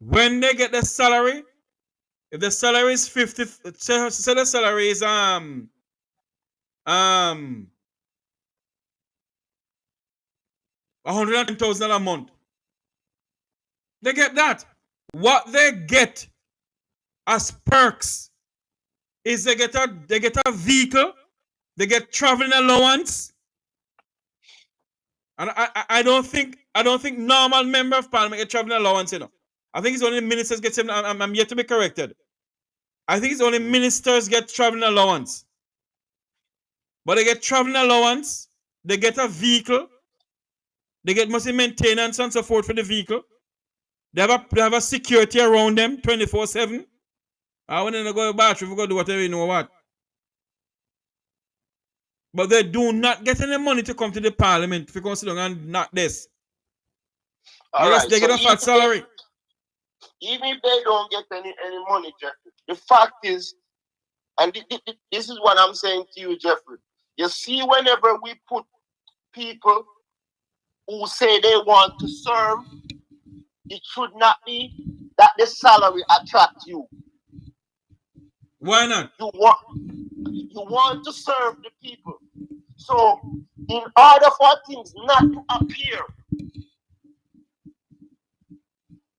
When they get the salary, if the salary is 50, say the salary is $110,000 a month. They get that. What they get as perks is they get a vehicle, they get traveling allowance. And I don't think normal member of parliament get traveling allowance, you know. I think it's only ministers get them. I'm yet to be corrected. I think it's only ministers get traveling allowance. But they get traveling allowance, they get a vehicle, they get mostly maintenance and so forth for the vehicle. They have a security around them 24/7. I want to go to the bathroom, we go do whatever you know what. But they do not get any money to come to the parliament if you consider and not this. Yes, they get a fat salary.
Even if they don't get any money, Jeffrey, the fact is, and this is what I'm saying to you, Jeffrey. You see, whenever we put people who say they want to serve, it should not be that the salary attracts you.
Why not?
You want to serve the people. So, in order for things not to appear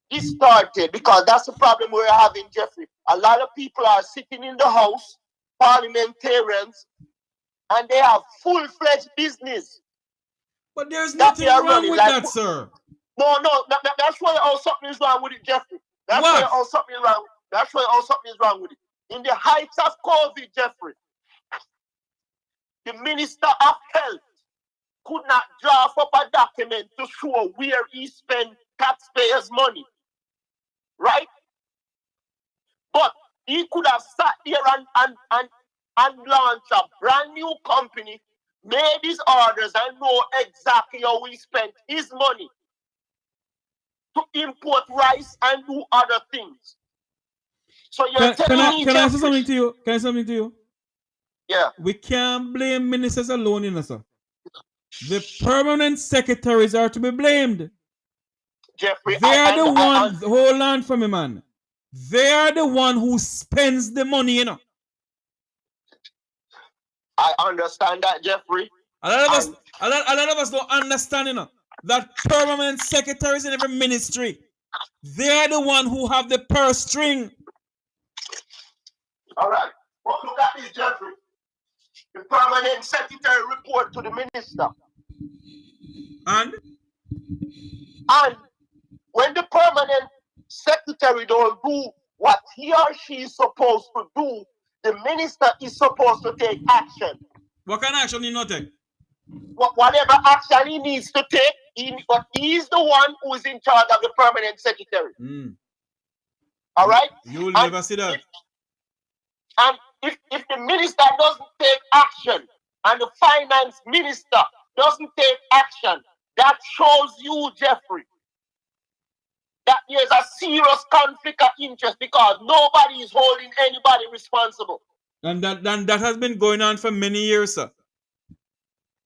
distorted, because that's the problem we're having, Jeffrey. A lot of people are sitting in the House, parliamentarians, and they have full-fledged business.
But there's nothing wrong with that, sir.
No, that's why something is wrong with it, Jeffrey. That's why something is wrong. That's why something is wrong with it. In the heights of COVID, Jeffrey, the Minister of Health could not draft up a document to show where he spent taxpayers' money. Right? But he could have sat there and launched a brand new company, made his orders, and know exactly how he spent his money to import rice and do other things. So you're telling me,
can I say something to you? Can I say something to you?
Yeah.
We can't blame ministers alone, you know, sir. The permanent secretaries are to be blamed.
Jeffrey,
they are the one. Hold on for me, man. They are the one who spends the money, you know.
I understand that, Jeffrey.
A lot of us don't understand, you know, that permanent secretaries in every ministry, they are the one who have the purse string.
All right. Well, look at this, Jeffrey. The permanent secretary report to the minister.
And
when the permanent secretary don't do what he or she is supposed to do, the minister is supposed to take action.
What kind of action he not take?
Whatever action he needs to take, he is the one who is in charge of the permanent secretary. All right?
You will never see that.
And if the minister doesn't take action and the finance minister doesn't take action, that shows you, Jeffrey, that there's a serious conflict of interest because nobody is holding anybody responsible.
And that has been going on for many years, sir.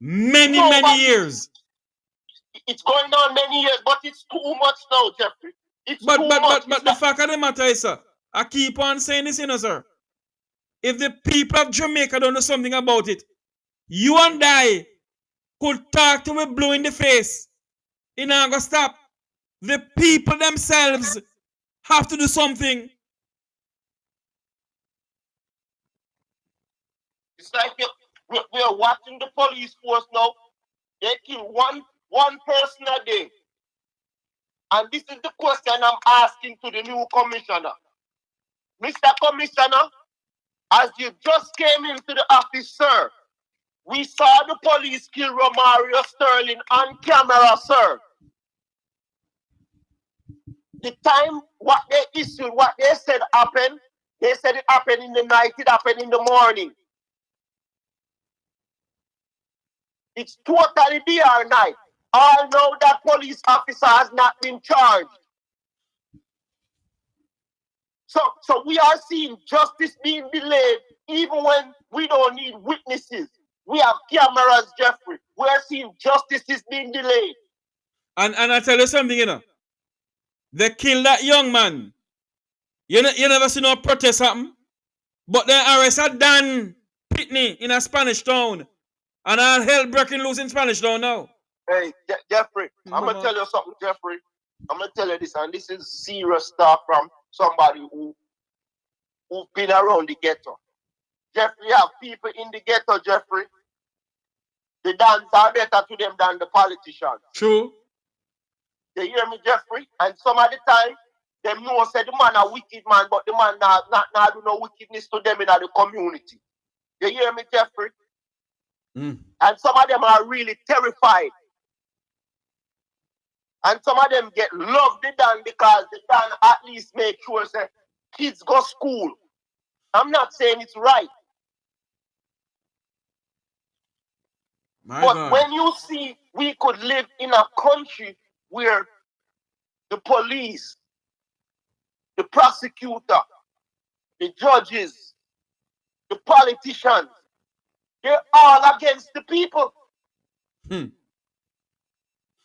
Many years.
It's going on many years, but it's too much now, Jeffrey. But
the fact of the matter is, sir, I keep on saying this, you know, sir. If the people of Jamaica don't know something about it, you and I could talk to a blue in the face. It's not gonna stop. The people themselves have to do something.
It's like we are watching the police force now. They kill one person a day. And this is the question I'm asking to the new commissioner. Mr. Commissioner, As you just came into the office, sir, we saw the police kill Romario Sterling on camera, sir. The time what they issued, what they said happened, they said it happened in the night, it happened in the morning. It's totally day or night. All know that police officer has not been charged. So we are seeing justice being delayed even when we don't need witnesses. We have cameras, Jeffrey. We are seeing justice is being delayed.
And I tell you something, you know. They killed that young man. You never see no protest happen. But they arrested Dan Pitney in a Spanish town. And all hell breaking loose in Spanish town now.
Hey, Jeffrey, I'm going to tell you something, Jeffrey. I'm going to tell you this, and this is serious stuff from somebody who's been around the ghetto. Jeffrey, you have people in the ghetto, Jeffrey. The Dans are better to them than the politicians.
True.
You hear me, Jeffrey? And some of the time, them know say the man a wicked man, but the man not do no wickedness to them in the community. You hear me, Jeffrey? And some of them are really terrified. And some of them get loved the Dan because the Dan at least make sure say kids go school. I'm not saying it's right. But when you see we could live in a country where the police, the prosecutor, the judges, the politicians, they're all against the people.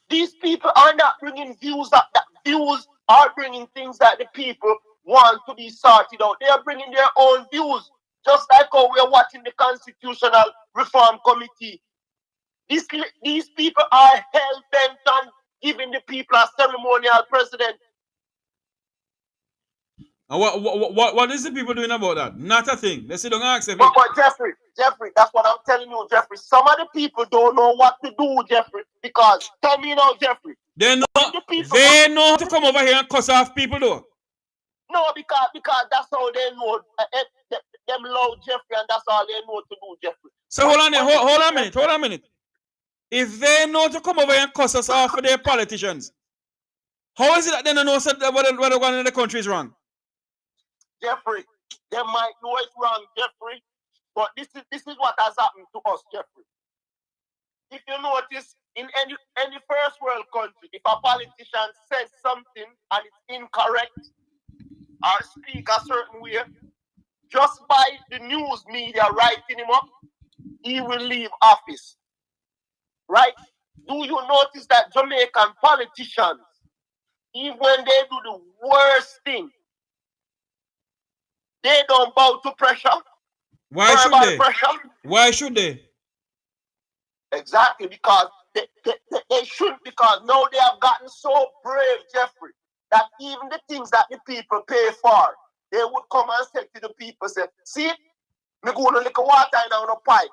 These people are not bringing views that views are bringing things that the people want to be sorted out. They are bringing their own views, just like how we are watching the Constitutional Reform Committee. These people are hell-bent on giving the people a ceremonial president.
And what is the people doing about that? Not a thing. They sit down and ask them.
But Jeffrey, that's what I'm telling you, Jeffrey. Some of the people don't know what to do, Jeffrey. Because, tell me now, Jeffrey.
They know how to come over here and cuss off people, though.
No, because that's how they know. Them love Jeffrey, and that's all they know to do, Jeffrey.
So hold on a minute. If they know to come over here and cuss us off for their politicians, how is it that they don't know what the one in the country is wrong?
Jeffrey, they might know it's wrong, Jeffrey, but this is what has happened to us, Jeffrey. If you notice, in any first world country, if a politician says something and it's incorrect or speak a certain way, just by the news media writing him up, he will leave office. Right? Do you notice that Jamaican politicians, even when they do the worst thing, they don't bow to pressure?
Why should they?
Pressure?
Why should they?
Exactly, because they shouldn't, because now they have gotten so brave, Jeffrey, that even the things that the people pay for, they would come and say to the people, say, see, me go to lick water in a pipe,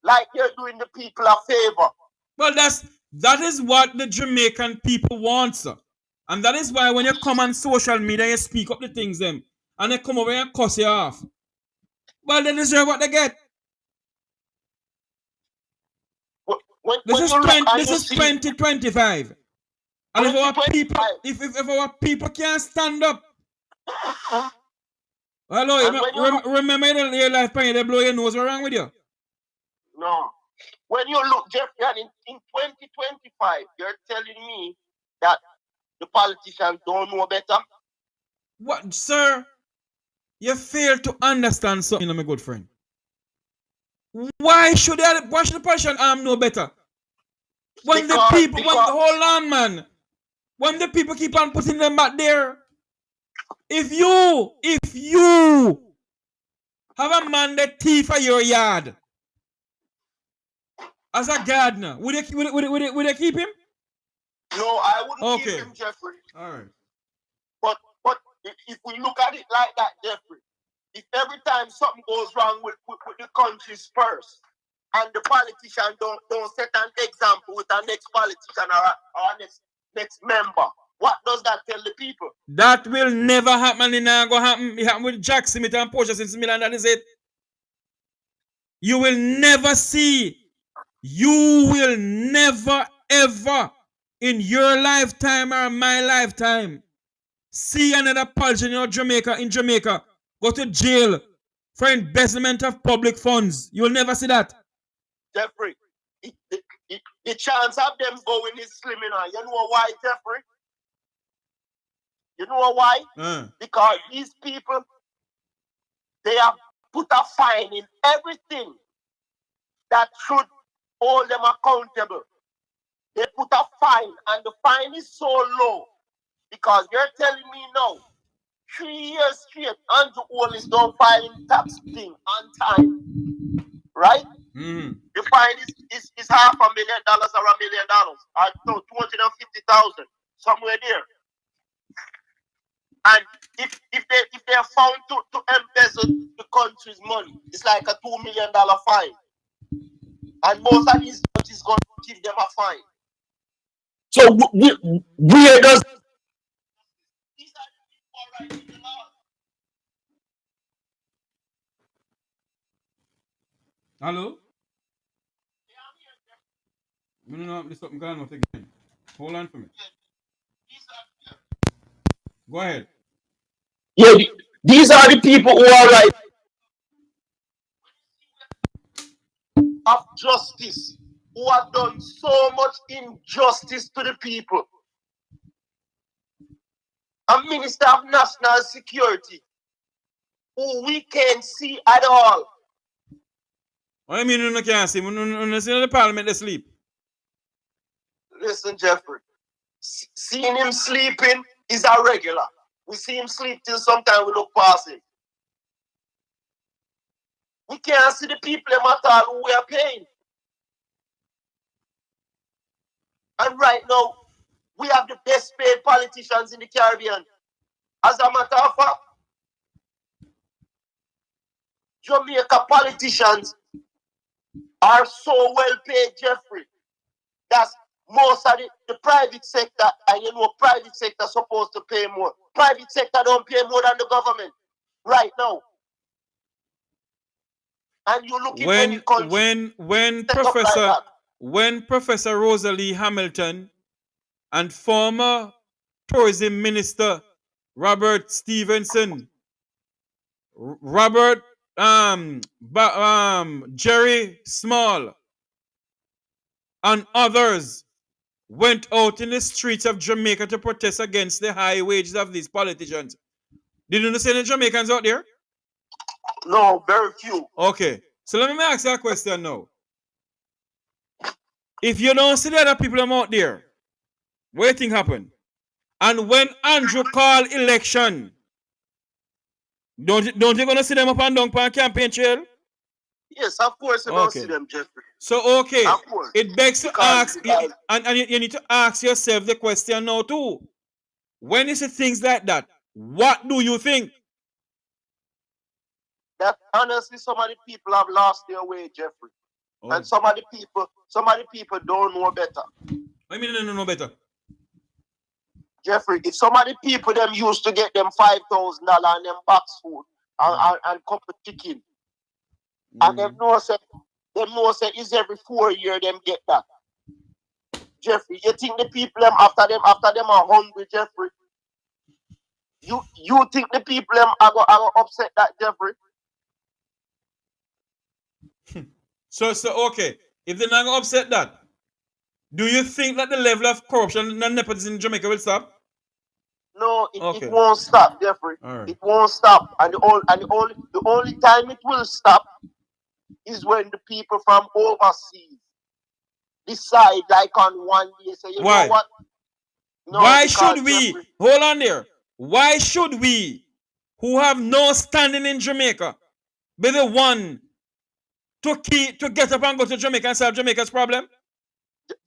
like you're doing the people a favor.
Well, that is what the Jamaican people want, sir. And that is why when you come on social media, you speak up the things them, and they come over and cuss you off. Well, they deserve what they get. This is 2025. And if our people can't stand up, remember in your life, they blow your nose. What's wrong with you?
No. When you look, Jeffrey, and in 2025, you're telling me that the politicians don't know better?
What, sir? You fail to understand something, my good friend. Why should the politicians know better? When hold on, man. When the people keep on putting them back there, if you have a man that thief for your yard as a gardener, would they keep him?
No, I wouldn't keep him, Jeffrey.
All right.
But if we look at it like that, Jeffrey, if every time something goes wrong with the country's purse, and the politician don't set an example with our next politician or next member, what does that tell the people?
That will never happen. It not go happen. It happened with Jack Smith and Portia since Milan. That is it. You will never see. You will never ever in your lifetime or my lifetime see another politician in Jamaica go to jail for embezzlement of public funds. You will never see that.
Jeffrey, the chance of them going is slim enough. You know why, Jeffrey? You know why? Because these people, they have put a fine in everything that should hold them accountable. They put a fine, and the fine is so low because you're telling me now, 3 years straight, Andrew Hollis don't file in tax thing on time, right? The fine is $500,000 or $1 million, or no, 250,000, somewhere there. And if they are found to embezzle the country's money, it's like a $2 million fine. And most of these judges going to give them a fine. So where does
Hello? No, this something going on again. Hold on for me. Go ahead.
Yeah, these are the people who are like of justice, who have done so much injustice to the people. A Minister of National Security, who we can't see at all.
What do you mean you can't see? You see the Parliament they sleep?
Listen, Jeffrey, seeing him sleeping is a regular. We see him sleep till sometimes we look past him. We can't see the people at all who we are paying. And right now, we have the best paid politicians in the Caribbean. As a matter of fact, Jamaica politicians are so well paid, Jeffrey. That's most of the private sector, and you know, private sector supposed to pay more. Private sector don't pay more than the government right now. And you look in any country,
when Professor Rosalie Hamilton and former tourism minister Robert Stevenson, Jerry Small, and others went out in the streets of Jamaica to protest against the high wages of these politicians. Did you see any Jamaicans out there?
No, very few.
Okay, so let me ask you a question now. If you don't see the other people out there, what do you think happened? And when Andrew called election, don't you gonna see them up and down on campaign trail?
Yes, of course you don't see them, Jeffrey.
So okay, it begs to ask, and you need to ask yourself the question now too. When you see things like that, what do you think?
That honestly, some of the people have lost their way, Jeffrey. And some of the people don't know better.
I mean, they don't know better.
Jeffrey, if some of the people them used to get them $5,000 and them box food and cup of chicken, and them know say is every 4 years them get that. Jeffrey, you think the people them after them are hungry, Jeffrey? You think the people them are gonna upset that, Jeffrey?
So okay, if they're not gonna upset that, do you think that the level of corruption and nepotism in Jamaica will stop?
No, it won't stop, Jeffrey. Right. It won't stop, and the only time it will stop is when the people from overseas decide, like on one day, say, you know what? No,
why should we? Jeffrey, hold on there. Why should we, who have no standing in Jamaica, be the one to get up and go to Jamaica and solve Jamaica's problem?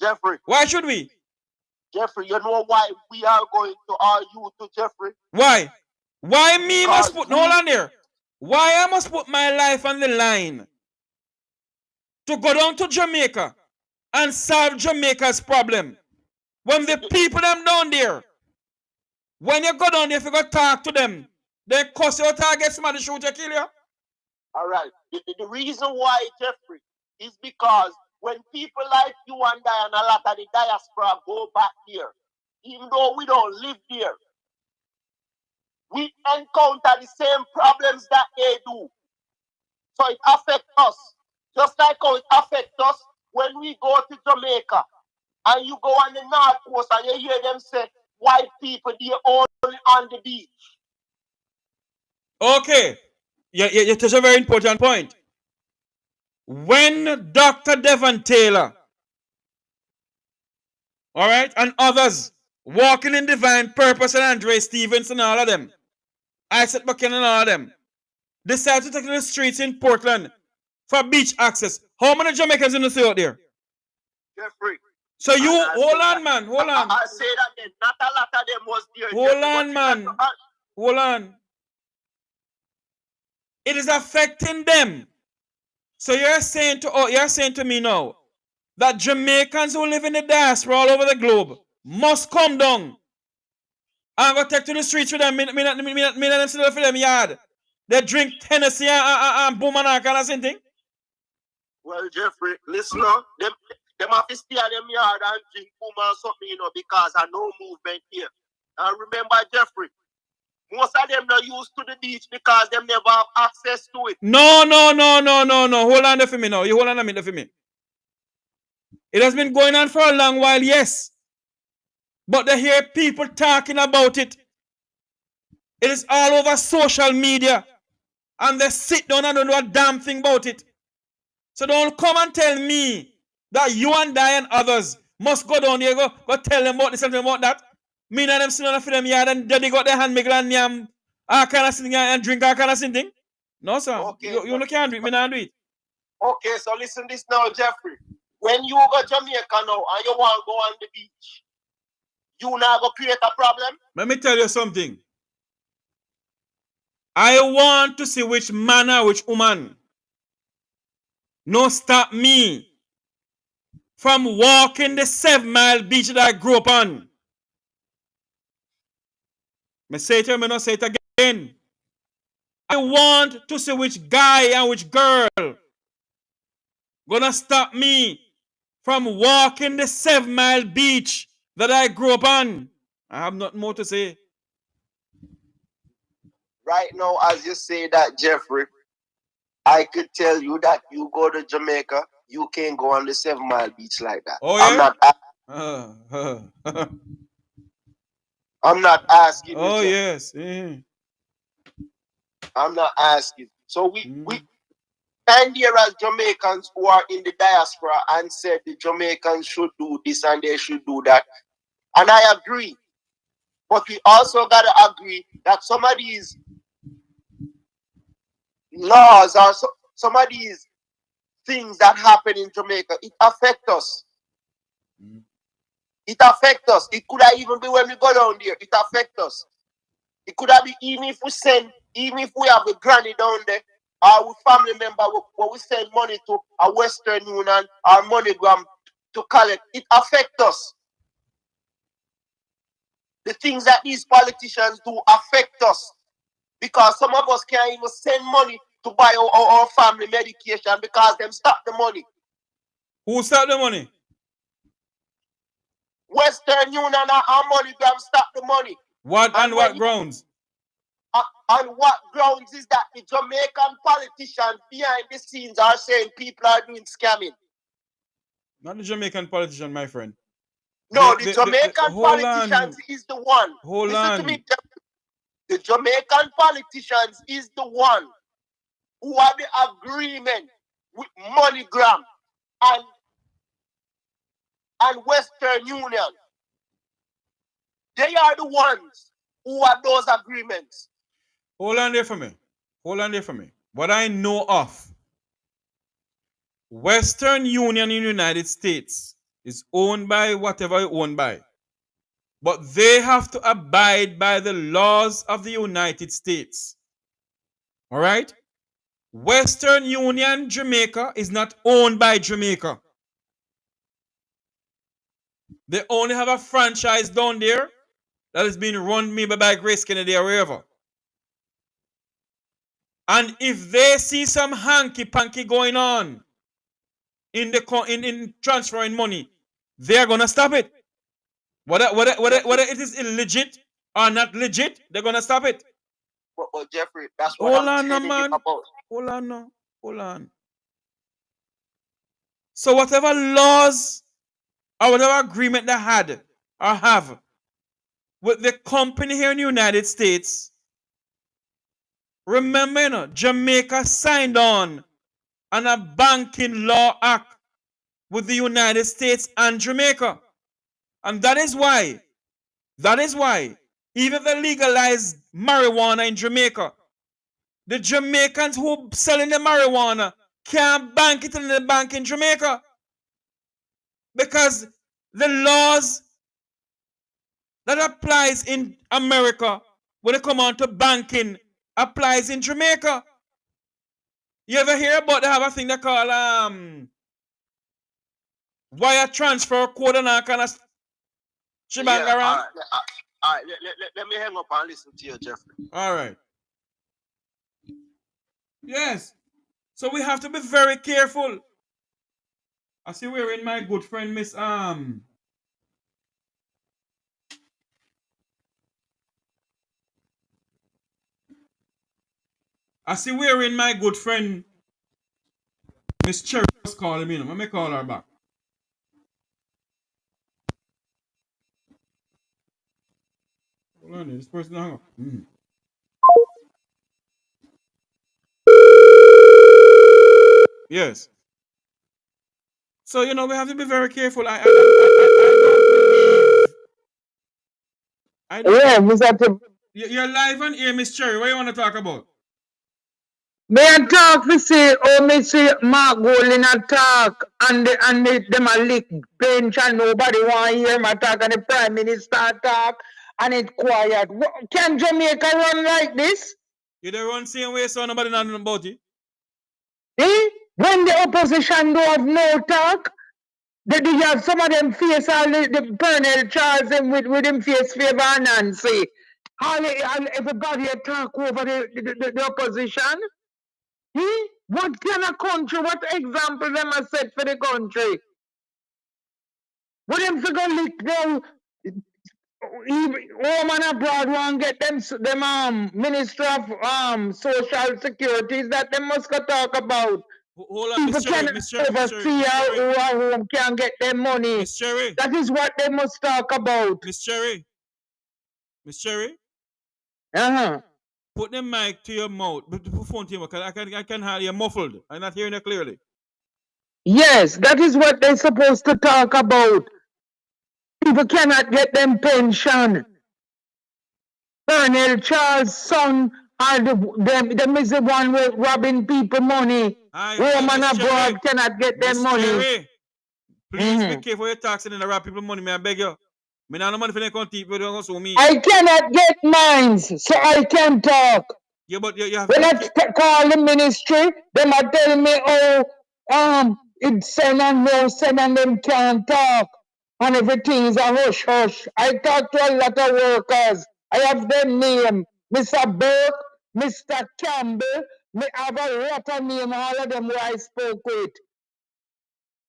Jeffrey.
Why should we?
Jeffrey, you know why we are going to argue to Jeffrey?
Why? Why me must put, hold on there. Why I must put my life on the line to go down to Jamaica and solve Jamaica's problem? When the people them down there, when you go down there, if you go talk to them, they cuss you out, get somebody shoot you, kill you.
All right. The reason why, Jeffrey, is because when people like you and I and a lot of the diaspora go back here, even though we don't live there, we encounter the same problems that they do. So it affects us. Just like how it affects us when we go to Jamaica and you go on the North Coast and you hear them say, white people, they're only on the beach.
Okay. You touch a very important point. When Dr. Devon Taylor, all right, and others walking in divine purpose and Andre Stevenson and all of them, Isaac Buchanan and all of them, decided to take to the streets in Portland for beach access. How many Jamaicans in the sea out there?
Jeffrey.
So you, hold on, man, hold on.
I say that then, not a lot of them was there.
Hold on, man. Hold on. It is affecting them. So you're saying to me now that Jamaicans who live in the diaspora all over the globe must come down and go take to the streets with them. Me them sit for them yard. They drink Tennessee and boom and all kind of thing.
Well, Jeffrey, listen up. Them have to stay at them yard and drink boom and something, you know, because I no movement here. And remember, Jeffrey, most of them not used to the beach because them never have access to it.
No. Hold on there for me now. You hold on a minute for me. It has been going on for a long while, yes. But they hear people talking about it. It is all over social media. And they sit down and don't know a damn thing about it. So don't come and tell me that you and I and others must go down here, go tell them about this and about that. Me and them sit down for them yard and they got their hand make and yam all kind of thing and drink all kind of thing. No, sir. Okay, you can't do it. Me not do it.
Okay, so listen this now, Jeffrey. When you go to Jamaica now and you want to go on the beach, you now go create a problem?
Let me tell you something. I want to see which man or which woman no stop me from walking the 7 Mile beach that I grew up on. I say it, I not say it again. I want to see which guy and which girl gonna stop me from walking the 7 Mile beach that I grew up on. I have nothing more to say.
Right now, as you say that, Jeffrey, I could tell you that you go to Jamaica, you can't go on the 7 Mile beach like that.
Oh, yeah?
I'm not asking.
Oh,
you,
yes.
I'm not asking. So we stand here as Jamaicans who are in the diaspora and said the Jamaicans should do this and they should do that. And I agree. But we also got to agree that some of these laws or some of these things that happen in Jamaica, it affects us. It affects us. It could have even be when we go down there. It affects us. It could have been even if we have a granny down there, or with family member where we send money to a Western Union or MoneyGram to collect. It affects us. The things that these politicians do affect us. Because some of us can't even send money to buy our family medication because them stop the money.
Who stop the money?
Western Union and MoneyGram stop the money.
What grounds?
On what grounds is that the Jamaican politicians behind the scenes are saying people are doing scamming?
Not the Jamaican politician, my friend.
No, the Jamaican politicians is the one. Listen to me. The Jamaican politicians is the one who had the agreement with MoneyGram and Western Union. They are the ones who have those agreements.
Hold on there for me. What I know of, Western Union in the United States is owned by whatever it's owned by. But they have to abide by the laws of the United States. All right? Western Union Jamaica is not owned by Jamaica. They only have a franchise down there that is being run maybe by Grace Kennedy or wherever. And if they see some hanky-panky going on in transferring money, they're gonna stop it. Whether it is illegit or not legit, they're gonna stop it.
But Jeffrey, that's what I'm telling you about.
Hold on, no. Hold on. So whatever laws or whatever agreement they had or have with the company here in the United States, remember, you know, Jamaica signed on a banking law act with the United States and Jamaica. And that is why, even if they legalize marijuana in Jamaica, the Jamaicans who selling the marijuana can't bank it in the bank in Jamaica. Because the laws that applies in America when it come on to banking applies in Jamaica. You ever hear about they have a thing they call wire transfer code and all kind of shebang around?
All right. Let me hang up and listen to you, Jeffrey.
All right. Yes. So we have to be very careful. I see we're in my good friend Miss I see we're in my good friend Miss Cherry was calling me. Let me call her back. Hold on, this person hung up. Yes. So you know we have to be very careful. I don't believe.
Yeah, Mr.
You're live on here, Miss Cherry. What you want to talk about?
May I talk to say, me see Mark Golding talk and them a lick bench and nobody want to hear my talk and the Prime Minister talk and it quiet. Can Jamaica run like this?
You don't run same way so nobody know nothing about it.
When the opposition don't have no talk, you have some of them face all the Colonel Charles and with them face Favor and Nancy. Everybody talk over the opposition. What kind of country, what example them have set for the country? What them figure lick down home and abroad want get them Minister of Social Security that them must go talk about.
Hold on,
People cannot oversee who can get their money.
Miss Cherry.
That is what they must talk about.
Miss Cherry. Miss Cherry. Put the mic to your mouth. Put the phone to your mouth because I can hear you muffled. I'm not hearing you clearly.
Yes, that is what they're supposed to talk about. People cannot get them pension. Colonel Charles' son are them is the one with robbing people money. Woman abroad cannot get them money.
Cherry, please be careful you're taxing and rob people money, man. I beg you. Me not no money for them country, but don't go me.
I cannot get mines, so I can talk.
Yeah, but you have
when I call the ministry, them are telling me, it's send and no send and them can't talk. And everything is a hush hush. I talk to a lot of workers. I have their name. Mr. Burke, Mr. Campbell, me have a lot of name, all of them who I spoke with.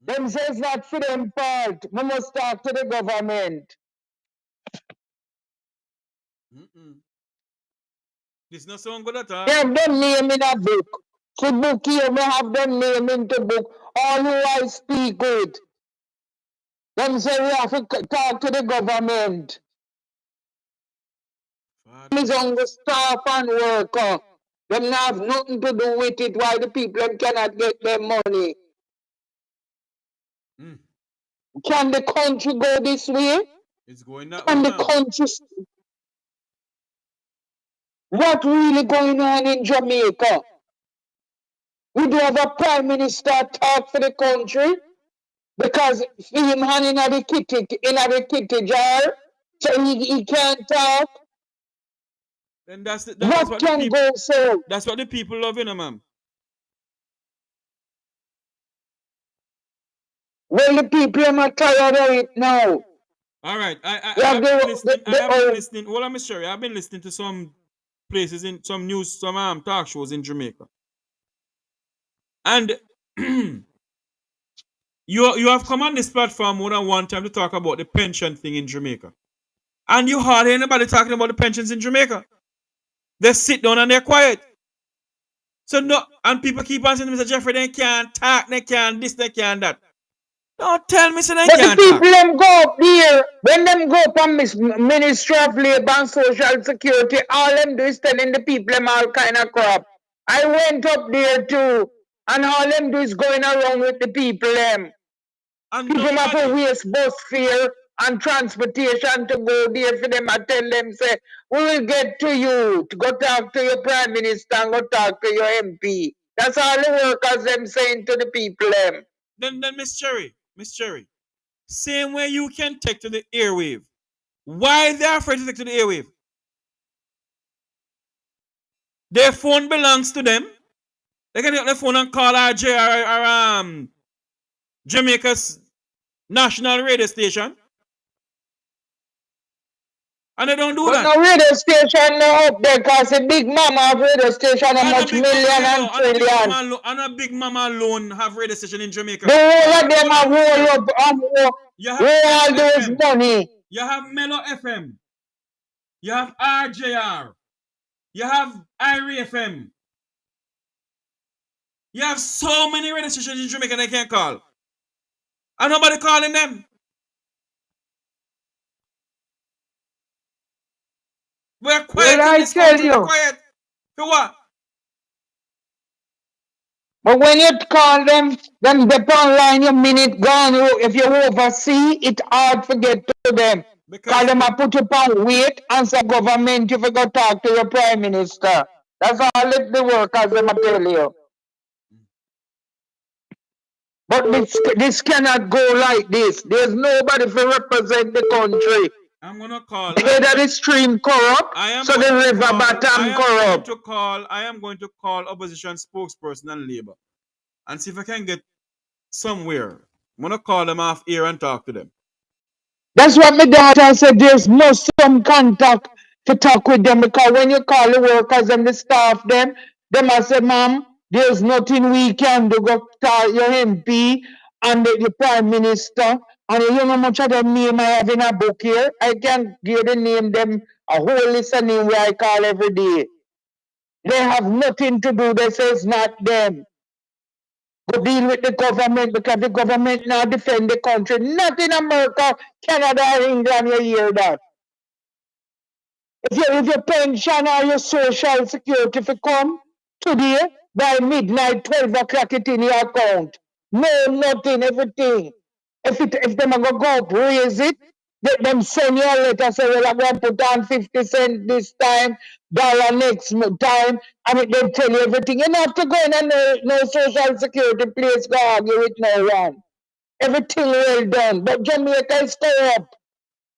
Them say it's not for them fault. We must talk to the government.
This not sound good at all.
They have them name in a book. The book here, me have them name in the book. All who I speak with. Them say we have to talk to the government. Is on the staff and worker. Them have nothing to do with it why the people cannot get their money. Can the country go this way?
It's going that
Can
way.
the country... What really going on in Jamaica? We do have a Prime Minister talk for the country because him hand in the kitty jar, so he can't talk.
Then that's
what can go so?
That's what the people love, you know, ma'am.
Well, the people are tired of it now.
All right, I've been listening. Hold on, Miss Sherry. I've been listening to some places in some news, some talk shows in Jamaica. And you have come on this platform more than one time to talk about the pension thing in Jamaica. And you hardly hear anybody talking about the pensions in Jamaica. They sit down and they're quiet. So no, and people keep on saying, Mr. Jeffrey, they can't talk, they can't this, they can't that. Don't tell me so they
But
can't
the
talk.
people them go up there, when them go up on Ministry of Labour and Social Security, all them do is telling the people them all kind of crap. I went up there too, and all them do is going around with the people them.
And
people have to waste bus fare and transportation to go there for them. I tell them, say, we will get to you to go talk to your Prime Minister and go talk to your MP. That's all the workers them saying to the people them.
Then Miss Cherry, same way you can take to the airwave. Why they are afraid to take to the airwave? Their phone belongs to them. They can get their phone and call our Jamaica's national radio station. And they don't do that.
But no radio station no up there because the big mama of radio station how much million and trillion.
And a big mama alone have radio station in Jamaica.
The whole of them have roll up all those money.
You have Mellow FM. You have RJR. You have IRI FM. You have so many radio stations in Jamaica they can't call. And nobody calling them. We're quiet.
Well, I tell you.
Quiet. For what?
But when you call them dep online, your minute gone. If you oversee, it's hard to get to them. Because them put you on wait and say government if you go talk to your Prime Minister. That's all the workers them tell you. But this cannot go like this. There's nobody to represent the country.
I'm gonna call.
Either the stream corrupt, so the river bottom corrupt.
I am going to call opposition spokesperson and Labour and see if I can get somewhere. I'm gonna call them off here and talk to them.
That's what my daughter said. There's no some contact to talk with them because when you call the workers and the staff them I say, Mom, there's nothing we can do. Go talk your MP and the Prime Minister. And you know how much of them name I have in a book here? I can give the name them a whole list of names where I call every day. They have nothing to do. They say it's not them. Go deal with the government because the government now defend the country. Not in America, Canada, or England, you hear that. If your pension or your social security if you come today, by midnight, 12 o'clock, it in your account. No, nothing, everything. If them are going to go up, raise it, let them send you a letter, say, well, I'm going to put on 50 cents this time, dollar next time, and it then tell you everything. You don't have to go in and no social security place go argue with no one. Everything well done. But Jamaica is corrupt.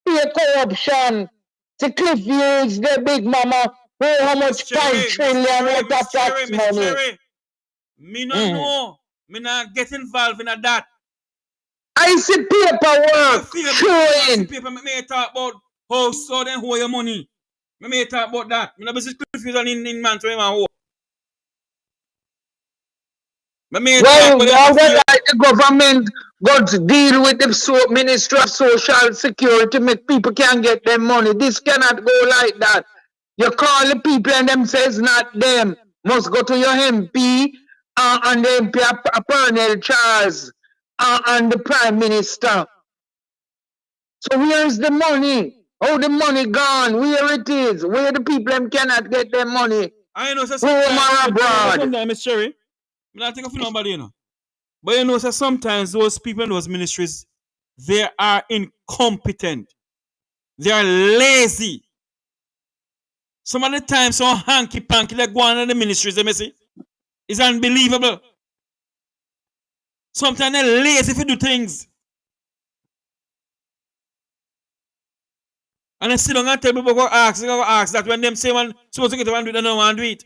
Pure corruption. The Cliff use the big mama, how much 5 trillion worth of tax money.
Me not know. Me not get involved in that.
I see paperwork showing.
Paper me talk about how so then hold your money. Me may talk about that. Me not be confused in man to him and
well, now that like the government got to deal with the Ministry of Social Security, make people can get their money. This cannot go like that. You call the people and them says not them. Must go to your MP and the MP Parliamentary Charles and the Prime Minister. So where's the money? How the money gone? Where it is? Where the people them cannot get their money?
I know
sometimes,
Miss Cherry. I don't think of nobody, you know. But you know, so sometimes those people in those ministries, they are incompetent. They are lazy. Some of the time, so hanky-panky they go on in the ministries, they may see. It's unbelievable. Sometimes they're lazy if you do things. And I sit down and tell people go ask that when them say one supposed to get one do it, they don't want to do it.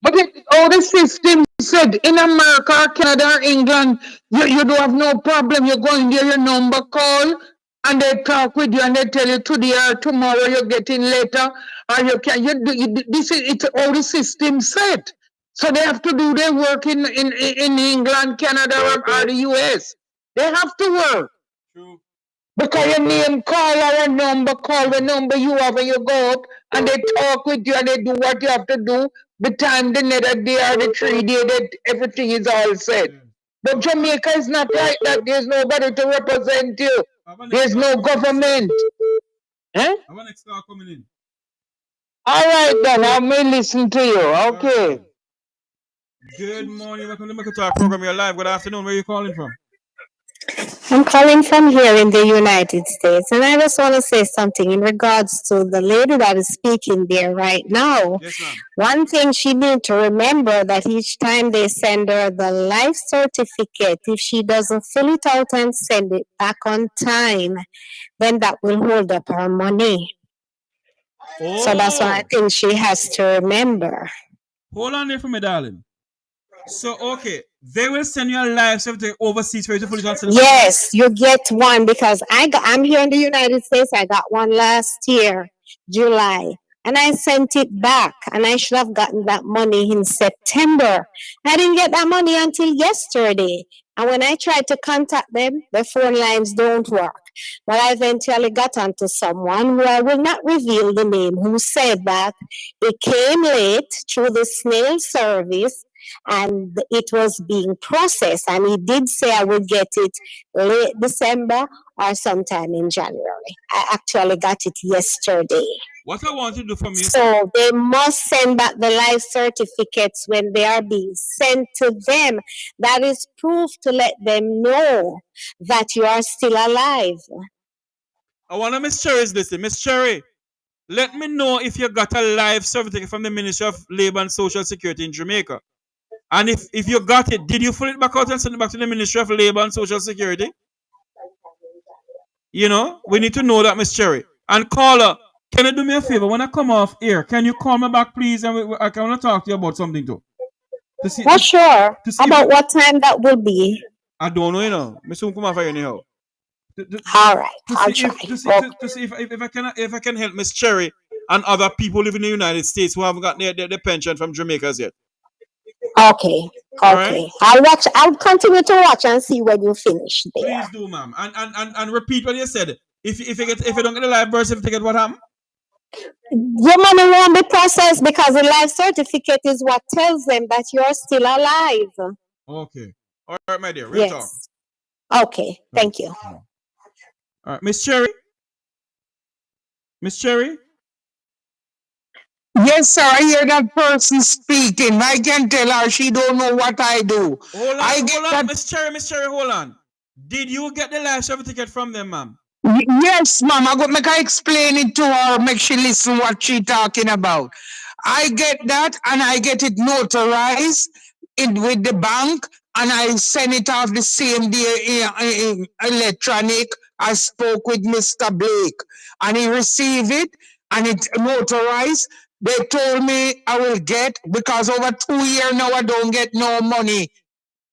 But all the system said in America, or Canada, or England, you don't have no problem. You go in there, your number call, and they talk with you and they tell you today or tomorrow you're getting later. And you can this is it's all the system set. So they have to do their work in England, Canada, or the US. They have to work.
True.
Because your name call our number, call the number you have when you go up, and they talk with you and they do what you have to do. The time, the nether day or the 3 day, that everything is all set. But Jamaica is not like that. There's nobody to represent you. There's no government. Eh?
I want next star coming in.
All right, then. I may listen to you. Okay.
Good morning. Welcome to the Talk program. You're live. Good afternoon. Where are you calling from?
I'm calling from here in the United States, and I just want to say something in regards to the lady that is speaking there right now.
Yes, ma'am.
One thing she needs to remember that each time they send her the life certificate, if she doesn't fill it out and send it back on time, then that will hold up her money. So that's one thing she has to remember.
Hold on there for me, darling. So, okay, they will send you a live certificate overseas for you to fully consider.
Yes, you get one because I'm here in the United States. I got one last year, July, and I sent it back, and I should have gotten that money in September. I didn't get that money until yesterday. And when I tried to contact them, the phone lines don't work. But I eventually got onto someone who I will not reveal the name, who said that it came late through the snail service and it was being processed. And he did say I would get it late December or sometime in January. I actually got it yesterday.
What I want you to do for me.
So they must send back the life certificates when they are being sent to them. That is proof to let them know that you are still alive.
I want to Miss Cherry's listen. Miss Cherry, let me know if you got a live certificate from the Ministry of Labour and Social Security in Jamaica. And if you got it, did you fill it back out and send it back to the Ministry of Labour and Social Security? You know, we need to know that, Miss Cherry. And caller, can you do me a favor? When I come off air, can you call me back, please? And I want to talk to you about something too.
Well, sure. About what time that will be?
I don't know, you know. I soon come off air anyhow.
All right, I'll try.
To see if I can help Miss Cherry and other people living in the United States who haven't got their pension from Jamaica yet.
Okay.
Right?
I'll watch. I'll continue to watch and see when you finish there.
Please do, ma'am. And repeat what you said. If you don't get the live birth certificate, what happened?
Your money won't be processed because the life certificate is what tells them that you're still alive.
Okay. All right, my dear. Real talk.
Okay. Thank you.
All right, Miss Cherry. Miss Cherry.
Yes, sir. I hear that person speaking. I can tell her she don't know what I do.
Hold on, Miss Cherry, hold on. Did you get the life certificate from them, ma'am?
Yes, ma'am. I got make her explain it to her, make she listen what she talking about. I get that and I get it notarized with the bank and I send it off the same day electronic. I spoke with Mr. Blake and he received it and it's notarized. They told me I will get, because over 2 years now I don't get no money.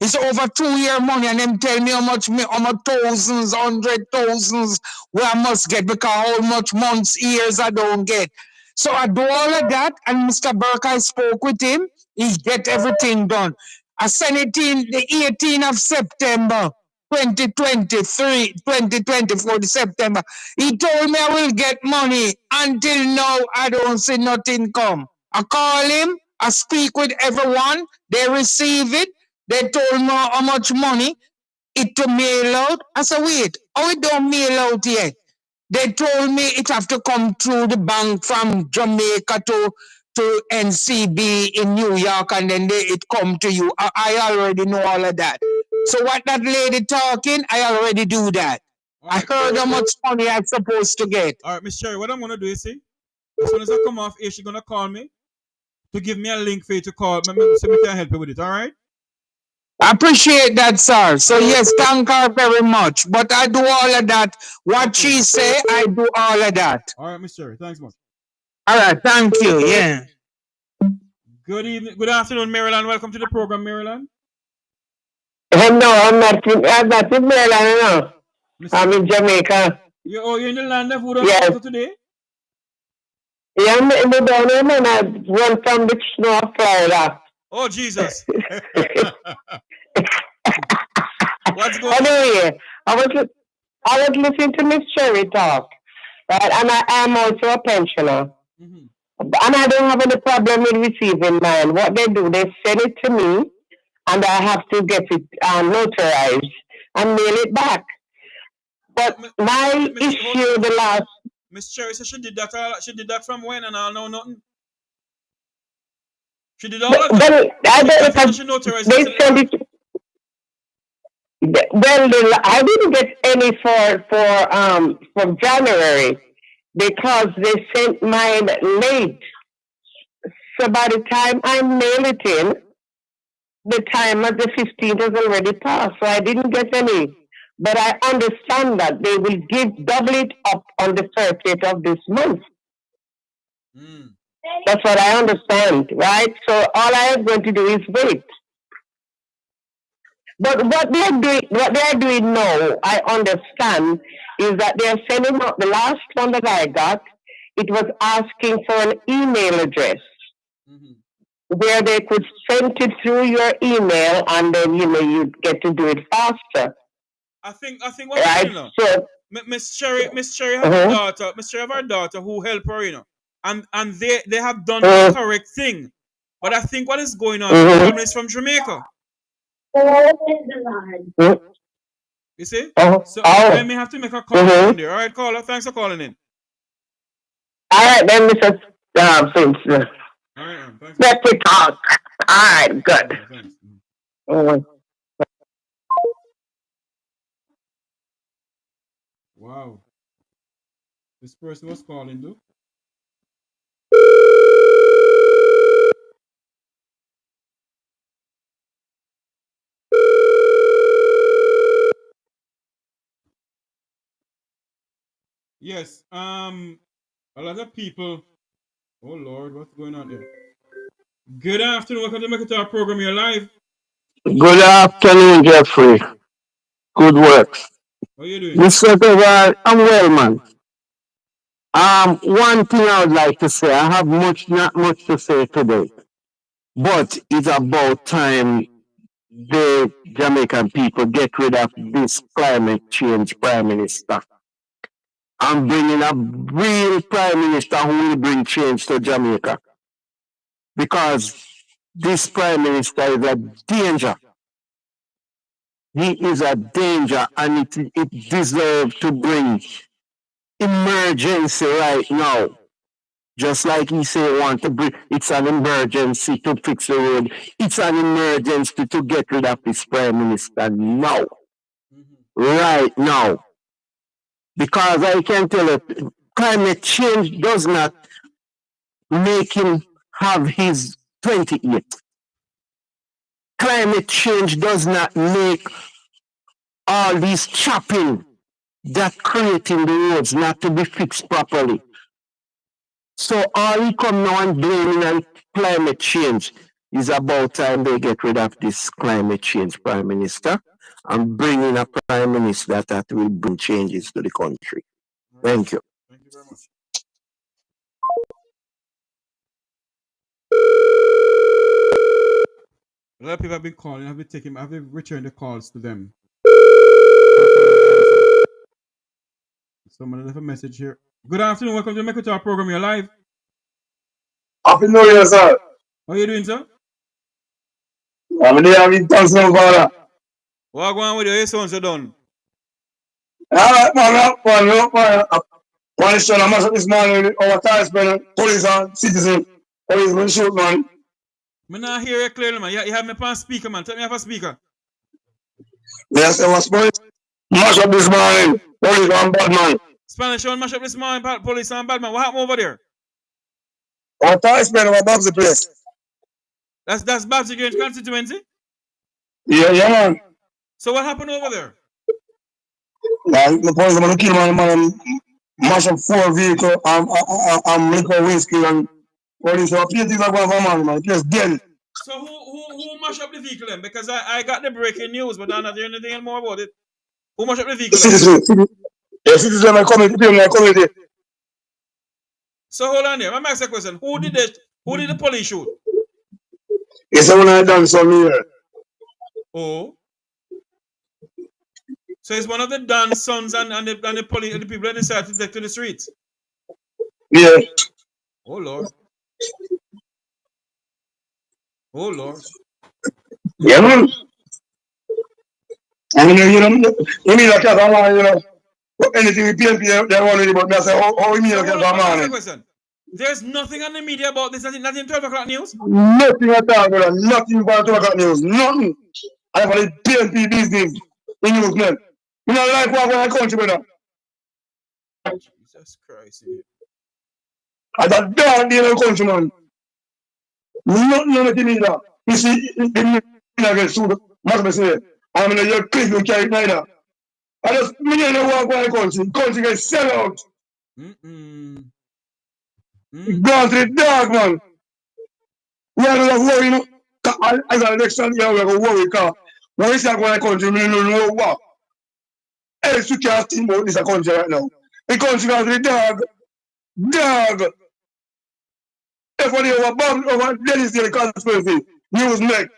It's over 2 year money and them tell me how much thousands, 100,000s where I must get because how much months, years I don't get. So I do all of that and Mr. Burke, I spoke with him. He get everything done. I sent it in the 18th of September, 2024 September. He told me I will get money. Until now, I don't see nothing come. I call him, I speak with everyone, they receive it. They told me how much money it to mail out. I said, wait, how it don't mail out yet? They told me it have to come through the bank from Jamaica to NCB in New York and then it come to you. I already know all of that. So what that lady talking, I already do that. I heard how much money I'm supposed to get.
All right, Miss Cherry, what I'm going to do is, see, as soon as I come off here, she's going to call me to give me a link for you to call me so we can help you with it, all right?
I appreciate that, sir. So yes, thank her very much. But I do all of that. What she say, I do all of that.
All right, Miss Cherry. Thanks much.
All right, thank you. Yeah.
Good evening. Good afternoon, Maryland. Welcome to the program, Maryland.
No, I'm not in Maryland, no. I'm in Jamaica.
You're in the land of food and
yes.
water today?
Yeah, me down here, man. I run from the snow of Florida.
Oh, Jesus. What's going on?
Anyway, I was listening to Miss Cherry talk, right? And I am also a pensioner.
Mm-hmm.
And I don't have any problem with receiving mine. What they do, they send it to me, and I have to get it notarized and mail it back. But my issue, the last.
Miss Cherry said she did that. She did that from when, and I know nothing. She did all of that.
I they send it. Well, I didn't get any from January because they sent mine late. So by the time I mail it in, the time of the 15th has already passed. So I didn't get any. But I understand that they will double it up on the 30th of this month. That's what I understand, right? So all I am going to do is wait. But what they are doing now, I understand, is that they are sending out the last one that I got. It was asking for an email address where they could send it through your email, and then you get to do it faster.
I think what's right? So Miss Cherry have a daughter. Miss Cherry have a daughter who help her, and they have done the correct thing. But I think what is going on is from Jamaica. You see? So I may have to make a call on there. All right, caller. Thanks for calling in.
All right, then, Mr. Finch. All right, let's talk. All right, good.
Wow. This person was calling, though. Yes. A lot of people. Oh Lord, what's going on there? Good afternoon. Welcome to Make It Our program. You're live.
Good afternoon, Jeffrey. Good work.
How are you doing?
Mr. Deval, I'm well, man. One thing I would like to say, I have not much to say today, but it's about time the Jamaican people get rid of this climate change prime minister. I'm bringing a real prime minister who will bring change to Jamaica. Because this prime minister is a danger. He is a danger, and it deserves to bring emergency right now. Just like he said, want to bring, it's an emergency to fix the road. It's an emergency to get rid of this prime minister now. Right now. Because I can tell you, climate change does not make him have his 28. Climate change does not make all these chopping that creating the roads not to be fixed properly. So all he come now and blaming on climate change is about time they get rid of this climate change prime minister and bring in a prime minister that will bring changes to the country. Thank you.
Thank you very much. A lot of people have been calling. Have been returned the calls to them. Someone left a message here. Good afternoon. Welcome to the Make It Our program. You're live.
Happy New Year, sir.
How are you doing, sir?
I'm there in Thompson, Florida.
What going on with your sons are done?
One son, I must this morning, our time spent police and citizen. Police will shoot, man.
I not hear you clearly, man. You have me on speaker, man. Tell me off a speaker.
Yes, I was police. Mash up this morning. Police and bad man.
Spanish one mash up this morning, police and bad man. What happened over there?
Our time spent our Babsy place.
That's Babsy Grange constituency?
Yeah, man.
So what happened over there?
Like the police are going to kill man, mash up 4 vehicles and liquor whiskey and police. So a few things are going on, man. Just dead.
So who mash up the vehicle then? Because I got the breaking news, but I'm not hearing anything more about it. Who mash up the vehicle?
Citizen. Yeah, citizen, my community.
So hold on there. Let me ask a question. Who did the police shoot?
It's the one I done some here.
Oh. So it's one of the Don's sons and the police and the people that decided to take to the streets.
Yeah.
Oh Lord. Oh Lord.
Yeah, man. I mean, you mean like that, anything with PNP, they want to but me, I say, how you mean like that,
question. There's nothing on the media about this, nothing 12 o'clock news?
Nothing at all, brother. Nothing about 12 o'clock news. Nothing. I have a PNP business. The news, man. You know, like what I country, brother.
Jesus Christ.
I got down there in the country, man. Nothing on the media. You see, the media get sued. Must say, I'm in your clip, you carry neither. I just, me don't know what I country. Country get sell out. Gone to the dog, man. We are going to worry, you know. As an election, yeah, we are going to worry, because when we say I'm going to country, we don't know what. Else you can't think about this country right now. The country has the dog. Dog. If when you over bomb over Dennis the conspiracy, news make.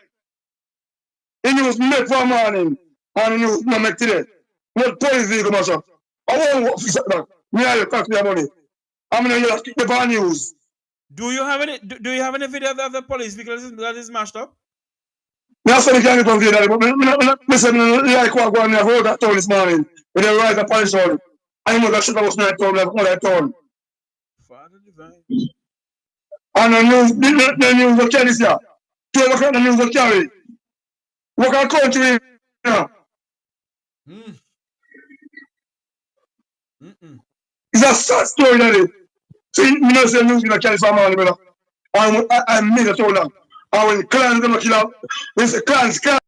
The news make for morning. And the news not make today. Not police vehicle mash up. I won't fix that. Me and you cost me money. I mean you keep the news.
Do you have any video of the police vehicle that is mashed up?
Me say me can't get on video, but me say me like what go on here. I wrote that town this morning. When they rise the police on. I know that shit was not town, like that town.
Father divine.
And the news will carry this here. 12 o'clock the news will carry. What our country now? It's a sad story, that is. So you know say news will carry some money, brother. I made a told them. And when clans gonna kill out, they say clans. You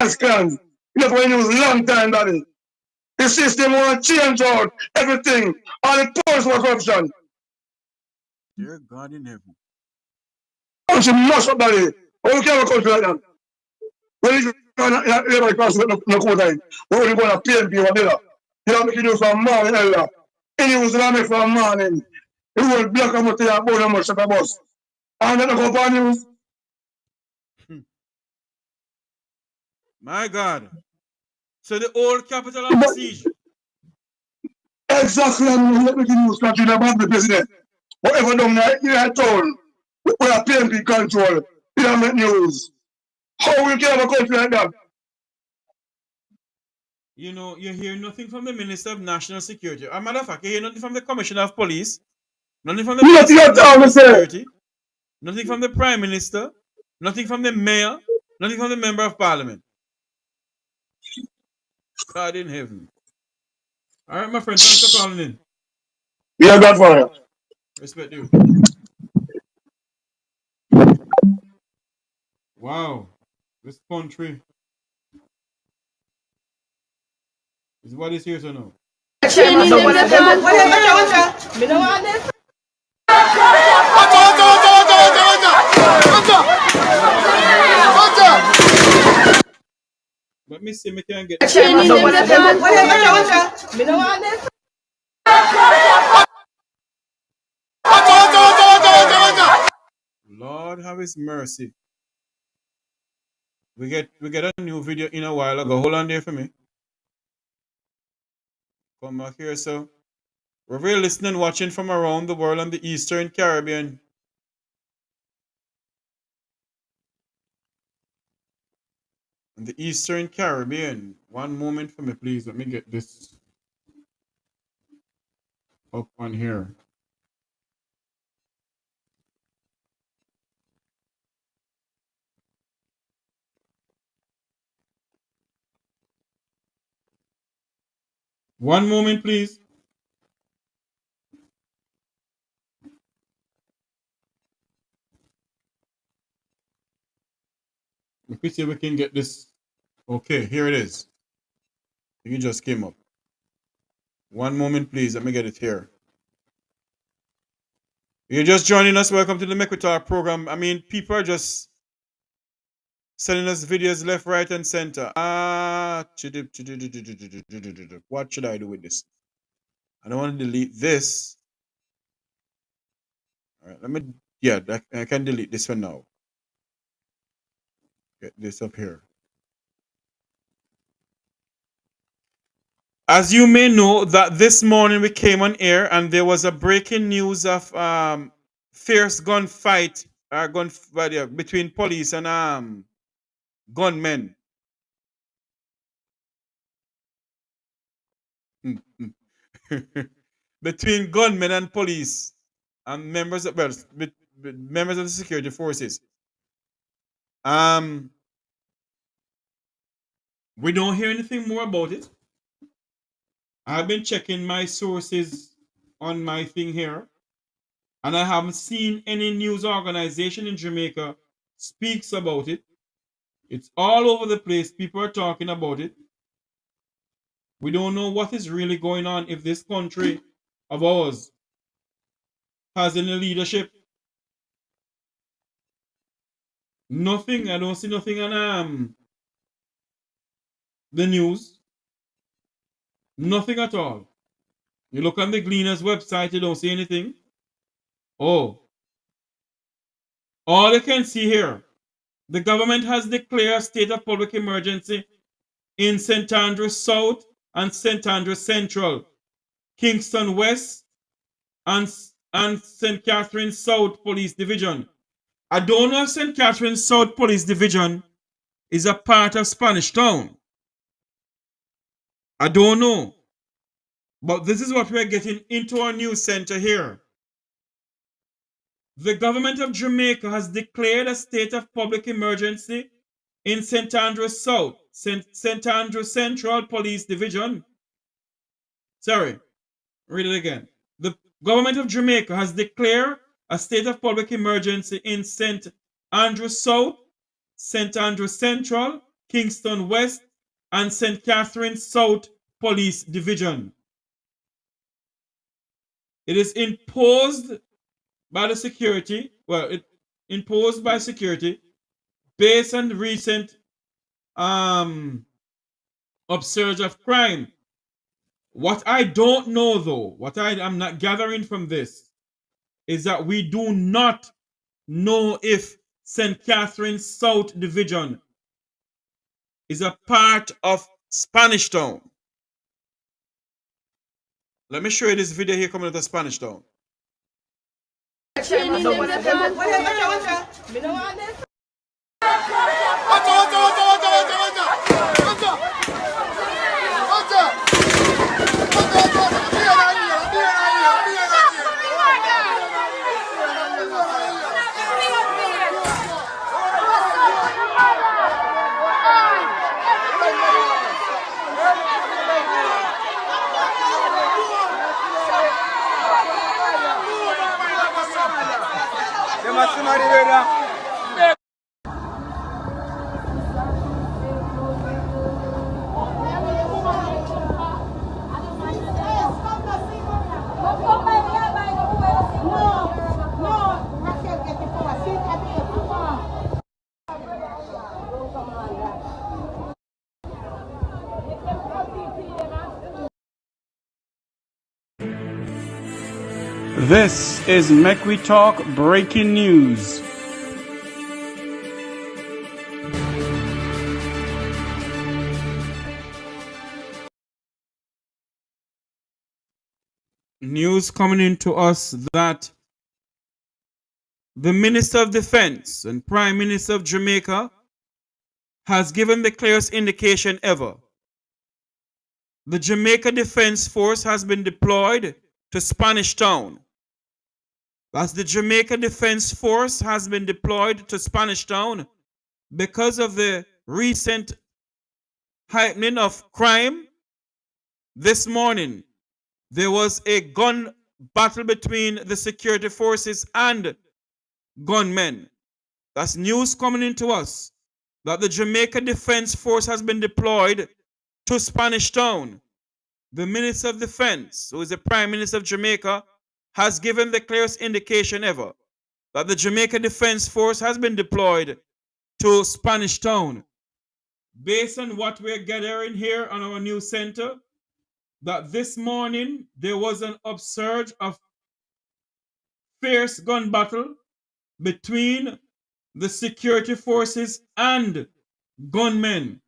know, when it was a long time, daddy. The system want to change out everything. All the police were corruption.
Dear God in heaven.
Country must up, daddy. How you can't have a country like that? When you go in a class with no code time, when you go on a PNP or whatever, you don't make it do from morning earlier. And you was going to make from morning. You will block them to your board and much at the bus. And then go on news.
My God. So the old capital of the siege.
Exactly, and let me give you country about the president. Whatever down there, you are told, we are PNP control. You don't make news. How will you have a country like that?
You know, you hear nothing from the Minister of National Security. As a matter of fact, you hear nothing from the Commissioner of Police, nothing from the Minister of National Security, nothing from the Prime Minister, nothing from the Mayor, nothing from the Member of Parliament. God in heaven. All right, my friend, thanks for calling in.
Yeah, God for you.
Respect you. Wow. This country is what is here to know. Let me see, me can get Lord have his mercy. We get a new video in a while ago. Hold on there for me. Come back here, so we're listening, watching from around the world on the Eastern Caribbean. In the Eastern Caribbean. One moment for me, please. Let me get this up on here. One moment, please. Let me see if we can get this. Okay, here it is. It just came up. One moment, please. Let me get it here. You're just joining us. Welcome to the Make We Talk program. I mean, people are just sending us videos left, right, and center. What should I do with this? I don't want to delete this. All right, let me, yeah, I can delete this for now. Get this up here. As you may know, that this morning we came on air and there was a breaking news of fierce gunfight between police and gunmen. Between gunmen and police and members of members of the security forces. We don't hear anything more about it. I've been checking my sources on my thing here, and I haven't seen any news organization in Jamaica speaks about it. It's all over the place. People are talking about it. We don't know what is really going on if this country of ours has any leadership. Nothing. I don't see nothing on the news. Nothing at all. You look on the Gleaner's website, you don't see anything. Oh. All you can see here, the government has declared a state of public emergency in St. Andrews South and St. Andrews Central, Kingston West, and St. Catherine South Police Division. I don't know if St. Catherine South Police Division is a part of Spanish Town. I don't know. But this is what we're getting into our news center here. The government of Jamaica has declared a state of public emergency in St. Andrews South, St. Andrews Central Police Division. Sorry, read it again. The government of Jamaica has declared a state of public emergency in St. Andrews South, St. Andrews Central, Kingston West, and St. Catherine South Police Division. It is imposed by the security, imposed by security based on recent upsurge of crime. What I don't know though, what I am not gathering from this is that we do not know if St. Catherine South Division is a part of Spanish Town. Let me show you this video here coming out of Spanish Town. This is Make We Talk breaking news. News coming into us that the Minister of Defense and Prime Minister of Jamaica has given the clearest indication ever. The Jamaica Defense Force has been deployed to Spanish Town. That's the Jamaica Defense Force has been deployed to Spanish Town because of the recent heightening of crime. This morning, there was a gun battle between the security forces and gunmen. That's news coming into us that the Jamaica Defense Force has been deployed to Spanish Town. The Minister of Defense, who is the Prime Minister of Jamaica, has given the clearest indication ever that the Jamaica Defense Force has been deployed to Spanish Town. Based on what we're gathering here on our news center, that this morning there was an upsurge of fierce gun battle between the security forces and gunmen.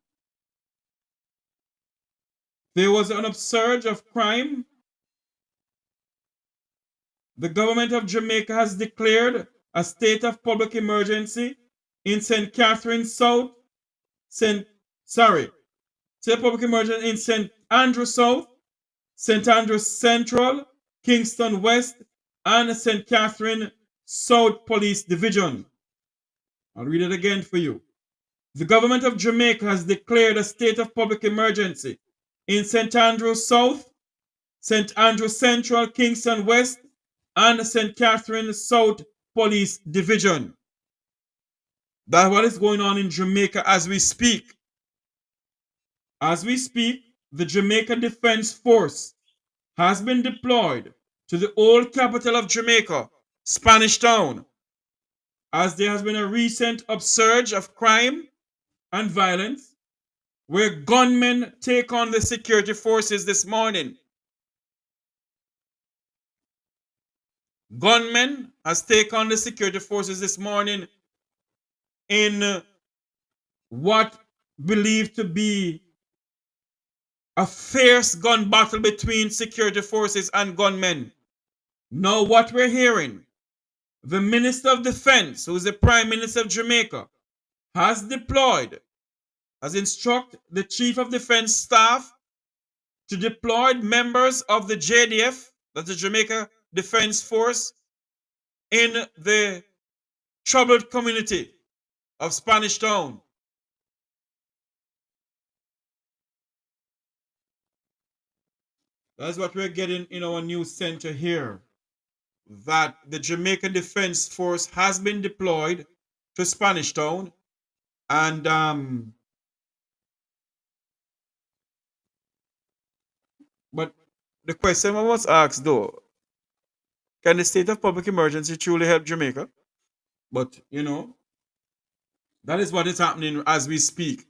There was an upsurge of crime. The government of Jamaica has declared a state of public emergency in St. Catharines South, state of public emergency in St. Andrews South, St. Andrews Central, Kingston West, and St. Catherine South Police Division. I'll read it again for you. The government of Jamaica has declared a state of public emergency in St. Andrews South, St. Andrews Central, Kingston West, and St. Catherine South Police Division. That's what is going on in Jamaica as we speak. As we speak, the Jamaica Defense Force has been deployed to the old capital of Jamaica, Spanish Town, as there has been a recent upsurge of crime and violence where gunmen take on the security forces this morning. Gunmen has taken on the security forces this morning in what believed to be a fierce gun battle between security forces and gunmen. Now what we're hearing, the Minister of Defense, who is the Prime Minister of Jamaica, has instructed the Chief of Defense Staff to deploy members of the JDF, that's the Jamaica Defense Force, in the troubled community of Spanish Town. That's what we're getting in our news center here, that the Jamaica Defense Force has been deployed to Spanish Town, and but the question I must ask though, can the state of public emergency truly help Jamaica? But that is what is happening as we speak.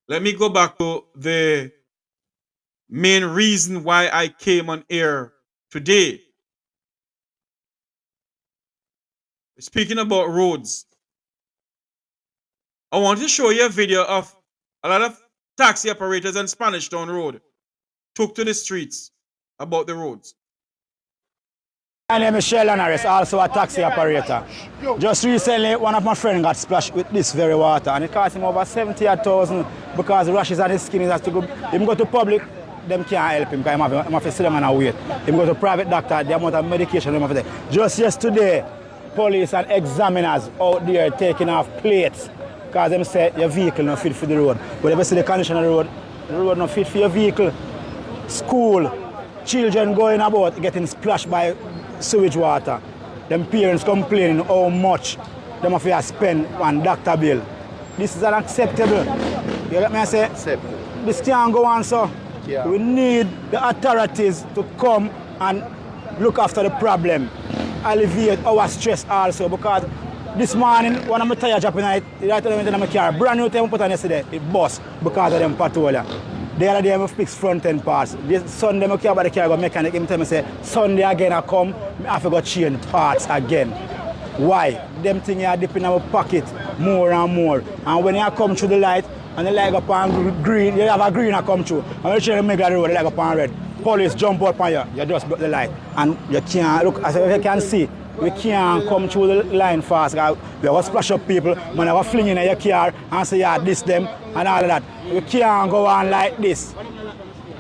Let me go back to the main reason why I came on air today. Speaking about roads, I want to show you a video of a lot of taxi operators on Spanish Town Road took to the streets about the roads.
My name is Sheldon Harris, also a taxi operator. Just recently, one of my friends got splashed with this very water, and it cost him over 70,000 because the rashes on his skin. He has to go. Him go to public, them can't help him because he have to sit down and wait. Him go to private doctor, the amount of medication him have to take. Just yesterday, police and examiners out there taking off plates because them say your vehicle not fit for the road. But if you see the condition of the road not fit for your vehicle. School, children going about getting splashed by sewage water. Them parents complaining how much them have to spend on doctor bill. This is unacceptable. You get me I say? Acceptable. This can't go on, so yeah. We need the authorities to come and look after the problem, alleviate our stress also, because this morning, one of my tires dropping right in my car, brand new tire I put on yesterday, it bust because of them patrol. The other day I fix front end parts. This Sunday I care about the car, go mechanic, him tell me say, Sunday again I come, I have to go change parts again. Why? Them things are dipping in my pocket more and more. And when you come through the light, and the light up on green, you have a green that come through. And when you change the middle of the road, the light up on red. Police jump up on you, you just block the light. And you can't, look, as you can see, we can't come through the line fast. We have to splash up people, we have to fling in your car and say, yeah, this them, and all of that. We can't go on like this.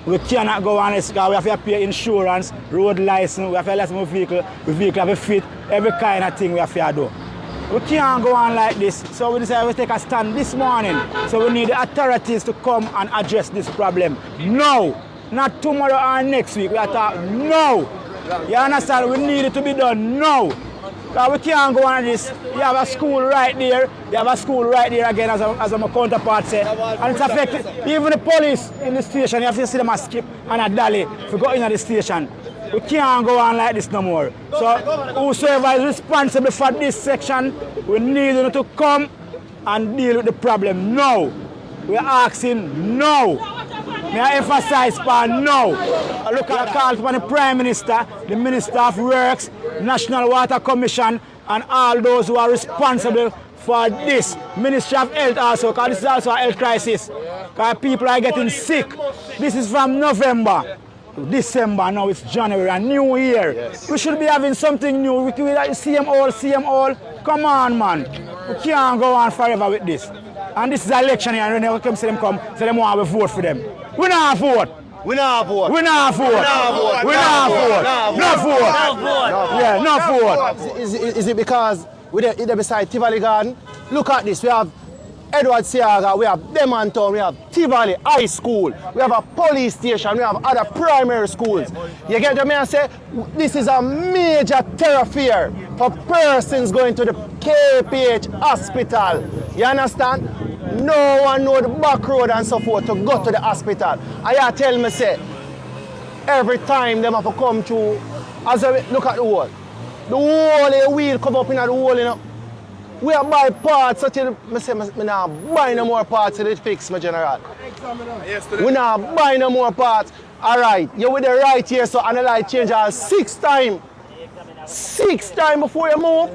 We cannot go on this because we have to pay insurance, road license, we have to license the vehicle have to fit, every kind of thing we have to do. We can't go on like this, so we decided to take a stand this morning. So we need the authorities to come and address this problem. No! Not tomorrow or next week. We are talking no! You understand? We need it to be done now. Because we can't go on this. You have a school right there. You have a school right there again, as my counterpart said. And it's affected. Even the police in the station, you have to see them a skip and a dolly if we go in the station. We can't go on like this no more. So whosoever is responsible for this section, we need them to come and deal with the problem now. We are asking now. May I emphasize for now. I look at the call from the Prime Minister, the Minister of Works, National Water Commission and all those who are responsible for this. Ministry of Health also, because this is also a health crisis. Because people are getting sick. This is from November to December, now it's January, a new year. Yes. We should be having something new. We can see them all. Come on, man. We can't go on forever with this. And this is an election here, and when they come, say them want to vote for them. We not vote.
We not vote.
We not vote. We not vote. No vote. Yeah, no vote.
Is it because we're beside Tivoli Garden? Look at this. We have Edward Siaga, we have Demantown, we have Tivoli High School, we have a police station, we have other primary schools. You get what I say? This is a major thoroughfare for persons going to the KPH hospital. You understand? No one know the back road and so forth to go to the hospital. And you tell me, say, every time them have to come through, as I look at the wall, the wheel come up in the wall, you know. We are buy parts until I say, I not buy no more parts till it fix, my general. We not buy no more parts. All right, you with the right here, so and the light change 6 times. 6 times before you move.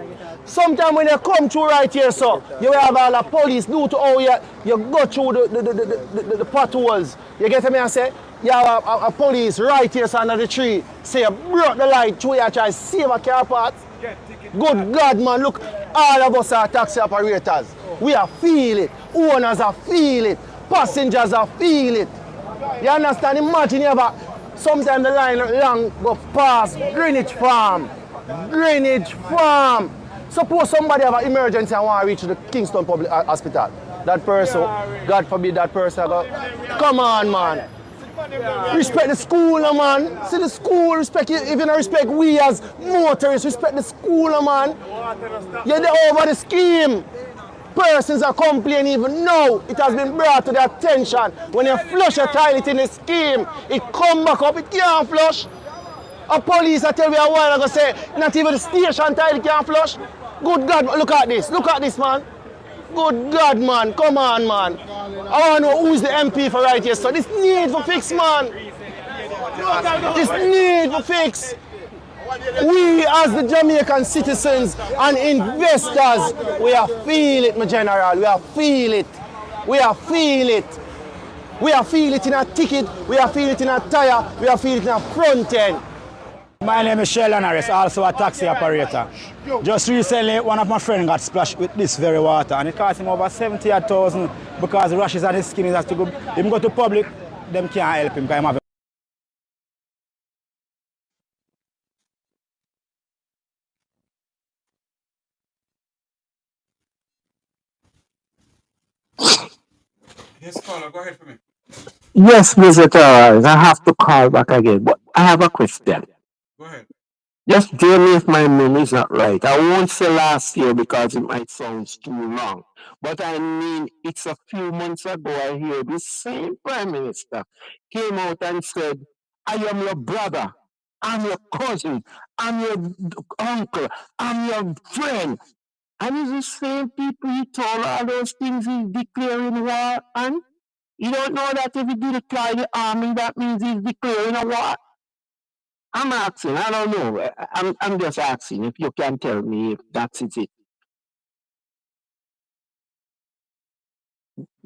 Sometimes when you come through right here, so you will have all the police due to how you go through the potholes. You get me? I say, you have a police right here, so under the tree. Say you broke the light through, you try to save a car parts. Good God, man, look, all of us are taxi operators. We are feel it. Owners are feel it. Passengers are feel it. You understand? Imagine you have sometimes the line long go past Greenwich Farm. Greenwich Farm. Suppose somebody have an emergency and want to reach the Kingston Public Hospital. That person, God forbid that person go, come on, man. Respect the school, man. See the school, respect it. If you don't respect we as motorists, respect the school, man. You're over the scheme. Persons are complaining even now. It has been brought to their attention. When you flush a toilet in the scheme, it come back up, it can't flush. A police I tell me a while ago say, not even the station toilet can't flush. Good God, look at this, man. Good God, man. Come on, man. I want to know who is the MP for right here. So this need for fix, man. This need for fix. We as the Jamaican citizens and investors, we are feel it, my general. We are feel it. We are feel it. We are feel it in a ticket. We are feel it in a tire. We are feel it in a front end.
My name is Sheldon Harris, also a taxi operator. Just recently, one of my friends got splashed with this very water, and it cost him over 70,000 because the rashes on his skin. He has to go. If he go to public, them can't help him because he have
Yes, caller, go ahead for me.
Yes, visitors, I have to call back again, but I have a question.
Go ahead.
Just tell me if my memory is not right. I won't say last year because it might sound too long. But I mean, it's a few months ago I hear this same Prime Minister came out and said, I am your brother, I'm your cousin, I'm your uncle, I'm your friend. And it's the same people he told all those things he's declaring war on. You don't know that if he deploy the army, that means he's declaring a war? I'm asking, I don't know. I'm just asking if you can tell me if that's it.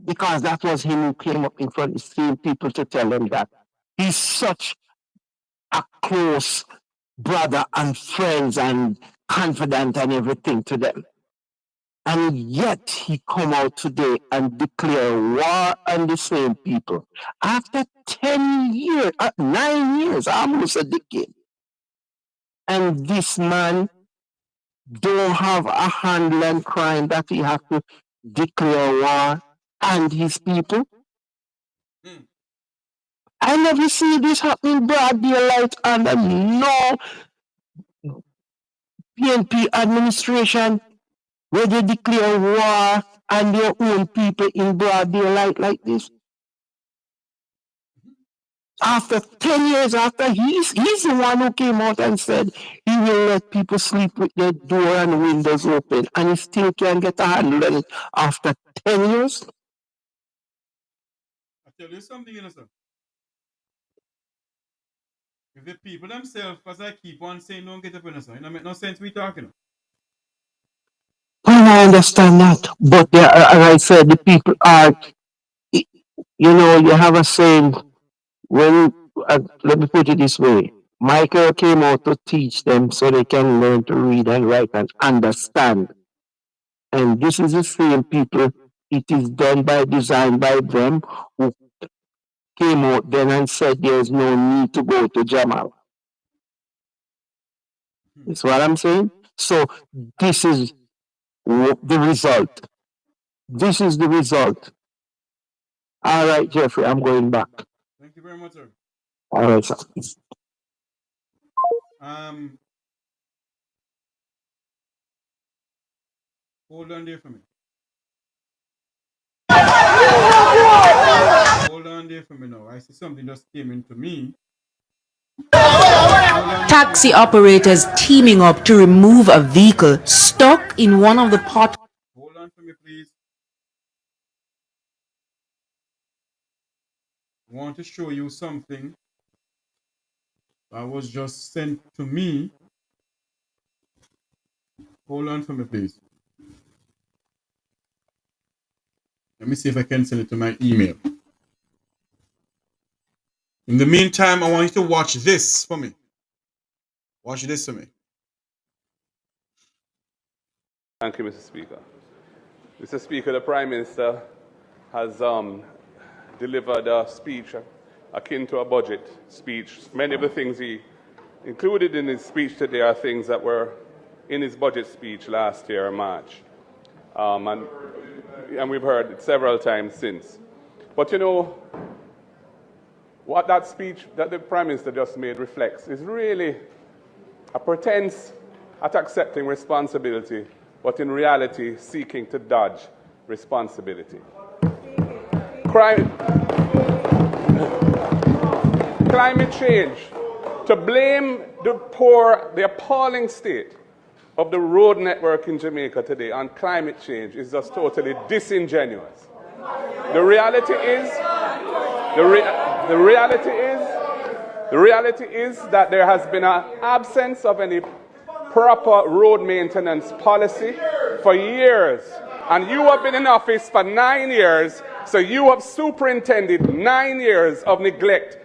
Because that was him who came up in front of the same people to tell them that he's such a close brother and friends and confidant and everything to them. And yet he come out today and declare war on the same people. After 10 years, 9 years, almost a decade. And this man don't have a handle on crime that he have to declare war and his people. I never see this happening broad daylight under no PNP administration where they declare war on their own people in broad daylight like this. After 10 years, after he's the one who came out and said he will let people sleep with their door and windows open, and he still can't get a handle on it after 10 years.
I tell you something, you know, sir. If the people themselves, as I keep on saying, don't get up in us, it don't make no sense we talking.
I understand that, but as I said, the people are, you have a saying, when, let me put it this way, Michael came out to teach them so they can learn to read and write and understand. And this is the same people, it is done by design by them who came out then and said there's no need to go to Jamal. That's what I'm saying. So this is the result. This is the result. All right, Jeffrey, I'm going back.
Thank you very much, sir.
All right, sir.
Hold on there for me. Hold on there for me now. I see something just came into me.
Taxi operators teaming up to remove a vehicle stuck in one of the pot.
Hold on for me, please. I want to show you something that was just sent to me. Hold on for me, please. Let me see if I can send it to my email. In the meantime, I want you to watch this for me. Watch this for me.
Thank you, Mr. Speaker. Mr. Speaker, the Prime Minister has delivered a speech akin to a budget speech. Many of the things he included in his speech today are things that were in his budget speech last year in March. And we've heard it several times since. But you know, what that speech that the Prime Minister just made reflects is really a pretense at accepting responsibility, but in reality seeking to dodge responsibility. Climate change. To blame the poor, the appalling state of the road network in Jamaica today on climate change is just totally disingenuous. The reality is that there has been an absence of any proper road maintenance policy for years. And you have been in office for 9 years, so you have superintended 9 years of neglect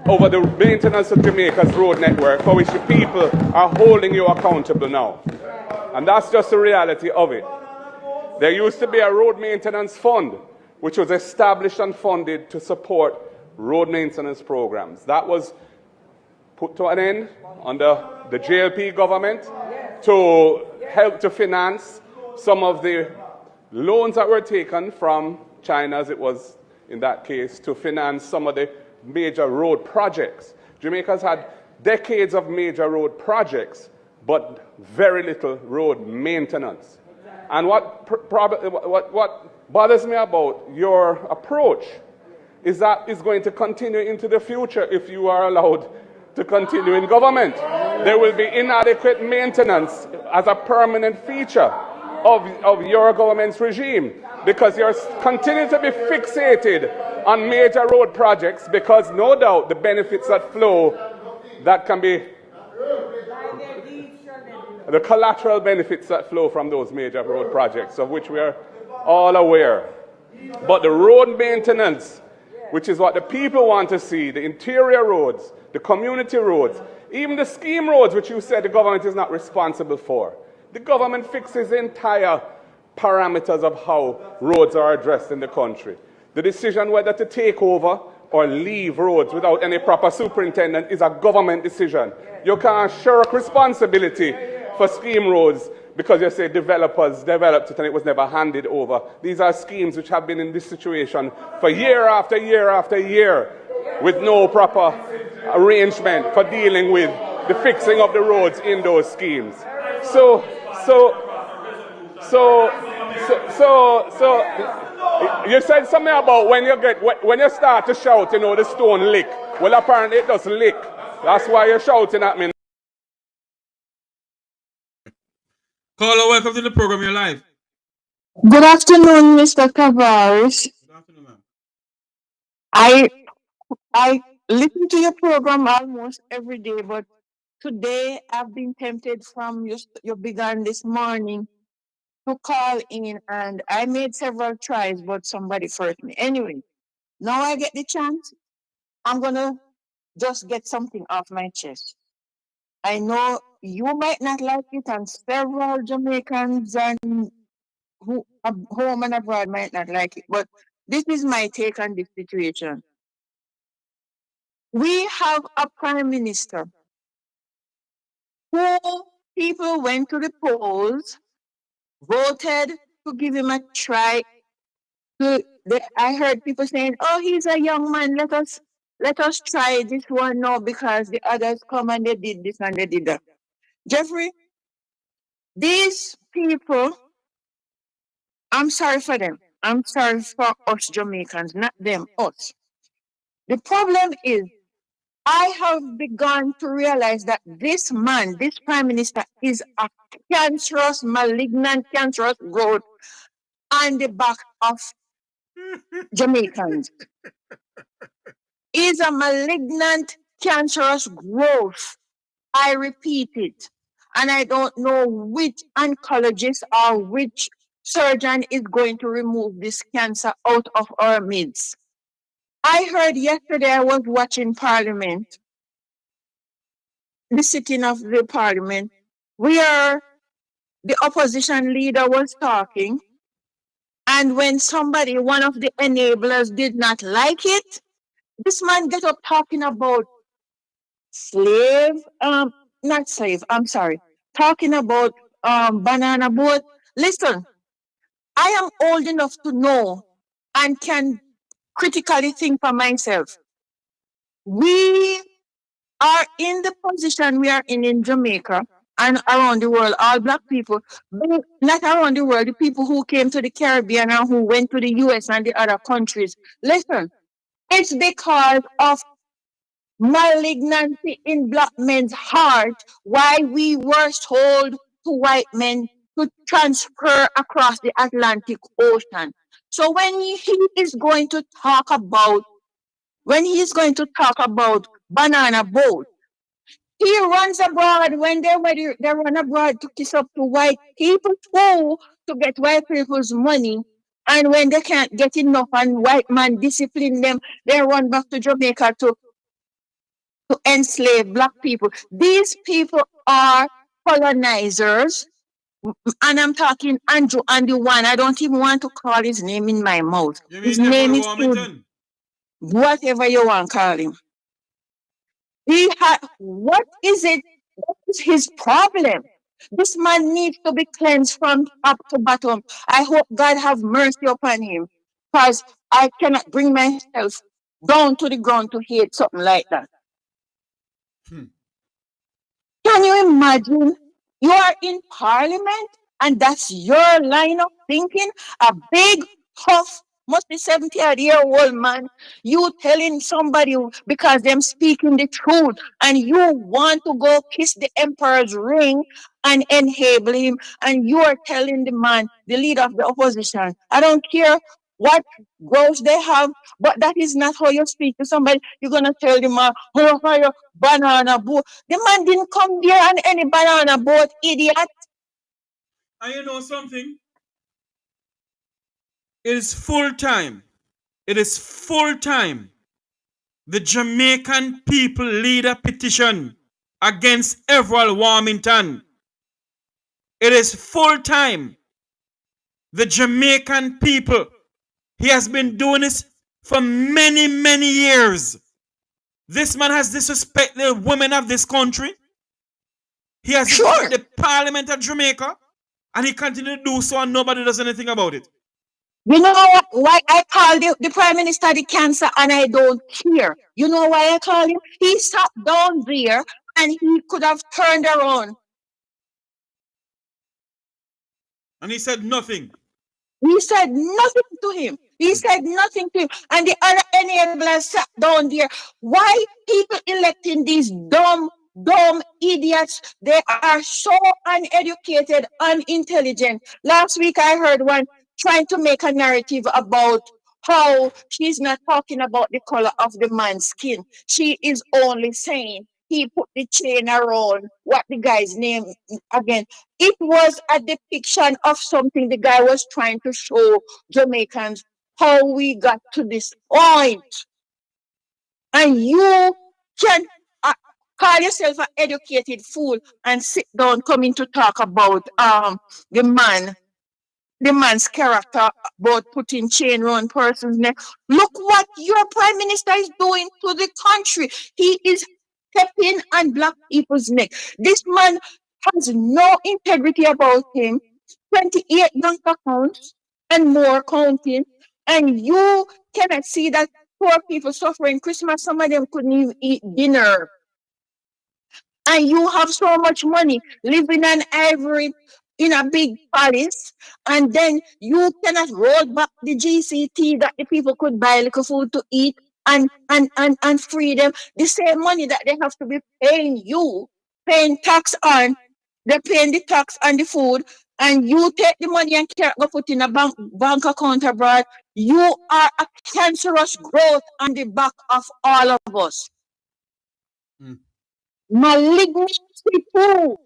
over the maintenance of Jamaica's road network, for which the people are holding you accountable now. And that's just the reality of it. There used to be a road maintenance fund, which was established and funded to support road maintenance programs. That was put to an end under the JLP government to help to finance some of the loans that were taken from China, as it was in that case, to finance some of the major road projects. Jamaica's had decades of major road projects, but very little road maintenance. And what bothers me about your approach is that it's going to continue into the future if you are allowed to continue in government. There will be inadequate maintenance as a permanent feature of your government's regime, because you're continuing to be fixated on major road projects, because no doubt the benefits that flow, that can be the collateral benefits that flow from those major road projects, of which we are all aware. But the road maintenance, which is what the people want to see, the interior roads, the community roads, even the scheme roads, which you said the government is not responsible for. The government fixes the entire parameters of how roads are addressed in the country. The decision whether to take over or leave roads without any proper superintendent is a government decision. You can't shirk responsibility for scheme roads because you say developers developed it and it was never handed over. These are schemes which have been in this situation for year after year after year with no proper arrangement for dealing with the fixing of the roads in those schemes. So you said something about when you start to shout, you know, the stone lick. Well, apparently it does lick. That's why you're shouting at me.
Caller, welcome to the program. You're live.
Good afternoon, Mr. Tavares.
Good afternoon, ma'am.
I listen to your program almost every day, but today I've been tempted from your big on this morning to call in, and I made several tries, but somebody first me. Anyway, now I get the chance. I'm gonna just get something off my chest. I know you might not like it, and several Jamaicans and who home and abroad might not like it, but this is my take on this situation. We have a prime minister who people went to the polls, voted to give him a try. I heard people saying, "Oh, he's a young man. Let us try this one now because the others come and they did this and they did that." Jeffrey, these people, I'm sorry for them. I'm sorry for us Jamaicans, not them, us. The problem is, I have begun to realize that this man, this prime minister, is a cancerous, malignant, cancerous growth on the back of Jamaicans. Is a malignant, cancerous growth. I repeat it. And I don't know which oncologist or which surgeon is going to remove this cancer out of our midst. I heard yesterday, I was watching Parliament, the sitting of the Parliament, where the opposition leader was talking. And when somebody, one of the enablers, did not like it, this man get up talking about not slave, I'm sorry, talking about banana boat. Listen, I am old enough to know and can critically think for myself. We are in the position we are in Jamaica and around the world, all black people, but not around the world, the people who came to the Caribbean and who went to the US and the other countries. Listen, it's because of malignancy in black men's heart why we were told to white men to transfer across the Atlantic Ocean. So when he is going to talk about banana boat, he runs abroad when they run abroad to kiss up to white people too, to get white people's money. And when they can't get enough and white man discipline them, they run back to Jamaica to enslave black people. These people are colonizers. And I'm talking Andrew and the one. I don't even want to call his name in my mouth. His name is whatever you want to call him. What is it? What is his problem? This man needs to be cleansed from top to bottom. I hope God have mercy upon him, because I cannot bring myself down to the ground to hate something like that. Can you imagine? You are in Parliament and that's your line of thinking? A big, tough, must be 70-year-old man, you telling somebody because them speaking the truth and you want to go kiss the emperor's ring and enable him, and you are telling the man, the leader of the opposition, I don't care what growth they have, but that is not how you speak to somebody. You're going to tell the man, oh, banana boat. The man didn't come there on any banana boat, idiot.
And you know something? It is full time. It is full time. The Jamaican people lead a petition against Everald Warmington. It is full time. The Jamaican people, he has been doing this for many, many years. This man has disrespected the women of this country. He has disrespected the Parliament of Jamaica, and he continues to do so, and nobody does anything about it.
You know why I call the Prime Minister the cancer, and I don't care. You know why I call him? He sat down there and he could have turned around.
And he said nothing.
He said nothing to him. He said nothing to him. And the other enablers sat down there. Why people electing these dumb idiots? They are so uneducated, unintelligent. Last week I heard one trying to make a narrative about how she's not talking about the color of the man's skin. She is only saying he put the chain around what the guy's name again. It was a depiction of something the guy was trying to show Jamaicans how we got to this point. And you can call yourself an educated fool and sit down coming to talk about the man's character about putting chain around person's neck. Look what your prime minister is doing to the country. He is stepping on black people's neck. This man has no integrity about him. 28 bank accounts and more counting. And you cannot see that poor people suffering Christmas. Some of them couldn't even eat dinner. And you have so much money living in ivory in a big palace, and then you cannot roll back the GCT that the people could buy little food to eat and free them. The same money that they have to be paying you, paying tax on, they're paying the tax on the food, and you take the money and can't go put in a bank account abroad. You are a cancerous growth on the back of all of us. Malignancy too.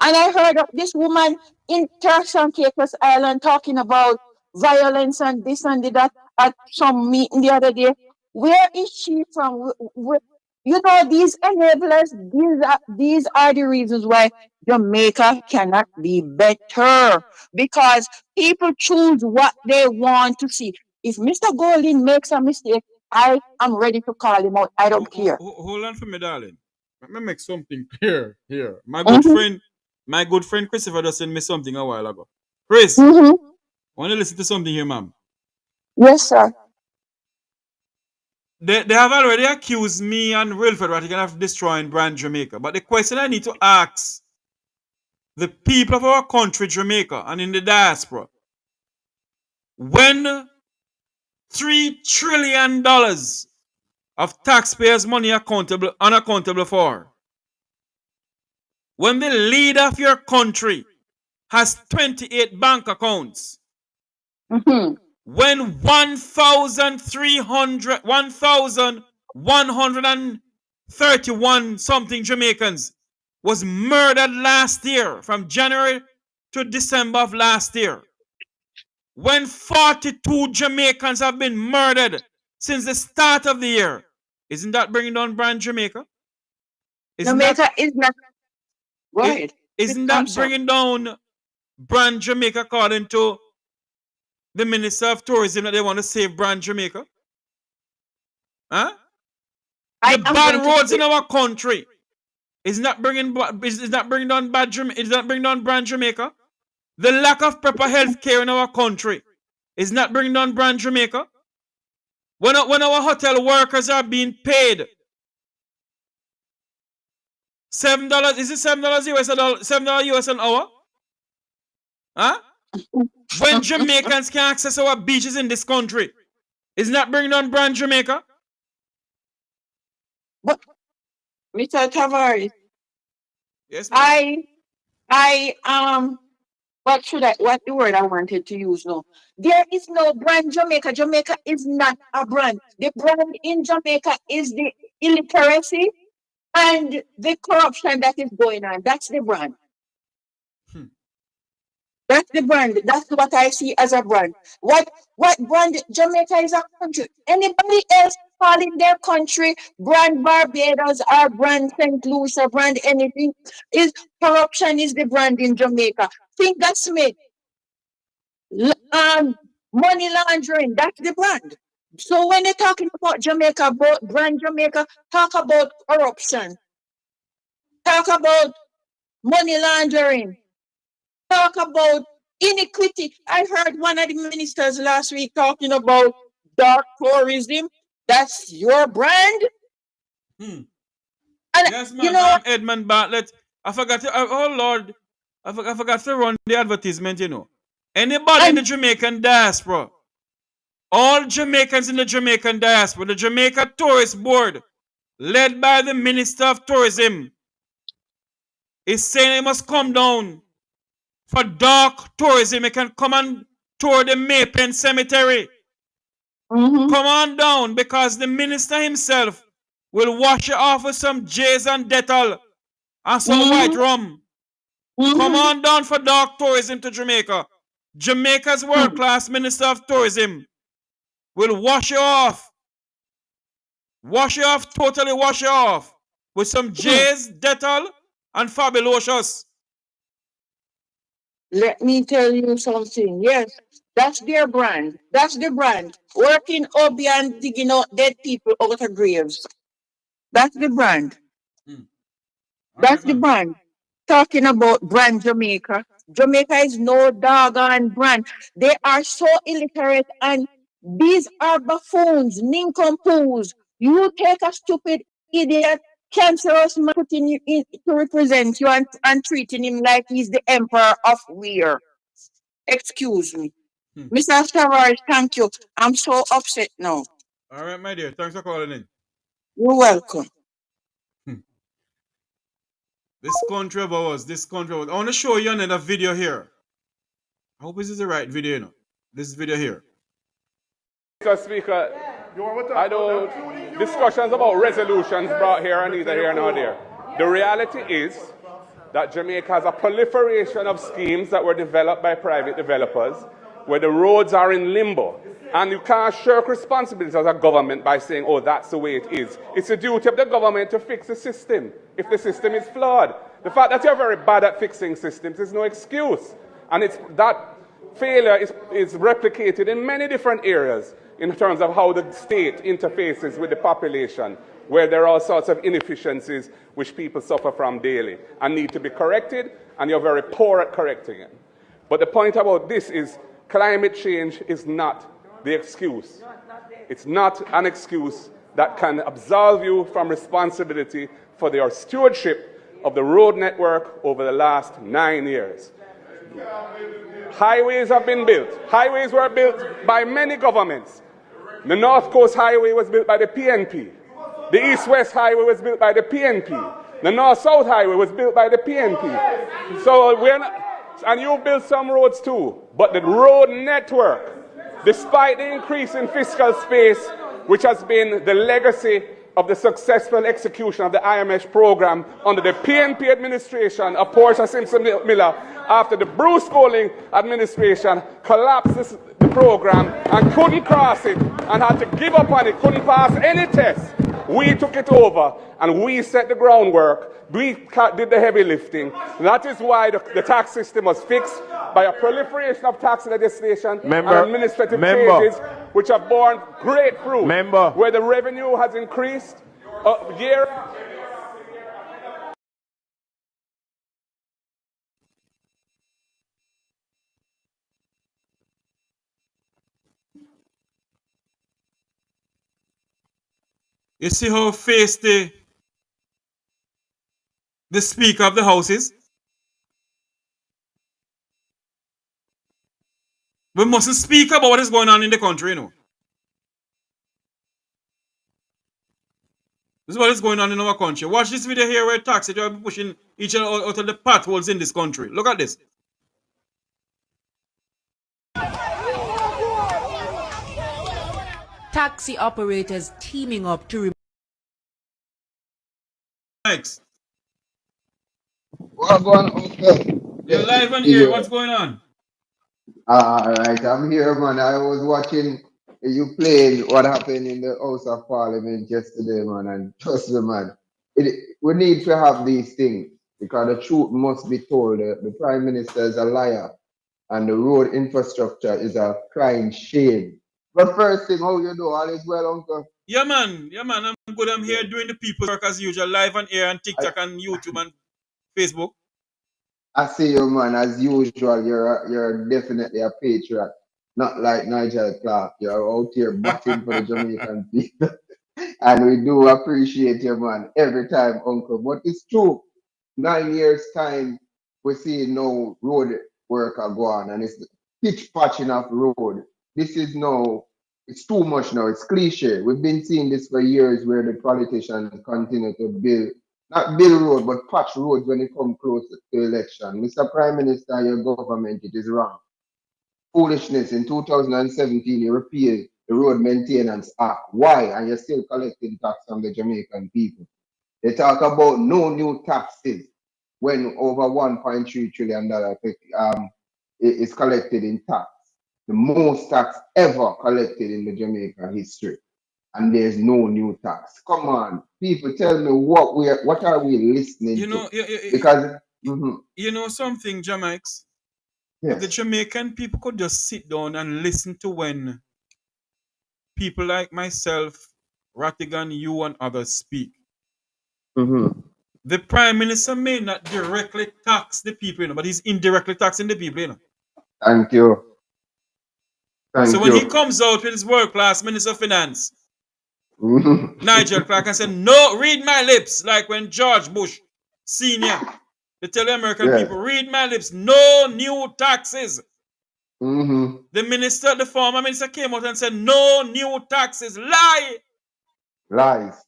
And I heard of this woman in Turks and Caicos Island talking about violence and this and that at some meeting the other day. Where is she from? You know, these enablers, these are the reasons why Jamaica cannot be better. Because people choose what they want to see. If Mr. Golding makes a mistake, I am ready to call him out. I don't care.
Hold on for me, darling. Let me make something clear here. My good friend Christopher just sent me something a while ago. Chris, want to listen to something here, ma'am?
Yes, sir.
They have already accused me and Wilfred Rattigan of destroying brand Jamaica. But the question I need to ask the people of our country, Jamaica, and in the diaspora, when $3 trillion of taxpayers' money unaccountable for, when the leader of your country has 28 bank accounts, when 1,131 something Jamaicans was murdered last year from January to December of last year, when 42 Jamaicans have been murdered since the start of the year, isn't that bringing down brand Jamaica?
Jamaica is not right.
Isn't that bringing down brand Jamaica according to the Minister of Tourism that they want to save brand Jamaica? Huh? The bad roads in our country is not bringing down brand Jamaica. The lack of proper health care in our country is not bringing down brand Jamaica. When our hotel workers are being paid $7, is it $7 US $7 US an hour? Huh? When Jamaicans can access our beaches in this country, isn't that bringing down brand Jamaica?
But Mr. Tavares,
yes,
what the word I wanted to use now? There is no brand Jamaica. Jamaica is not a brand. The brand in Jamaica is the illiteracy and the corruption that is going on. That's the brand. That's the brand. That's what I see as a brand. What brand? Jamaica is a country. Anybody else calling their country brand Barbados or brand St. Lucia, brand anything, is corruption is the brand in Jamaica. Finger Smith, money laundering, that's the brand. So when they're talking about Jamaica, about brand Jamaica, talk about corruption. Talk about money laundering. Talk about iniquity. I heard one of the ministers last week talking about dark tourism. That's your brand?
And yes, man, Edmund Bartlett. I forgot to, oh Lord, I forgot to run the advertisement, you know. Anybody in the Jamaican diaspora, all Jamaicans in the Jamaican diaspora, the Jamaica Tourist Board, led by the Minister of Tourism, is saying it must come down for dark tourism. It can come and restore the Maypen Cemetery. Come on down, because the minister himself will wash you off with some J's and Dettol and some white rum. Come on down for dark tourism to Jamaica. Jamaica's world-class minister of tourism will wash you off. Wash you off, totally wash you off with some J's, Dettol, and Fabulous.
Let me tell you something. Yes, that's their brand. That's the brand. Working Obi and digging out dead people out of graves. That's the brand. That's the brand. Talking about brand Jamaica. Jamaica is no doggone brand. They are so illiterate, and these are buffoons, nincompoops. You take a stupid idiot, cancerous man, putting you in to represent you and treating him like he's the emperor of Weir. Excuse me. Mr. Tavares, thank you. I'm so upset now.
All right, my dear. Thanks for calling in.
You're welcome.
This country of ours, I want to show you another video here. I hope this is the right video, you know. This video here.
Mr. Speaker, I know discussions about resolutions brought here and neither here nor there. The reality is that Jamaica has a proliferation of schemes that were developed by private developers where the roads are in limbo. And you can't shirk responsibility as a government by saying, oh, that's the way it is. It's the duty of the government to fix the system if the system is flawed. The fact that you're very bad at fixing systems is no excuse. And that failure is replicated in many different areas in terms of how the state interfaces with the population, where there are all sorts of inefficiencies which people suffer from daily and need to be corrected, and you're very poor at correcting it. But the point about this is climate change is not the excuse. It's not an excuse that can absolve you from responsibility for your stewardship of the road network over the last 9 years. Highways have been built. Highways were built by many governments. The North Coast Highway was built by the PNP. The East-West Highway was built by the PNP. The North-South Highway was built by the PNP. So and you built some roads too. But the road network, despite the increase in fiscal space, which has been the legacy of the successful execution of the IMF program under the PNP administration of Portia Simpson Miller, after the Bruce Golding administration collapsed the program and couldn't cross it and had to give up on it, couldn't pass any test. We took it over and we set the groundwork. We did the heavy lifting. That is why the tax system was fixed by a proliferation of tax legislation and administrative changes which have borne great fruit. Where the revenue has increased year.
You see how face the Speaker of the House is? We mustn't speak about what is going on in the country, you know. This is what is going on in our country. Watch this video here where taxi drivers are pushing each other out of the potholes in this country. Look at this.
Taxi operators teaming up to remove.
Thanks.
What's going on? Okay.
You're live on here. What's going on?
All right, I'm here, man. I was watching you playing what happened in the House of Parliament yesterday, man. And trust me, man, we need to have these things because the truth must be told. The Prime Minister is a liar, and the road infrastructure is a crying shame. But first thing, how you do? All is well, Uncle?
Yeah, man. I'm good. I'm here doing the people's work as usual, live on air on TikTok and YouTube and Facebook.
I see you, man. As usual, you're definitely a patriot, not like Nigel Clark. You're out here batting for the Jamaican people, and we do appreciate you, man, every time, Uncle. But it's true. 9 years time, we see no road work are going, and it's pitch patching of road. This is no. It's too much now. It's cliche. We've been seeing this for years, where the politicians continue to build. Not build road, but patch roads when it comes close to election. Mr. Prime Minister, your government, it is wrong. foolishness. In 2017, you repealed the Road Maintenance Act. Why? And you're still collecting tax from the Jamaican people. They talk about no new taxes when over $1.3 trillion is collected in tax. The most tax ever collected in the Jamaican history. And there's no new tax. Come on, people, tell me what are we listening to? Because
you know something, Jamaics?
yes.
If the Jamaican people could just sit down and listen to when people like myself, Rattigan, you, and others speak. The Prime Minister may not directly tax the people, but he's indirectly taxing the people.
Thank you.
So when he comes out with his world-class Minister of Finance, Nigel Clark, and said, no, read my lips, like when George Bush Sr. They tell the American people, read my lips, no new taxes. The former minister came out and said, no new taxes. Lie.
Lies.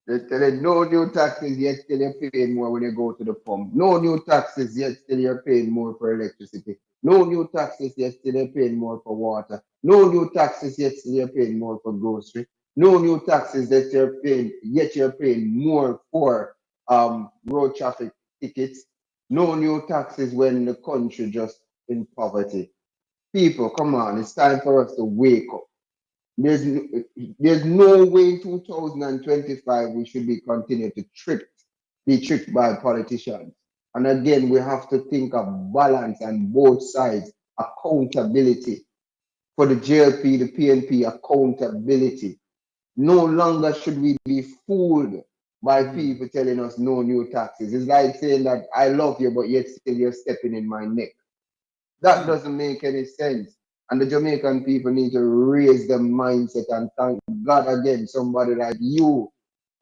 They tell you no new taxes, yet still you're paying more when you go to the pump. No new taxes, yet still you're paying more for electricity. No new taxes, yet still you're paying more for water. No new taxes, yet still you're paying more for grocery. No new taxes that yet you're paying more for road traffic tickets. No new taxes when the country just in poverty. People, come on, it's time for us to wake up. There's no way in 2025 we should be continuing to be tricked by politicians. And again, we have to think of balance and both sides, accountability. For the JLP, the PNP, accountability. No longer should we be fooled by people telling us no new taxes. It's like saying that I love you, but yet still you're stepping in my neck. That doesn't make any sense. And the Jamaican people need to raise the mindset and thank God again, somebody like you,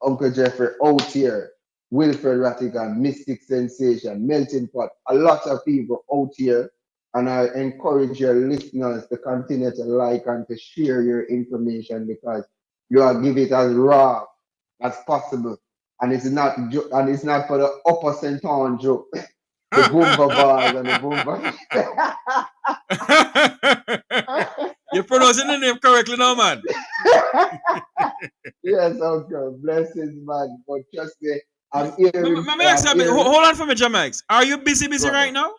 Uncle Jeffrey, out here, Wilfred Rattigan, Mystic Sensation, Melting Pot, a lot of people out here. And I encourage your listeners to continue to like and to share your information because you are give it as raw as possible. And it's not for the upper centon joke. The boomba bars and the boomba.
You're pronouncing the name correctly now, man.
Yes, Uncle. Blessings, man. But trust me, I'm hearing.
Hold on for me, Jamaics. Are you busy right now?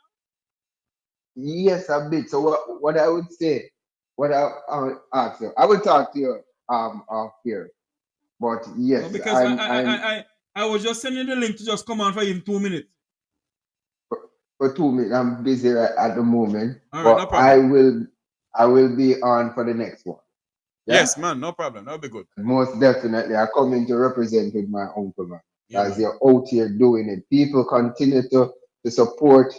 Yes, a bit. So what I would say, what I ask you, I will talk to you off here. But yes,
no, because I was just sending the link to just come on for even 2 minutes.
For 2 minutes, I'm busy at the moment.
All right,
but
no problem.
I will be on for the next one.
Yeah? Yes, man, no problem. That'll be good.
Most definitely, I come in to represent with my uncle, man.
Yeah,
as you're out here doing it. People continue to support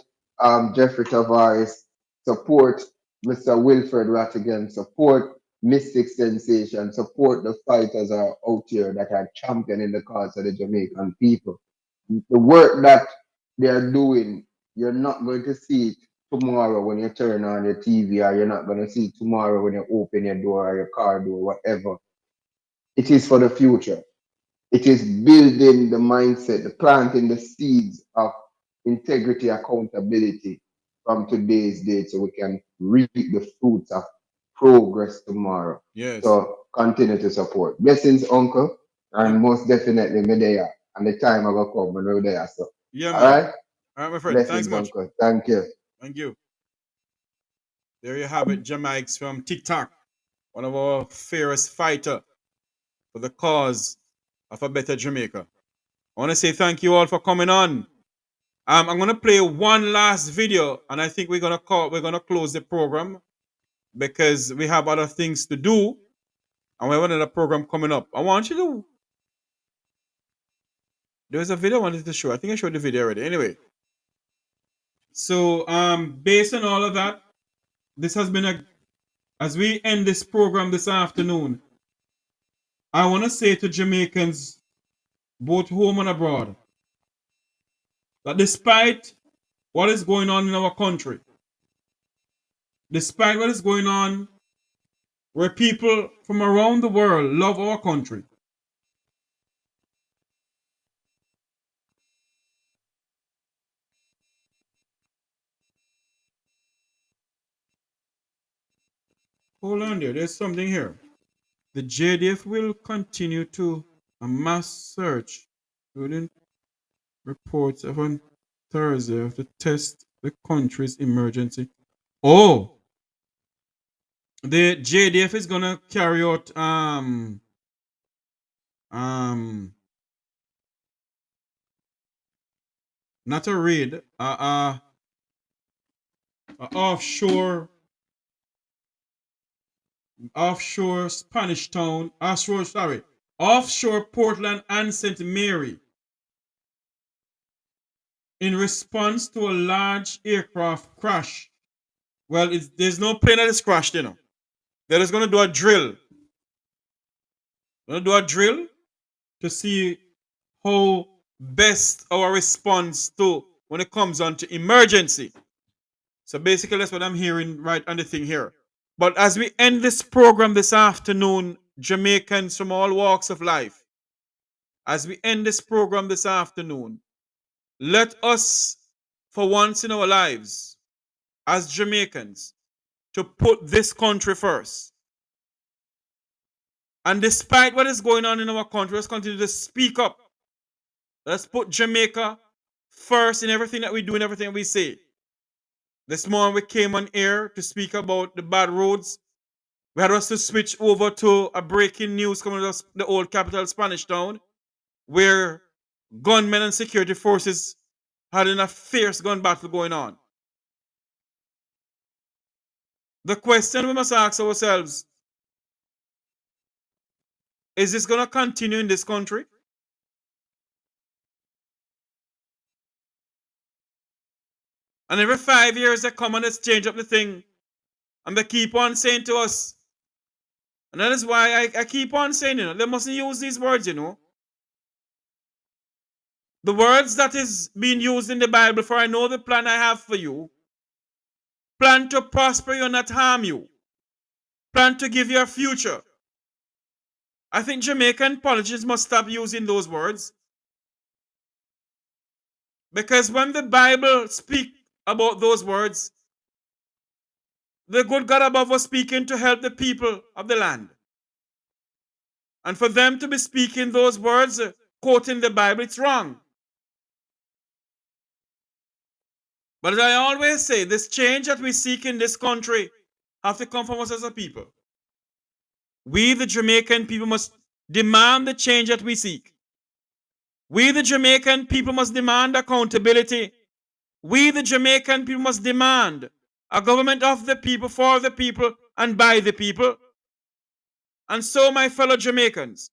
Jeffrey Tavares, support Mr. Wilfred Rattigan, support Mystic Sensation, support the fighters are out here that are championing the cause of the Jamaican people. The work that they're doing, you're not going to see it tomorrow when you turn on your TV, or you're not going to see it tomorrow when you open your door or your car door, whatever. It is for the future. It is building the mindset, the planting the seeds of integrity, accountability from today's date so we can reap the fruits of progress tomorrow.
Yes.
So continue to support. Blessings, Uncle. And most definitely me there. And the time I will come when we're there. So
yeah,
all
man.
right?
All right, my friend.
Blessings,
Thanks much.
Uncle. Thank you.
Thank you. There you have it, Jamaics from TikTok. One of our fairest fighter for the cause of a better Jamaica. I want to say thank you all for coming on. I'm gonna play one last video, and I think we're gonna close the program because we have other things to do, and we have another program coming up. I want you to. There's a video I wanted to show. I think I showed the video already. Anyway, so based on all of that, this has been as we end this program this afternoon. I want to say to Jamaicans, both home and abroad, that despite what is going on in our country, despite what is going on where people from around the world love our country, Hold on there. There's something here. The JDF will continue to a mass search, including reports of on Thursday of to test the country's emergency. Oh, the JDF is gonna carry out not a raid, offshore Spanish town, offshore Portland and St. Mary in response to a large aircraft crash. Well, there's no plane that is crashed, you know. They're just going to do a drill. Going to do a drill to see how best our response to when it comes on to emergency. So basically, that's what I'm hearing right on the thing here. But as we end this program this afternoon, Jamaicans from all walks of life, as we end this program this afternoon, let us, for once in our lives, as Jamaicans, to put this country first. And despite what is going on in our country, let's continue to speak up. Let's put Jamaica first in everything that we do and everything we say. This morning we came on air to speak about the bad roads. We had us to switch over to a breaking news coming out of the old capital, Spanish Town, where gunmen and security forces had a fierce gun battle going on. The question we must ask ourselves, is this going to continue in this country? And every 5 years they come and they change up the thing. And they keep on saying to us, and that is why I keep on saying, you know, they mustn't use these words, you know. The words that is being used in the Bible, for I know the plan I have for you. Plan to prosper you and not harm you. Plan to give you a future. I think Jamaican politicians must stop using those words. Because when the Bible speaks about those words, the good God above was speaking to help the people of the land. And for them to be speaking those words, quoting the Bible, it's wrong. But as I always say, this change that we seek in this country have to come from us as a people. We, the Jamaican people, must demand the change that we seek. We, the Jamaican people, must demand accountability. We, the Jamaican people, must demand a government of the people, for the people, and by the people. And so, my fellow Jamaicans,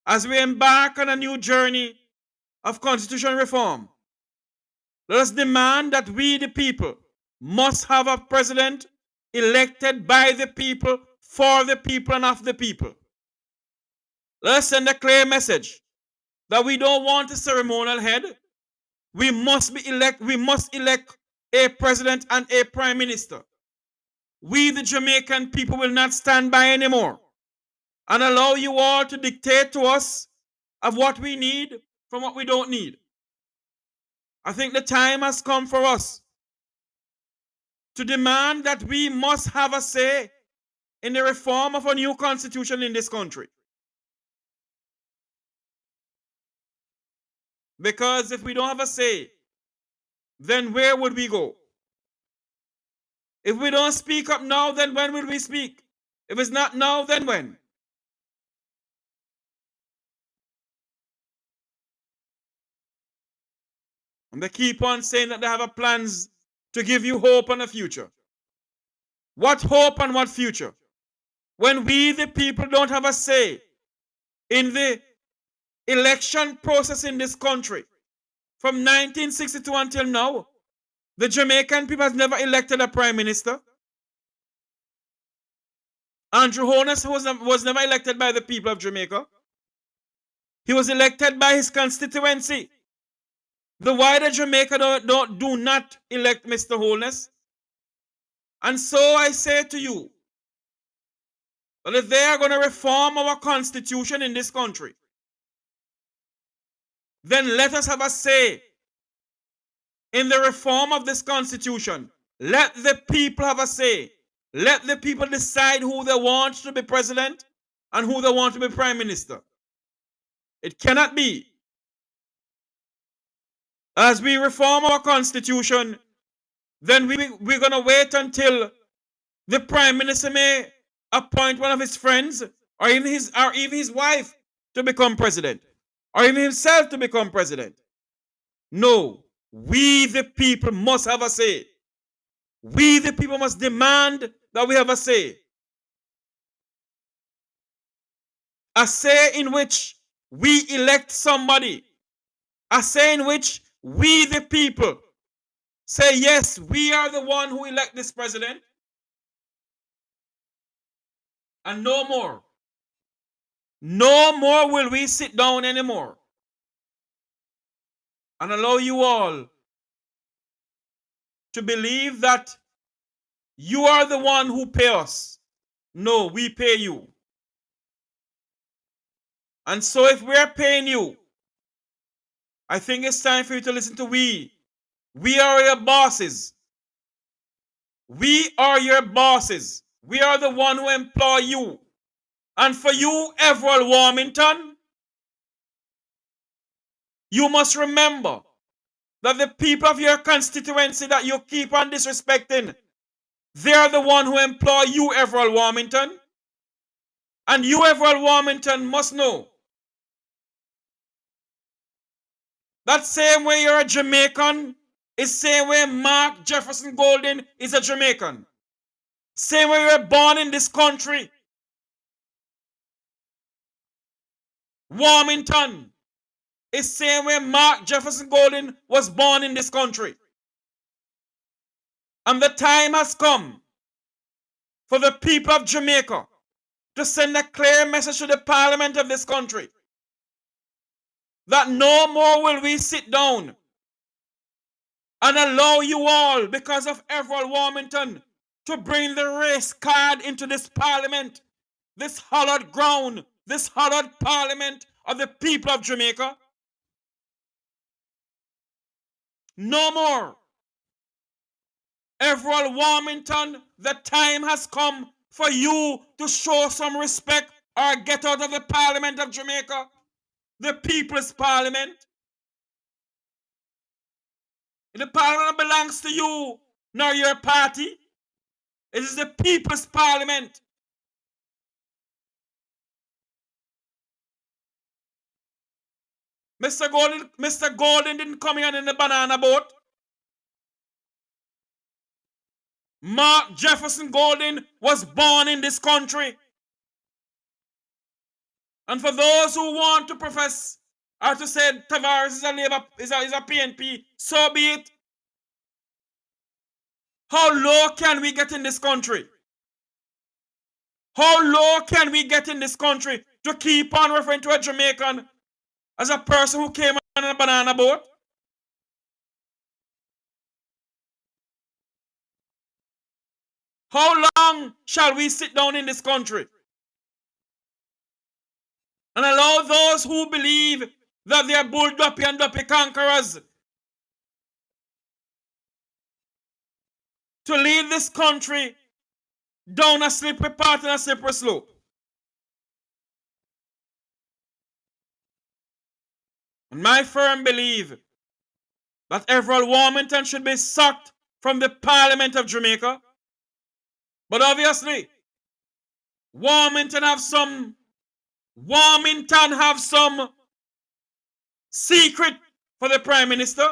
as we embark on a new journey of constitutional reform, let us demand that we, the people, must have a president elected by the people, for the people, and of the people. Let us send a clear message that we don't want a ceremonial head. We must elect a president and a prime minister. We, the Jamaican people, will not stand by anymore and allow you all to dictate to us of what we need from what we don't need. I think the time has come for us to demand that we must have a say in the reform of a new constitution in this country. Because if we don't have a say, then where would we go? If we don't speak up now, then when will we speak? If it's not now, then when? And they keep on saying that they have plans to give you hope and a future. What hope and what future? When we, the people, don't have a say in the election process in this country, from 1962 until now, the Jamaican people has never elected a prime minister. Andrew Holness was never elected by the people of Jamaica. He was elected by his constituency. The wider Jamaica do not elect Mr. Holness. And so I say to you, that if they are going to reform our constitution in this country, then let us have a say in the reform of this constitution. Let the people have a say. Let the people decide who they want to be president and who they want to be prime minister. It cannot be. As we reform our constitution, then we're going to wait until the prime minister may appoint one of his friends or even his wife to become president or even himself to become president. No, we the people must have a say. We the people must demand that we have a say. A say in which we elect somebody. A say in which we the people say, yes, we are the one who elect this president. And no more. No more will we sit down anymore and allow you all to believe that you are the one who pay us. No, we pay you. And so if we're paying you, I think it's time for you to listen to we. We are your bosses. We are your bosses. We are the one who employ you. And for you, Everett Warmington, you must remember that the people of your constituency that you keep on disrespecting, they are the one who employ you, Everett Warmington. And you, Everett Warmington, must know that same way you're a Jamaican is same way Mark Jefferson Golden is a Jamaican. Same way you were born in this country. Warmington is same way Mark Jefferson Golden was born in this country. And the time has come for the people of Jamaica to send a clear message to the parliament of this country that no more will we sit down and allow you all, because of Everett Warmington, to bring the race card into this parliament, this hallowed ground, this hallowed parliament of the people of Jamaica. No more. Everett Warmington, the time has come for you to show some respect or get out of the parliament of Jamaica, the people's parliament. The parliament belongs to you, nor your party. It is the people's parliament. Mr. Golden didn't come here in the banana boat. Mark Jefferson Golden was born in this country. And for those who want to profess or to say Tavares is a PNP, so be it. How low can we get in this country? How low can we get in this country to keep on referring to a Jamaican as a person who came on a banana boat? How long shall we sit down in this country and allow those who believe that they are bull duppy and duppy conquerors to lead this country down a slippery path and a slippery slope? And my firm belief that Everett Warmington should be sacked from the Parliament of Jamaica. But obviously, Warmington have some secret for the Prime Minister.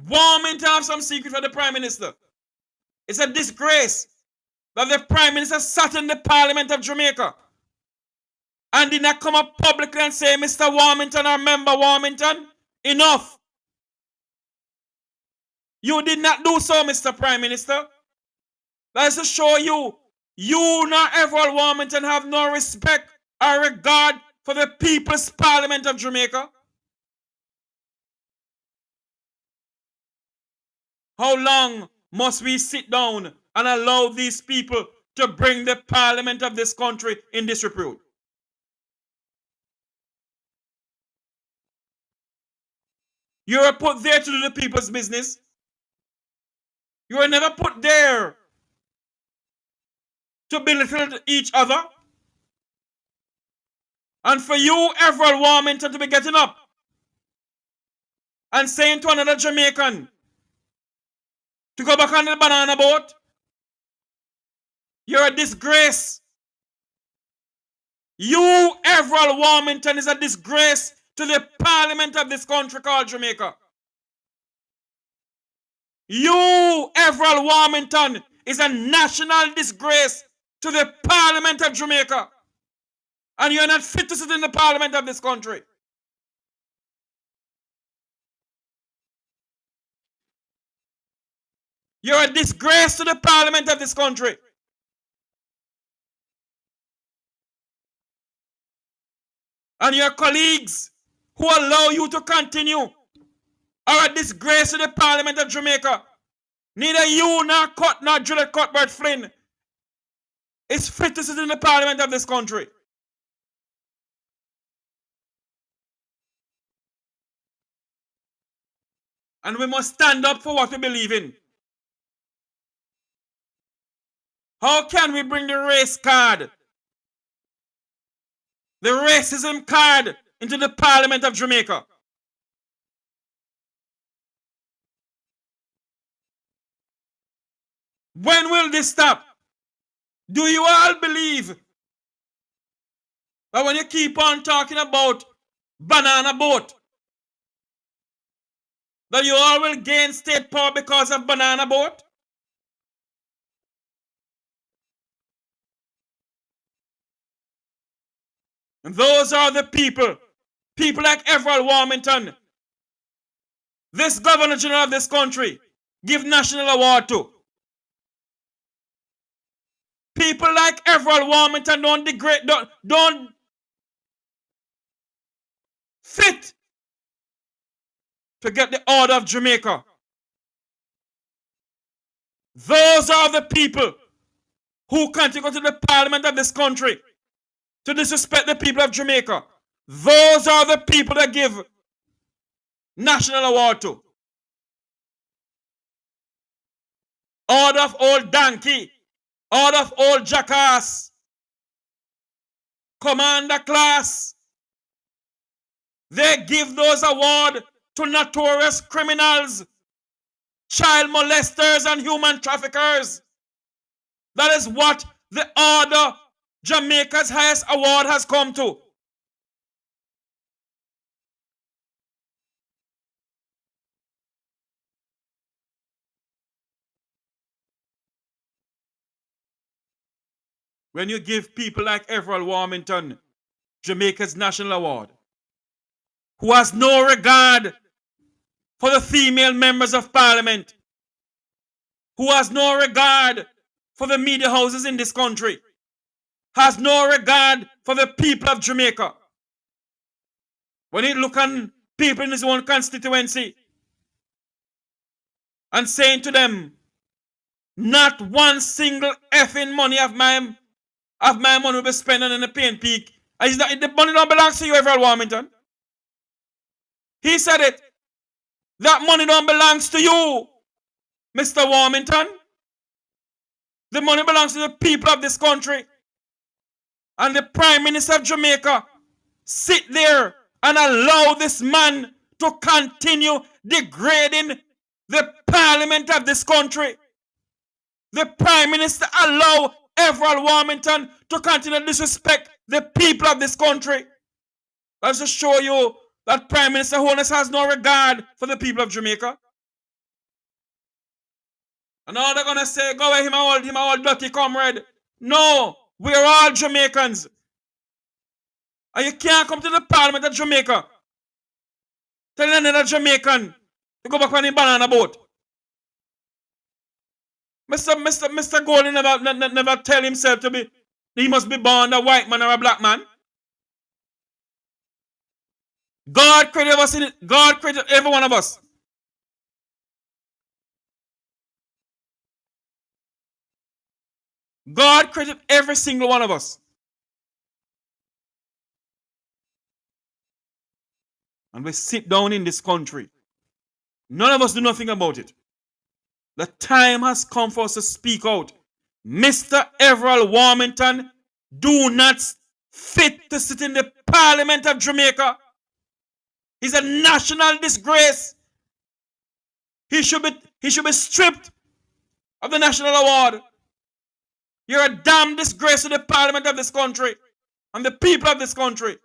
Warmington have some secret for the Prime Minister. It's a disgrace that the Prime Minister sat in the Parliament of Jamaica and did not come up publicly and say, Mr. Warmington or Member Warmington, enough. You did not do so, Mr. Prime Minister. That is to show you nor Everett Warmington have no respect or regard for the People's Parliament of Jamaica. How long must we sit down and allow these people to bring the Parliament of this country in disrepute? You were put there to do the people's business. You were never put there to belittle each other. And for you, Everett Warmington, to be getting up and saying to another Jamaican to go back on the banana boat, you're a disgrace. You, Everett Warmington, is a disgrace to the parliament of this country called Jamaica. You, Everett Warmington, is a national disgrace to the parliament of Jamaica. And you're not fit to sit in the parliament of this country. You're a disgrace to the parliament of this country. And your colleagues who allow you to continue are a disgrace to the Parliament of Jamaica. Neither you nor Juliet Cuthbert Flynn is fit to sit in the Parliament of this country. And we must stand up for what we believe in. How can we bring the race card, the racism card, into the Parliament of Jamaica? When will this stop? Do you all believe that when you keep on talking about banana boat, that you all will gain state power because of banana boat? And those are the people like Everett Warmington, this Governor General of this country, give national award to. People like Everett Warmington don't fit to get the order of Jamaica. Those are the people who can't go to the parliament of this country to disrespect the people of Jamaica. Those are the people that give national award to. Order of old donkey, order of old jackass, commander class. They give those awards to notorious criminals, child molesters, and human traffickers. That is what the order, Jamaica's highest award, has come to. When you give people like Everett Warmington Jamaica's national award, who has no regard for the female members of parliament, who has no regard for the media houses in this country, has no regard for the people of Jamaica. When he look on people in his own constituency and saying to them, not one single effing money of my money will be spent on the PNP. Is that the money don't belong to you, Everett Warmington? He said it. That money don't belong to you, Mr. Warmington. The money belongs to the people of this country. And the Prime Minister of Jamaica sit there and allow this man to continue degrading the parliament of this country. The Prime Minister allow Everett Warmington to continue to disrespect the people of this country. Let's just show you that Prime Minister Holness has no regard for the people of Jamaica. And all they're gonna say, go away, him old dirty comrade. No, we're all Jamaicans. And you can't come to the Parliament of Jamaica telling another Jamaican to go back on the banana boat. Mr. Golden never tell himself to be, he must be born a white man or a black man. God created us in it. God created every one of us. God created every single one of us. And we sit down in this country None of us do nothing about it. The time has come for us to speak out. Mr. Everald Warmington do not fit to sit in the Parliament of Jamaica. He's a national disgrace. He should be stripped of the national award. You're a damn disgrace to the Parliament of this country and the people of this country.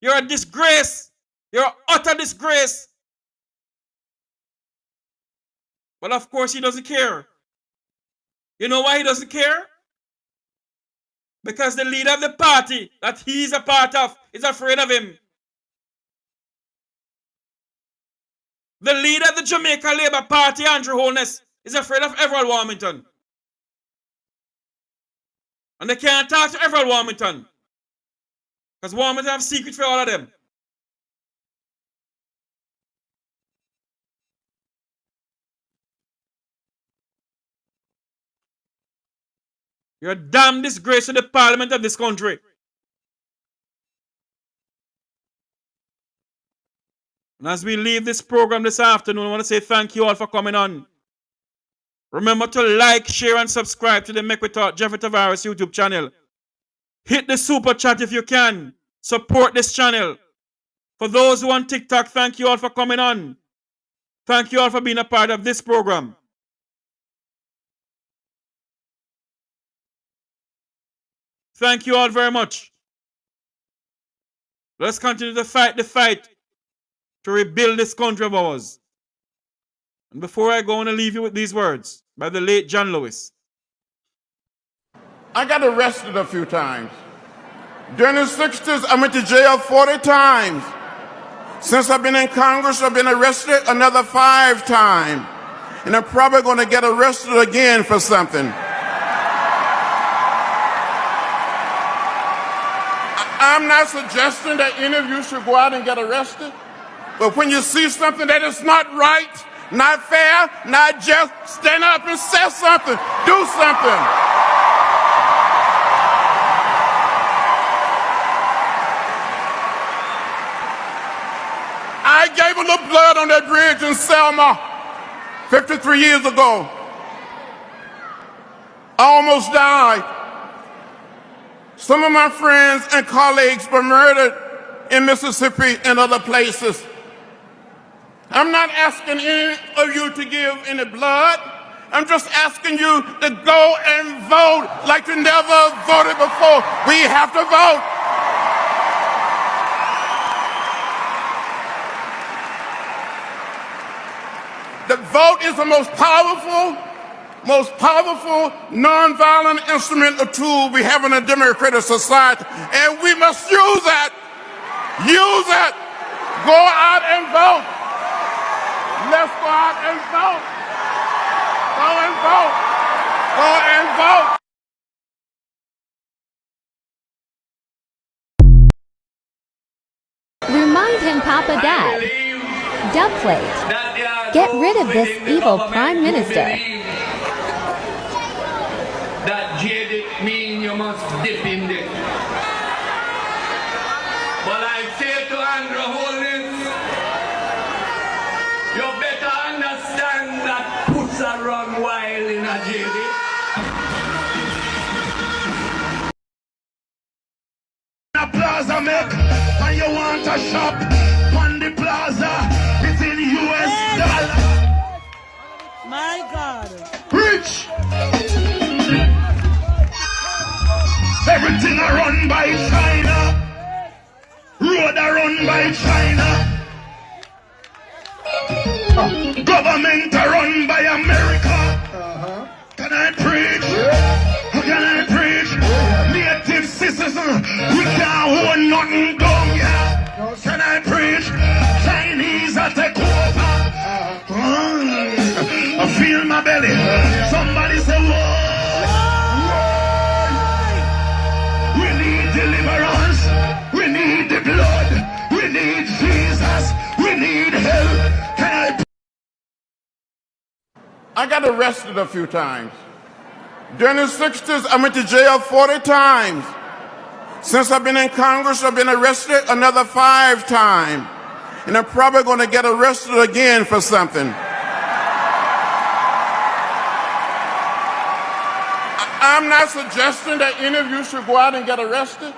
You're a disgrace. You're an utter disgrace. But of course he doesn't care. You know why he doesn't care? Because the leader of the party that he's a part of is afraid of him. The leader of the Jamaica Labour Party, Andrew Holness, is afraid of Everald Warmington. And they can't talk to Everald Warmington. Because Warmington have secrets for all of them. You're a damn disgrace to the Parliament of this country. And as we leave this program this afternoon, I want to say thank you all for coming on. Remember to like, share, and subscribe to the Make We Talk Jeffrey Tavares YouTube channel. Hit the super chat if you can. Support this channel. For those who are on TikTok, thank you all for coming on. Thank you all for being a part of this program. Thank you all very much. Let's continue to fight the fight to rebuild this country of ours. And before I go, I want to leave you with these words by the late John Lewis.
I got arrested a few times. During the 60s, I went to jail 40 times. Since I've been in Congress, I've been arrested another 5 times. And I'm probably going to get arrested again for something. I'm not suggesting that any of you should go out and get arrested. But when you see something that is not right, not fair, not just, stand up and say something. Do something. I gave a little blood on that bridge in Selma 53 years ago. I almost died. Some of my friends and colleagues were murdered in Mississippi and other places. I'm not asking any of you to give any blood. I'm just asking you to go and vote like you never voted before. We have to vote. The vote is the most powerful nonviolent instrument or tool we have in a democratic society, and we must use it. Use it. Go out and vote. Let's go out and vote. Go and vote. Go and vote.
Remind him, Papa Dad. Dub plate. Get rid of this evil Prime Minister.
That jaded mean you must dip in it. But I say to Andrew Holness, you better understand that puts a run wild in a jaded.
A plaza make, and you want a shop on the plaza, it's in US dollar.
My God.
Rich. Everything are run by China. Road are run by China. Government are run by America. Can I preach? Can I preach? Native citizen, we can't hold nothing down here. Can I preach? Chinese are take over. I feel my belly. Somebody say, whoa. Deliverance, we need the blood, we need Jesus, we need help. Can
I got arrested a few times. During the 60s, I went to jail 40 times. Since I've been in Congress, I've been arrested another 5 times. and I'm probably going to get arrested again for something. I'm not suggesting that any of you should go out and get arrested,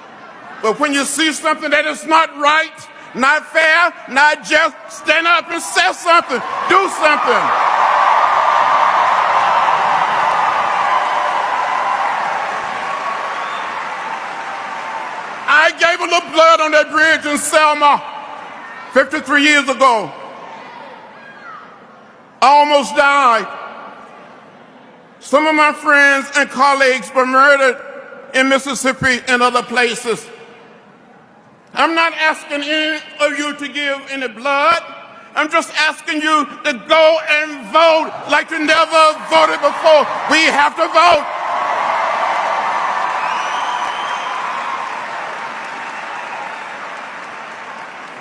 but when you see something that is not right, not fair, not just, stand up and say something, do something. I gave a little blood on that bridge in Selma 53 years ago. I almost died. Some of my friends and colleagues were murdered in Mississippi and other places. I'm not asking any of you to give any blood. I'm just asking you to go and vote like you never voted before. We have to vote.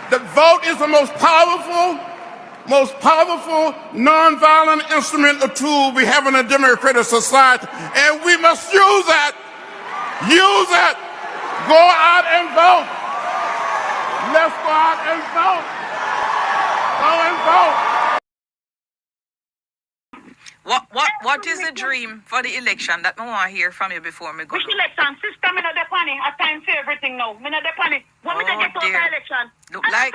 The vote is the most powerful nonviolent instrument or tool we have in a democratic society, and we must use it. Use it. Go out and vote. Let's go out and vote. Go and vote.
What is the dream for the election that I want to hear from you before me go?
Which election? Sister, me not the panic. I time for everything now. Me not the panic. When me get out of election.
Look like.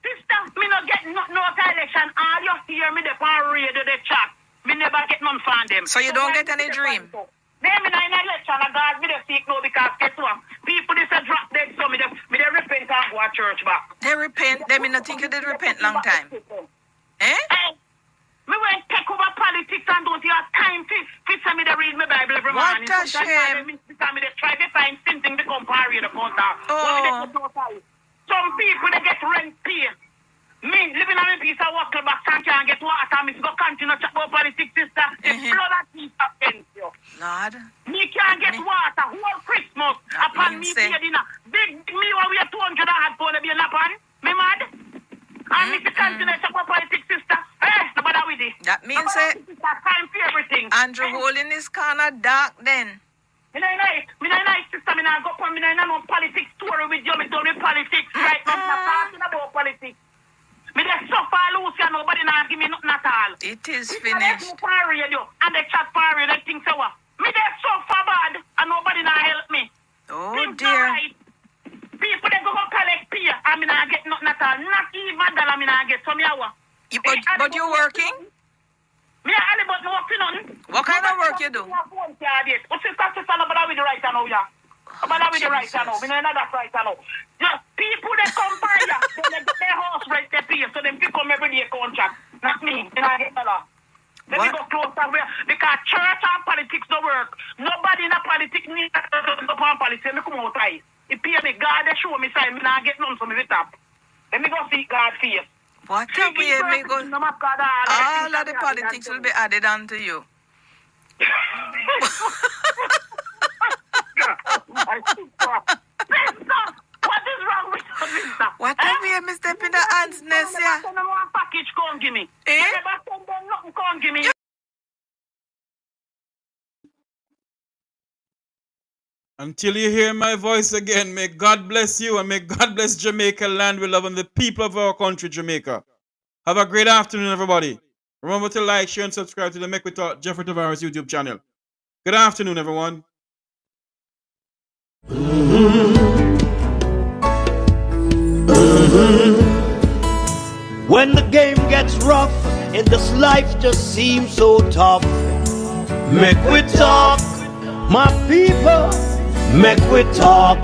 Sister, me not get no election. All you hear me the pan radio, the chat. Me never get none from them.
So you don't get any dream?
Me not in election. I God me the seek no because guess what? People this a drop dead, so me the repent and go to church back.
They repent. They me not think you did repent long time. Eh?
Me went take over politics and don't have time to send me to read my Bible every morning.
What a shame.
Because me they try to find something to compare the counter.
Oh.
Some people they get rent pay. Me living on a piece of walk back and can't get water. Me go continue to chat about politics, sister. It's blood and teeth against you.
Lord.
Me can't get water. Whole Christmas upon me pay dinner. Big me when we are 200 and had for the bill upon. Me mad? And me to continue to chat about politics, sister. Nobody with it.
That means
time for everything.
Andrew holding his corner dark then.
Me not nice, sister. Me not go for me not no politics story with you. Me done with politics right now. Me not talking about politics. Me just suffer loose and nobody not give me nothing at all.
It is finished.
And they chat for you, they think so. Me just suffer bad and nobody not help me.
Oh
Things
dear.
Right. People they go collect pay and me not get nothing at all. Not even $1 me not get. So me awa.
But you working?
Me only but no working on.
What kind of work you do?
What's the status about with the right now, yeah? About with the right now. Me know that right now. Just people that come by ya, they get their house right there pay, so them people come every day contract. Not me. Me not get $1. Let me go closer where because church and politics don't work. Nobody in a politics needs to go on politics. Let me come outside. It pay me God they show me sign me not get none so me with up. Let me go see God face.
What a way me go. All of the politics will be added on to you.
What is wrong with you, sister?
What a way me step in the ants nest, yeah.
Send them one package, come give me.
Eh?
Never send them nothing, come give me.
Until you hear my voice again, may God bless you and may God bless Jamaica, land we love, and the people of our country, Jamaica. Have a great afternoon, everybody. Remember to like, share, and subscribe to the Make We Talk Jeffrey Tavares YouTube channel. Good afternoon, everyone.
When the game gets rough and this life just seems so tough, make we talk, my people, make we talk.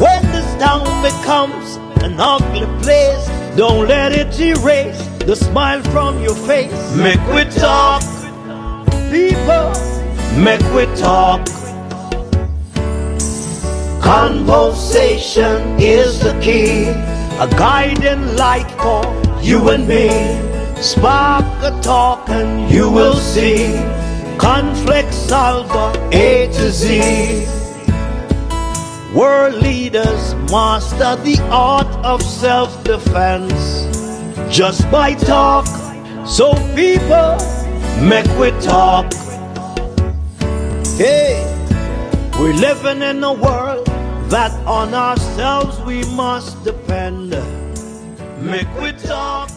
When this town becomes an ugly place, don't let it erase the smile from your face. Make we talk, people, make we talk. Conversation is the key, a guiding light for you and me. Spark a talk and you will see. Conflict solver A to Z. World leaders master the art of self-defense just by talk. So people, make we talk. Hey, we're living in a world that on ourselves we must depend. Make we talk